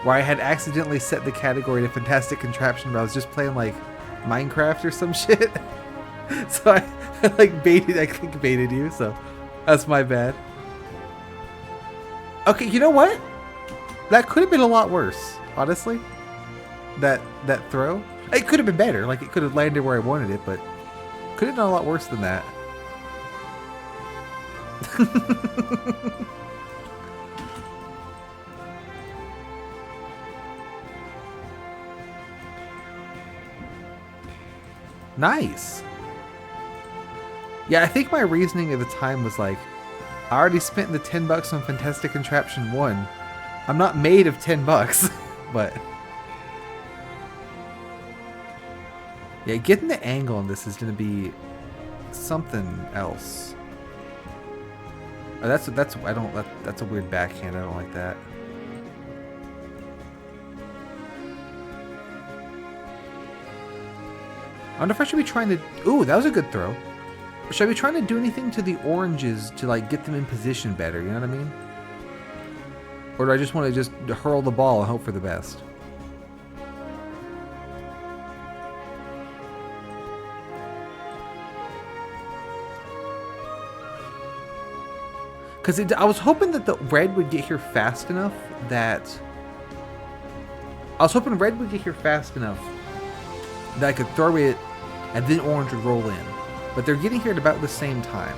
where I had accidentally set the category to Fantastic Contraption, but I was just playing like Minecraft or some shit. So I baited you, so that's my bad. Okay, you know what? That could have been a lot worse, honestly. That throw. It could have been better. Like, it could have landed where I wanted it, but could have done a lot worse than that. Nice. Yeah, I think my reasoning at the time was like, I already spent the $10 on Fantastic Contraption 1. I'm not made of $10, but yeah, getting the angle on this is going to be something else. Oh, that's a weird backhand. I don't like that. I wonder if I should be trying to. Ooh, that was a good throw. Should I be trying to do anything to the oranges to like get them in position better? You know what I mean? Or do I just want to just hurl the ball and hope for the best? Because I was hoping that the red would get here fast enough that I was hoping red would get here fast enough that I could throw it and then orange would roll in. But they're getting here at about the same time.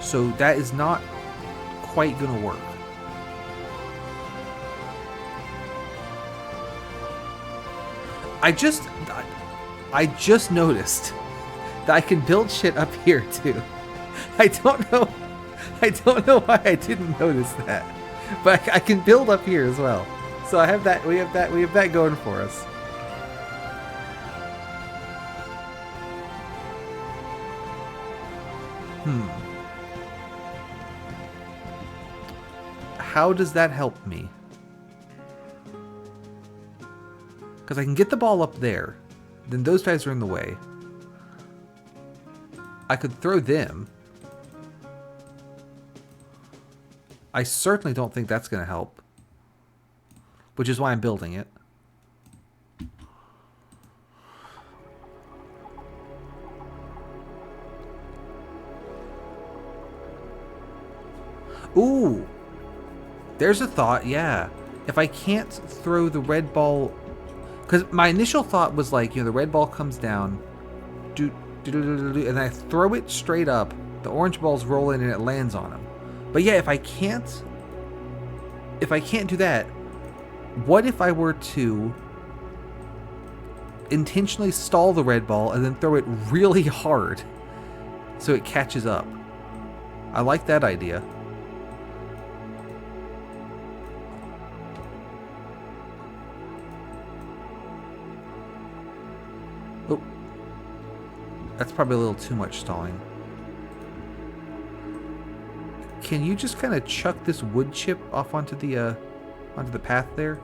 So that is not quite going to work. I just noticed that I can build shit up here too. I don't know why I didn't notice that. But I can build up here as well. So I have that. We have that going for us. How does that help me? Because I can get the ball up there. Then those guys are in the way. I could throw them. I certainly don't think that's going to help. Which is why I'm building it. Ooh! There's a thought, yeah. If I can't throw the red ball... Because my initial thought was like, the red ball comes down, and I throw it straight up, the orange balls roll in and it lands on them. But yeah, if I can't do that, what if I were to intentionally stall the red ball and then throw it really hard so it catches up? I like that idea. Oh, that's probably a little too much stalling. Can you just kind of chuck this wood chip off onto the path there?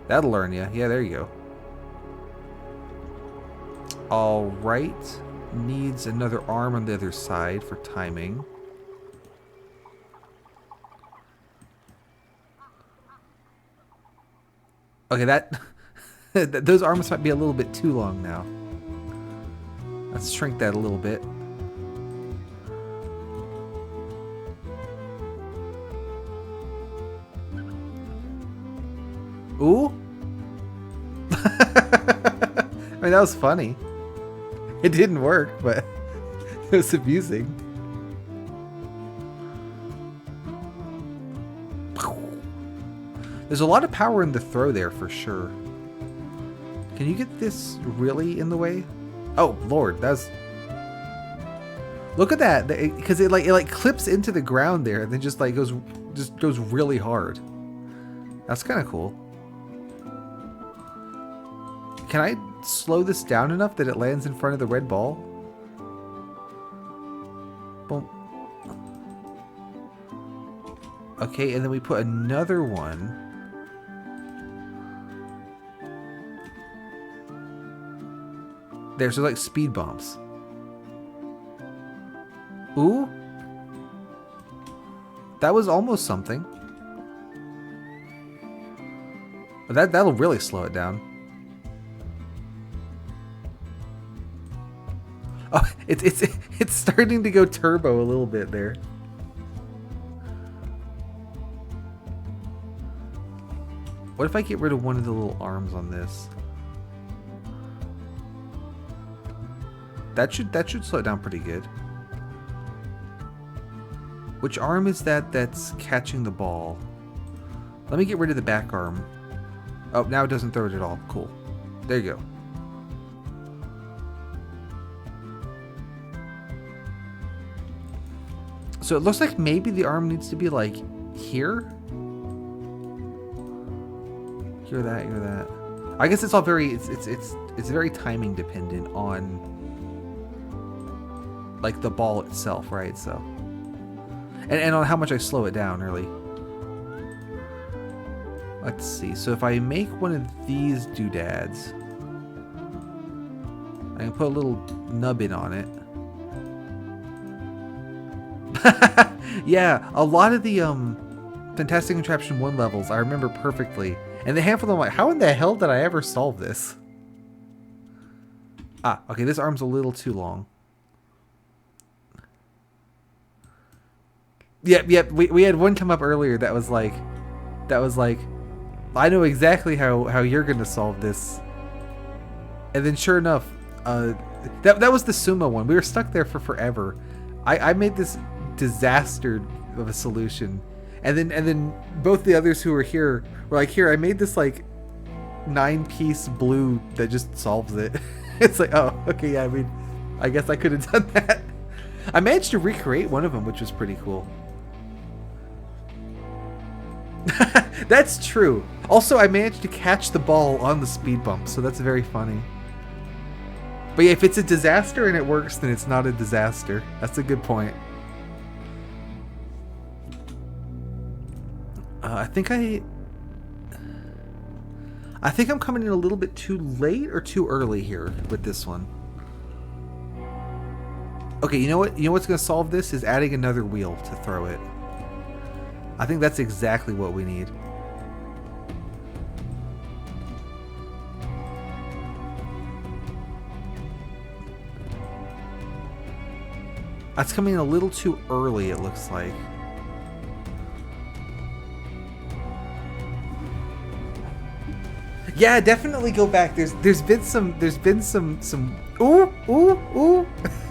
That'll learn you. Yeah, there you go. All right. Needs another arm on the other side for timing. Okay, that those arms might be a little bit too long now. Let's shrink that a little bit. Ooh. I mean, that was funny. It didn't work, but it was amusing. There's a lot of power in the throw there for sure. Can you get this really in the way? Oh Lord, that's... Look at that, because it clips into the ground there, and then just goes really hard. That's kind of cool. Can I slow this down enough that it lands in front of the red ball? Boom. Okay, and then we put another one. There's like speed bumps. Ooh. That was almost something. That'll really slow it down. Oh, it's starting to go turbo a little bit there. What if I get rid of one of the little arms on this? That should slow it down pretty good. Which arm is that's catching the ball? Let me get rid of the back arm. Oh, now it doesn't throw it at all. Cool. There you go. So it looks like maybe the arm needs to be like here. Hear that. I guess it's all very it's very timing dependent on like the ball itself, right? So and on how much I slow it down, really. Let's see. So if I make one of these doodads, I can put a little nubbin on it. Yeah, a lot of the Fantastic Contraption 1 levels I remember perfectly. And the handful of them, like, how in the hell did I ever solve this? Ah, okay, this arm's a little too long. Yep. We had one come up earlier that was like, I know exactly how you're gonna solve this. And then sure enough, that was the sumo one. We were stuck there for forever. I made this disaster of a solution, and then both the others who were here were like, here, I made this like 9-piece blue that just solves it. It's like, oh, okay, yeah. I mean, I guess I could have done that. I managed to recreate one of them, which was pretty cool. That's true. Also, I managed to catch the ball on the speed bump, so that's very funny. But yeah, if it's a disaster and it works, then it's not a disaster. That's a good point. I think I'm coming in a little bit too late or too early here with this one. Okay, you know what? You know what's going to solve this is adding another wheel to throw it. I think that's exactly what we need. That's coming in a little too early, it looks like. Yeah, definitely go back. There's been some ooh.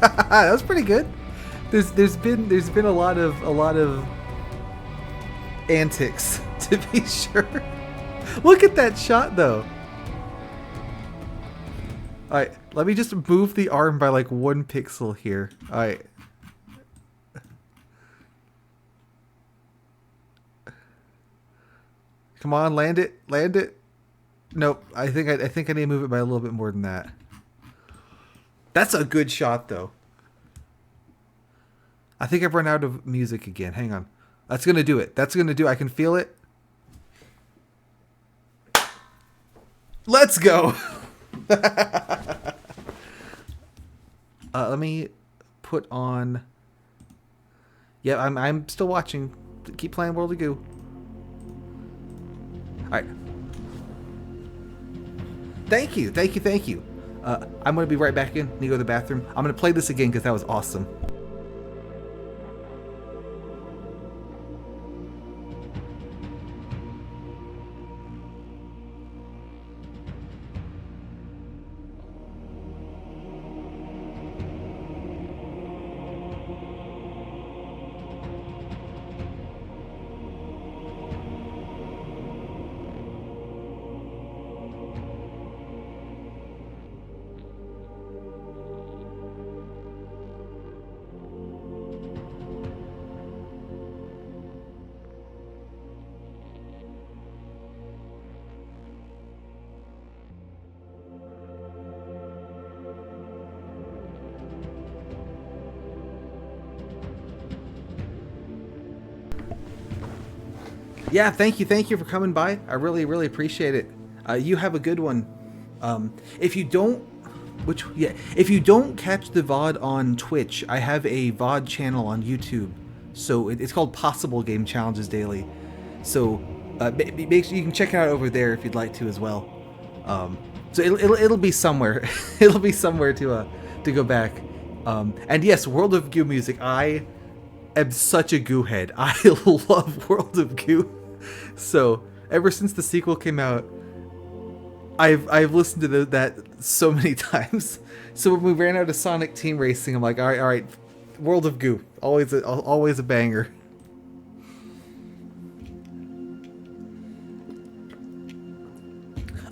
That was pretty good. There's been a lot of antics, to be sure. Look at that shot though. Alright, let me just move the arm by like 1 pixel here. Alright. Come on, land it. Land it. Nope. I think I need to move it by a little bit more than that. That's a good shot though. I think I've run out of music again. Hang on. That's gonna do it. That's gonna do it. I can feel it. Let's go. Let me put on. Yeah, I'm still watching. Keep playing World of Goo. Alright. Thank you. I'm going to be right back in. Need to go to the bathroom. I'm going to play this again because that was awesome. Yeah, thank you for coming by. I really appreciate it. You have a good one. If you don't catch the VOD on Twitch, I have a VOD channel on YouTube. So it's called Possible Game Challenges Daily. So make sure you can check it out over there if you'd like to as well. So it'll be somewhere. It'll be somewhere to go back. And yes, World of Goo music. I am such a Goo head. I love World of Goo. So ever since the sequel came out, I've listened to that so many times. So when we ran out of Sonic Team Racing, I'm like, all right, World of Goo, always a banger.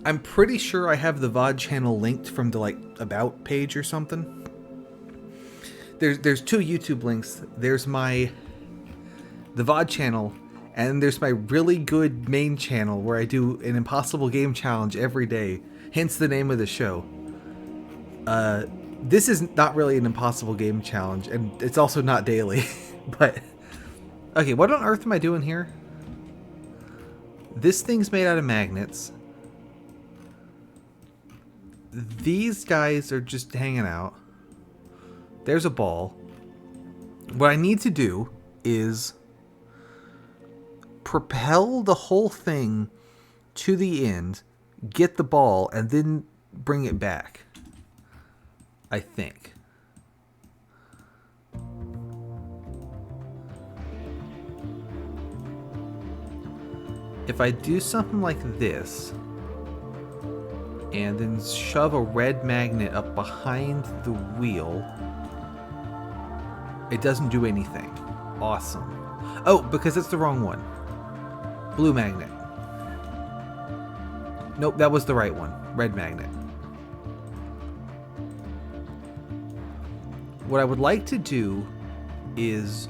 I'm pretty sure I have the VOD channel linked from the like about page or something. There's 2 YouTube links. There's the VOD channel, and there's my really good main channel where I do an impossible game challenge every day. Hence the name of the show. This is not really an impossible game challenge, and it's also not daily. But okay, what on earth am I doing here? This thing's made out of magnets. These guys are just hanging out. There's a ball. What I need to do is propel the whole thing to the end, get the ball, and then bring it back. I think. if I do something like this, and then shove a red magnet up behind the wheel, it doesn't do anything. Awesome. Oh, because it's the wrong one. Blue magnet. Nope, that was the right one. Red magnet. What I would like to do is...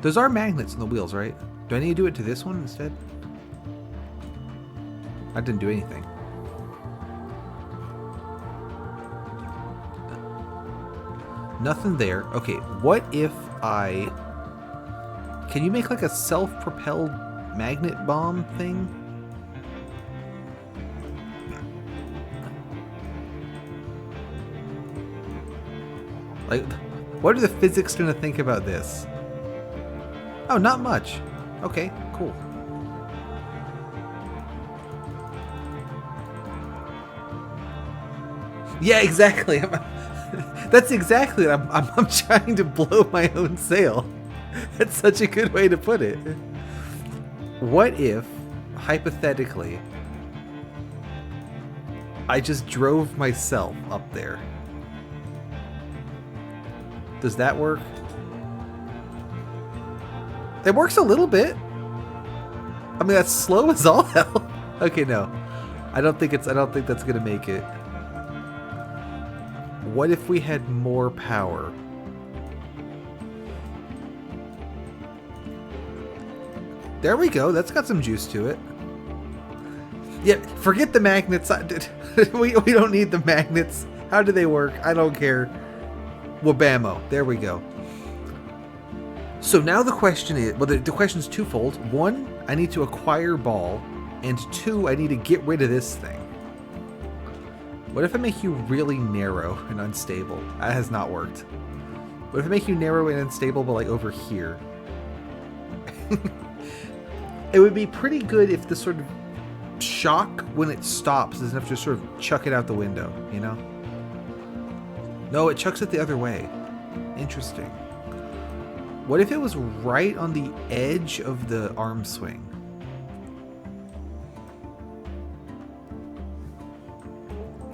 Those are magnets in the wheels, right? Do I need to do it to this one instead? I didn't do anything. Nothing there. Okay, what if I... Can you make like a self-propelled magnet bomb thing? Like, what are the physics going to think about this? Oh, not much. Okay, cool. Yeah, exactly. That's exactly what I'm trying to blow my own sail. That's such a good way to put it. What if, hypothetically, I just drove myself up there? Does that work? It works a little bit. I mean, that's slow as all hell. Okay, no. I don't think that's gonna make it. What if we had more power? There we go. That's got some juice to it. Yeah, forget the magnets. We don't need the magnets. How do they work? I don't care. Wabamo. There we go. So now the question is, well, the question is twofold. One, I need to acquire ball, and two, I need to get rid of this thing. What if I make you really narrow and unstable? That has not worked. What if I make you narrow and unstable, but like over here? It would be pretty good if the sort of shock when it stops is enough to sort of chuck it out the window, you know? No, it chucks it the other way. Interesting. What if it was right on the edge of the arm swing?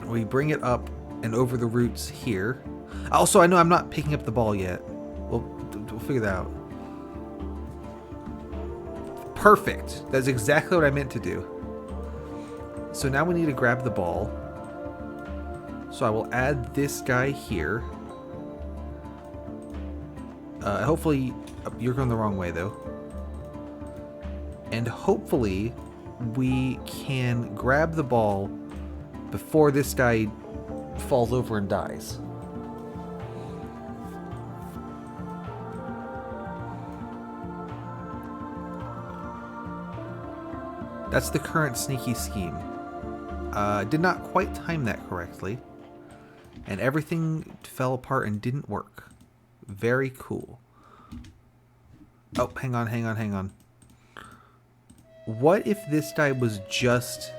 We bring it up and over the roots here. Also, I know I'm not picking up the ball yet. We'll figure that out. Perfect. That's exactly what I meant to do. So now we need to grab the ball. So I will add this guy here. Hopefully, you're going the wrong way though. And hopefully we can grab the ball before this guy falls over and dies. That's the current sneaky scheme. Did not quite time that correctly. And everything fell apart and didn't work. Very cool. Oh, hang on. What if this guy was just...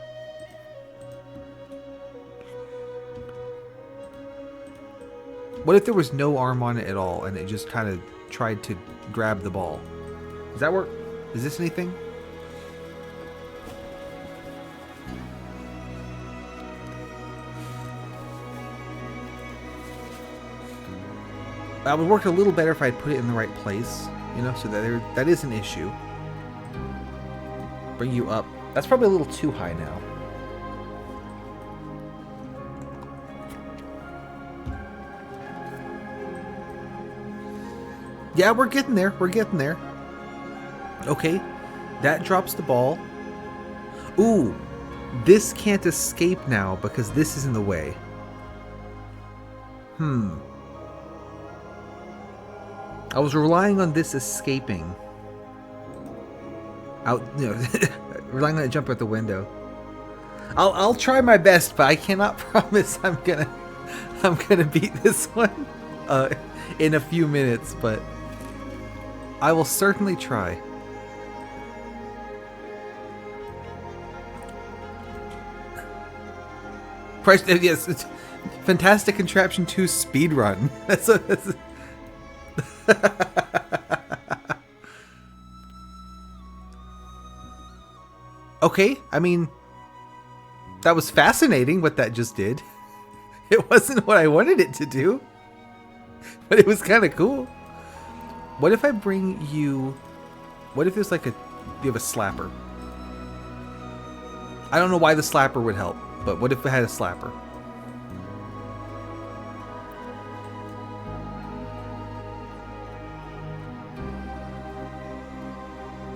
What if there was no arm on it at all and it just kind of tried to grab the ball? Does that work? Is this anything? It would work a little better if I'd put it in the right place, you know, so that is an issue. Bring you up. That's probably a little too high now. Yeah, we're getting there. Okay, that drops the ball. Ooh, this can't escape now because this is in the way. I was relying on this escaping. Relying on it jump out the window. I'll try my best, but I cannot promise I'm gonna beat this one in a few minutes, but I will certainly try. Yes, it's Fantastic Contraption 2 speedrun. That's Okay, I mean, that was fascinating what that just did. It wasn't what I wanted it to do, but it was kind of cool. What if I bring you... What if there's like a... You have a slapper? I don't know why the slapper would help, but what if it had a slapper?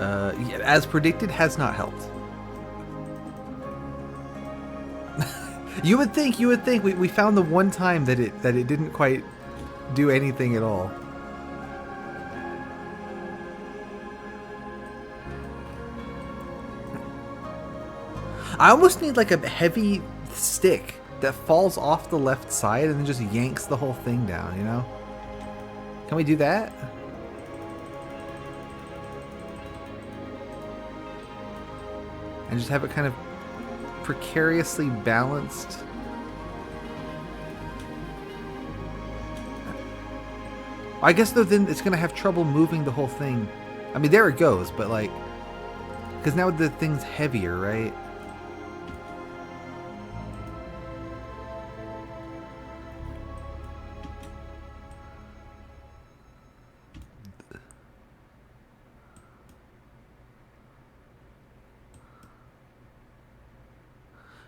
Yeah, as predicted, has not helped. You would think we found the one time that it didn't quite do anything at all. I almost need like a heavy stick that falls off the left side and then just yanks the whole thing down, you know? Can we do that? And just have it kind of precariously balanced. I guess though then it's going to have trouble moving the whole thing. I mean, there it goes, but like... Because now the thing's heavier, right?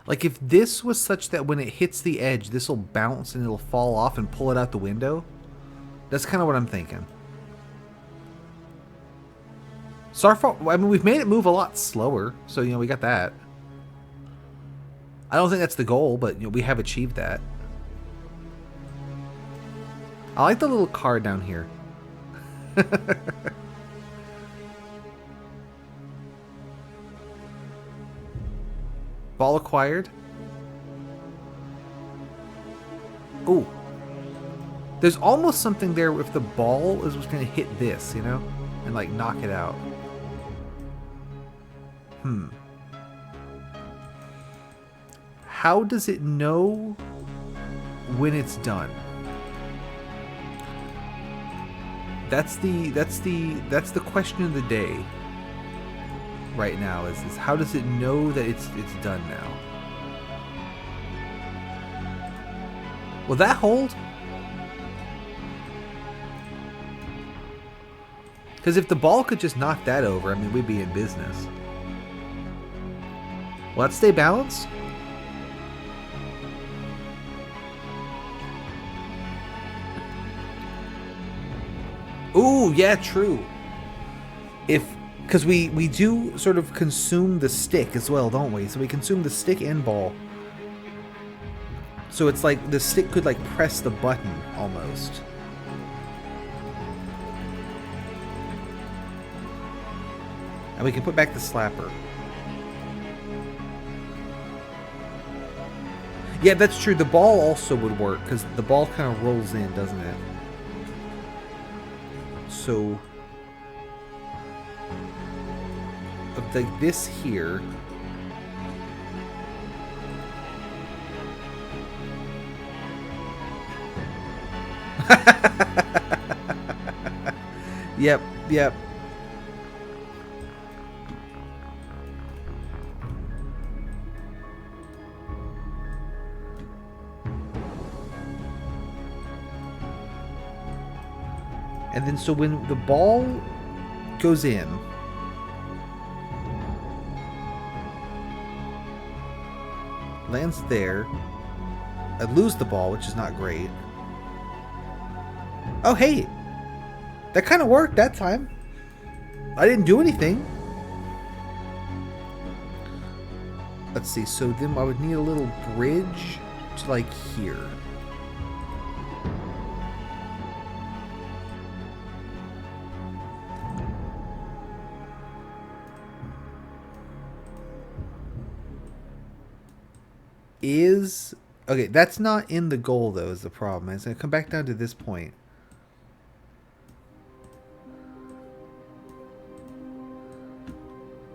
Like, if this was such that when it hits the edge, this will bounce and it'll fall off and pull it out the window, that's kind of what I'm thinking. I mean, we've made it move a lot slower, so, you know, we got that. I don't think that's the goal, but, you know, we have achieved that. I like the little card down here. Ball acquired. Ooh. There's almost something there if the ball is going to hit this, you know? And like knock it out. How does it know when it's done? That's the question of the day. Right now is how does it know that it's done now? Will that hold? Because if the ball could just knock that over, I mean, we'd be in business. Will that stay balanced? Ooh, yeah, true. Because we do sort of consume the stick as well, don't we? So we consume the stick and ball. So it's like the stick could like press the button almost. And we can put back the slapper. Yeah, that's true. The ball also would work because the ball kind of rolls in, doesn't it? So... like this here. Yep. And then so when the ball goes in, lands there, I lose the ball, which is not great. Oh, hey! That kind of worked that time. I didn't do anything. Let's see, so then I would need a little bridge to, like, here. Okay, that's not in the goal, though, is the problem. It's going to come back down to this point.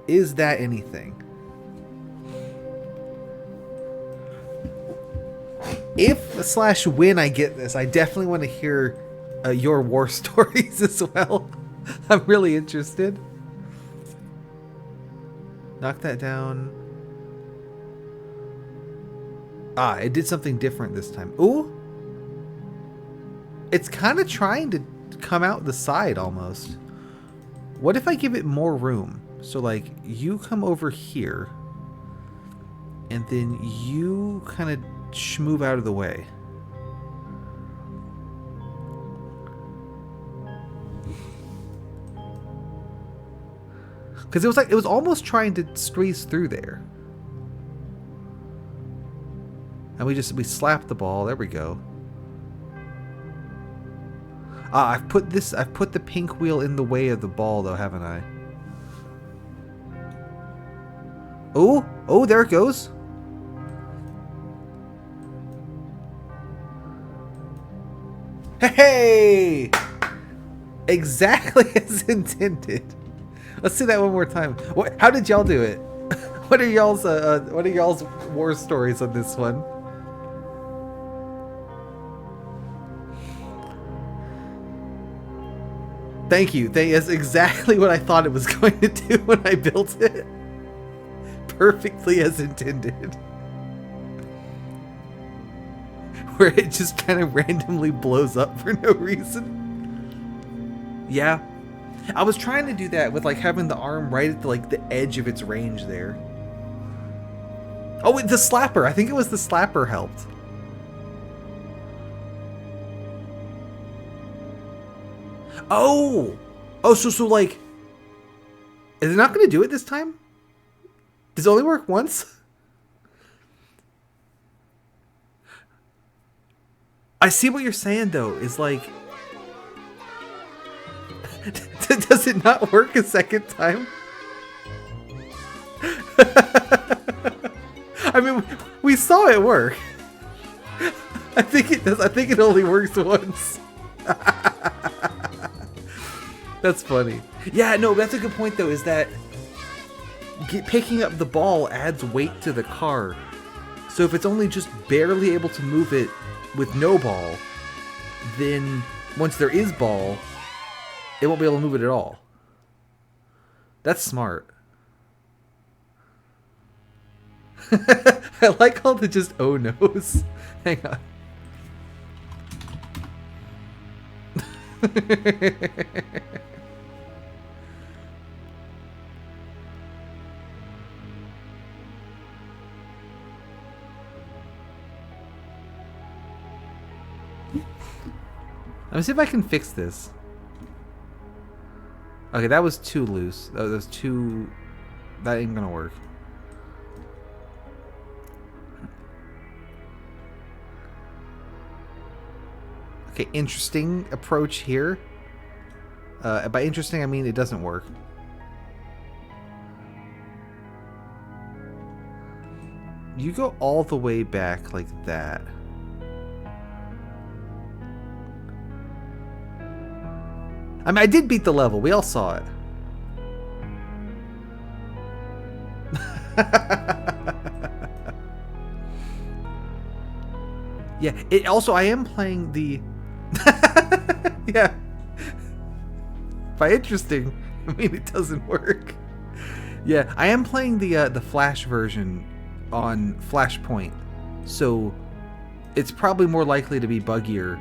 Is that anything? If/when I get this, I definitely want to hear your war stories as well. I'm really interested. Knock that down. Ah, it did something different this time. Ooh! It's kind of trying to come out the side almost. What if I give it more room? So like, you come over here. And then you kind of move out of the way. Because it was almost trying to squeeze through there. And we slapped the ball. There we go. Ah, I've put the pink wheel in the way of the ball though, haven't I? Oh, there it goes. Hey! Exactly as intended. Let's see that one more time. How did y'all do it? What are y'all's war stories on this one? Thank you. That's exactly what I thought it was going to do when I built it. Perfectly as intended. Where it just kind of randomly blows up for no reason. Yeah. I was trying to do that with like having the arm right at the edge of its range there. Oh, the slapper. I think it was the slapper helped. Oh! Oh, so like... Is it not going to do it this time? Does it only work once? I see what you're saying, though. Is like... Does it not work a second time? I mean, we saw it work. I think it does. I think it only works once. That's funny. Yeah, no, that's a good point, though, is that picking up the ball adds weight to the car. So if it's only just barely able to move it with no ball, then once there is ball, it won't be able to move it at all. That's smart. I like all the just oh no's. Hang on. Let me see if I can fix this. Okay, that was too loose. That was too... That ain't gonna work. Okay, interesting approach here. By interesting, I mean it doesn't work. You go all the way back like that. I mean, I did beat the level. We all saw it. Yeah, it also, I am playing the... Yeah. By interesting, I mean it doesn't work. Yeah, I am playing the Flash version on Flashpoint. So, it's probably more likely to be buggier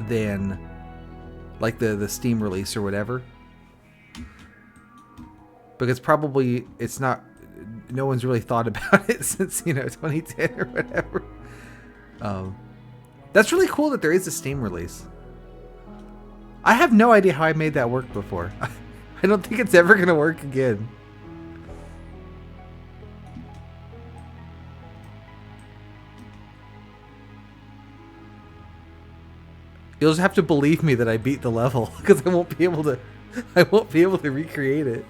than... like the Steam release or whatever. Because probably it's not... No one's really thought about it since, 2010 or whatever. That's really cool that there is a Steam release. I have no idea how I made that work before. I don't think it's ever going to work again. You'll just have to believe me that I beat the level, because I won't be able to recreate it.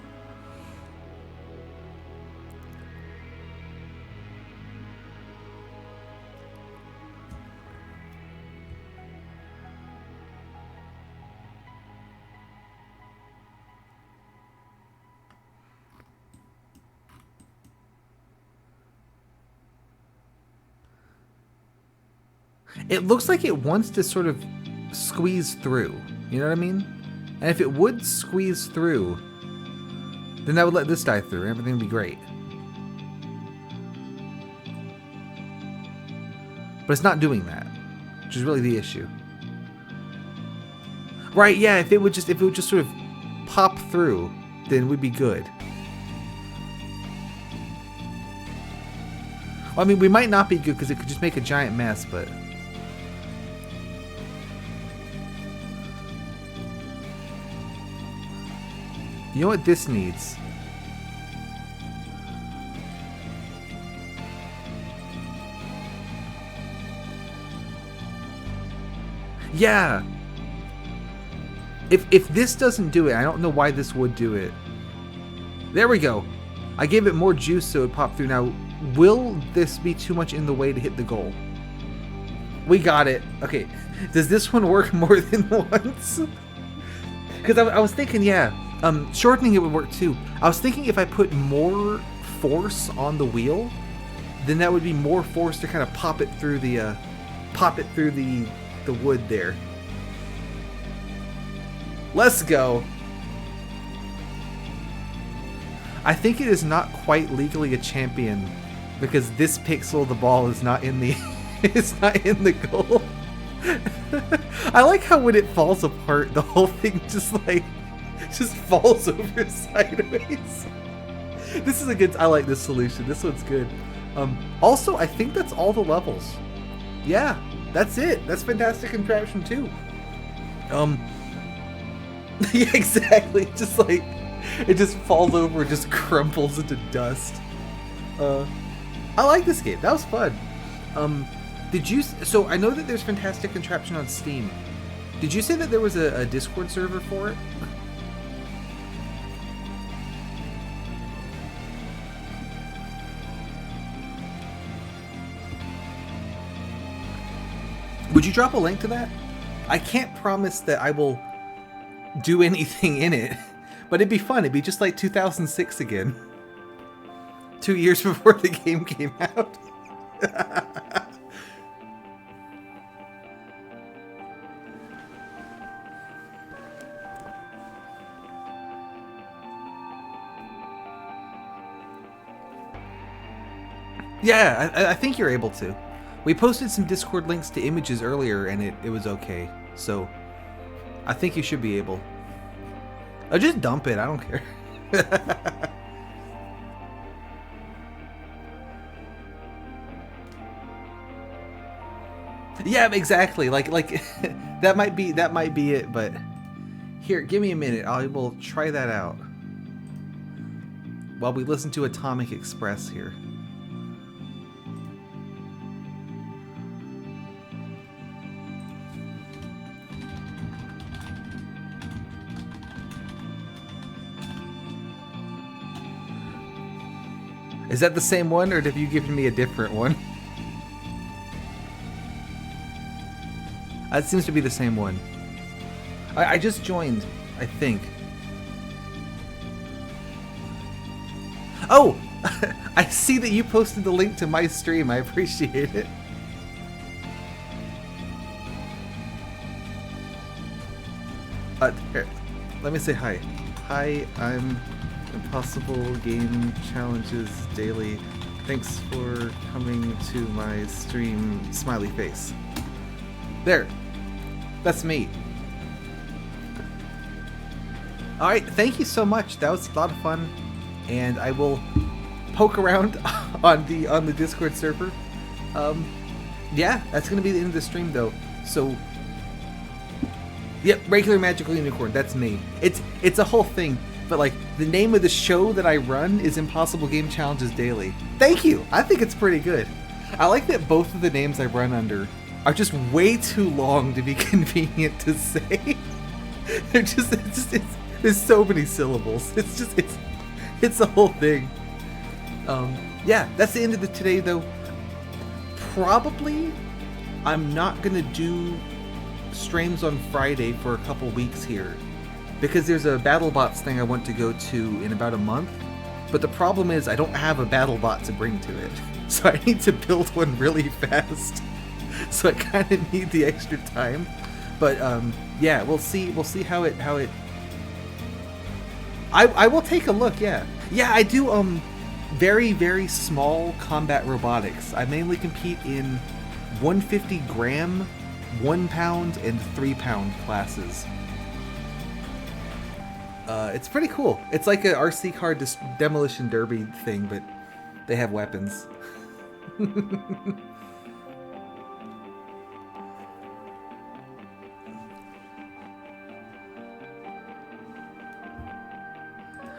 It looks like it wants to sort of squeeze through. You know what I mean? And if it would squeeze through, then that would let this die through and everything would be great. But it's not doing that, which is really the issue. Right, yeah, if it would just sort of pop through, then we'd be good. Well, I mean, we might not be good because it could just make a giant mess, but... You know what this needs? Yeah! If this doesn't do it, I don't know why this would do it. There we go. I gave it more juice so it popped through. Now, will this be too much in the way to hit the goal? We got it. Okay. Does this one work more than once? Because I was thinking, yeah, shortening it would work too. I was thinking if I put more force on the wheel, then that would be more force to kind of pop it through the wood there. Let's go. I think it is not quite legally a champion because this pixel of the ball is not in the it's not in the goal. I like how when it falls apart, the whole thing just falls over sideways. This is a good. I like this solution. This one's good. Also, I think that's all the levels. Yeah, that's it. That's Fantastic Contraption 2. Yeah, exactly. Just like it just falls over and just crumples into dust. I like this game. That was fun. Did you? So I know that there's Fantastic Contraption on Steam. Did you say that there was a Discord server for it? Would you drop a link to that? I can't promise that I will do anything in it, but it'd be fun. It'd be just like 2006 again. 2 years before the game came out. Yeah, I think you're able to. We posted some Discord links to images earlier and it was okay. So I think you should be able. Or just dump it, I don't care. Yeah, exactly. Like that might be it, but here, give me a minute. I will try that out. While we listen to Atomic Express here. Is that the same one, or have you given me a different one? That seems to be the same one. I just joined, I think. Oh! I see that you posted the link to my stream. I appreciate it. Here, let me say hi. Hi, I'm Impossible Game Challenges Daily. Thanks for coming to my stream, smiley face. There. That's me. Alright, thank you so much. That was a lot of fun. And I will poke around on the Discord server. Yeah, that's gonna be the end of the stream though. So yep, regular magical unicorn, that's me. It's a whole thing. But like, the name of the show that I run is Impossible Game Challenges Daily. Thank you! I think it's pretty good. I like that both of the names I run under are just way too long to be convenient to say. There's so many syllables. It's the whole thing. Yeah, that's the end of today though. Probably, I'm not gonna do streams on Friday for a couple weeks here. Because there's a BattleBots thing I want to go to in about a month. But the problem is I don't have a BattleBot to bring to it. So I need to build one really fast. So I kind of need the extra time. But yeah, we'll see how it I will take a look. Yeah, yeah. I do very, very small combat robotics. I mainly compete in 150 gram, 1 pound, and 3 pound classes. It's pretty cool. It's like a RC car demolition derby thing, but they have weapons.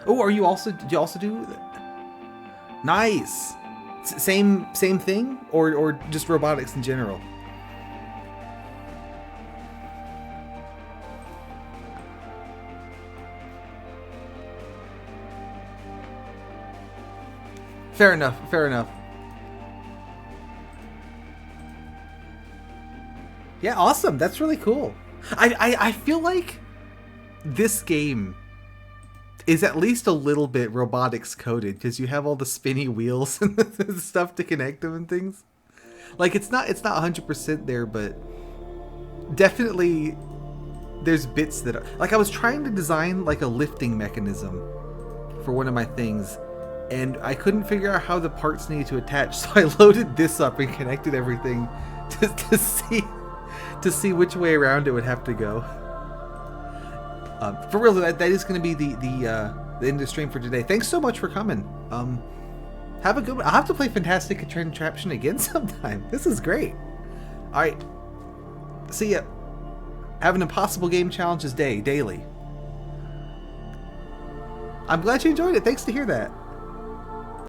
Oh, are you also? Did you also do? Nice. Same thing, or just robotics in general? Fair enough. Fair enough. Yeah, awesome. That's really cool. I feel like this game is at least a little bit robotics coded because you have all the spinny wheels and stuff to connect them and things. Like it's not 100% there, but definitely there's bits that are, like I was trying to design like a lifting mechanism for one of my things, and I couldn't figure out how the parts needed to attach, so I loaded this up and connected everything to see which way around it would have to go. For real, that is going to be the end of the stream for today. Thanks so much for coming. Have a good one. I'll have to play Fantastic Contraption again sometime. This is great. All right. See ya. Have an Impossible Game Challenges day, daily. I'm glad you enjoyed it. Thanks to hear that.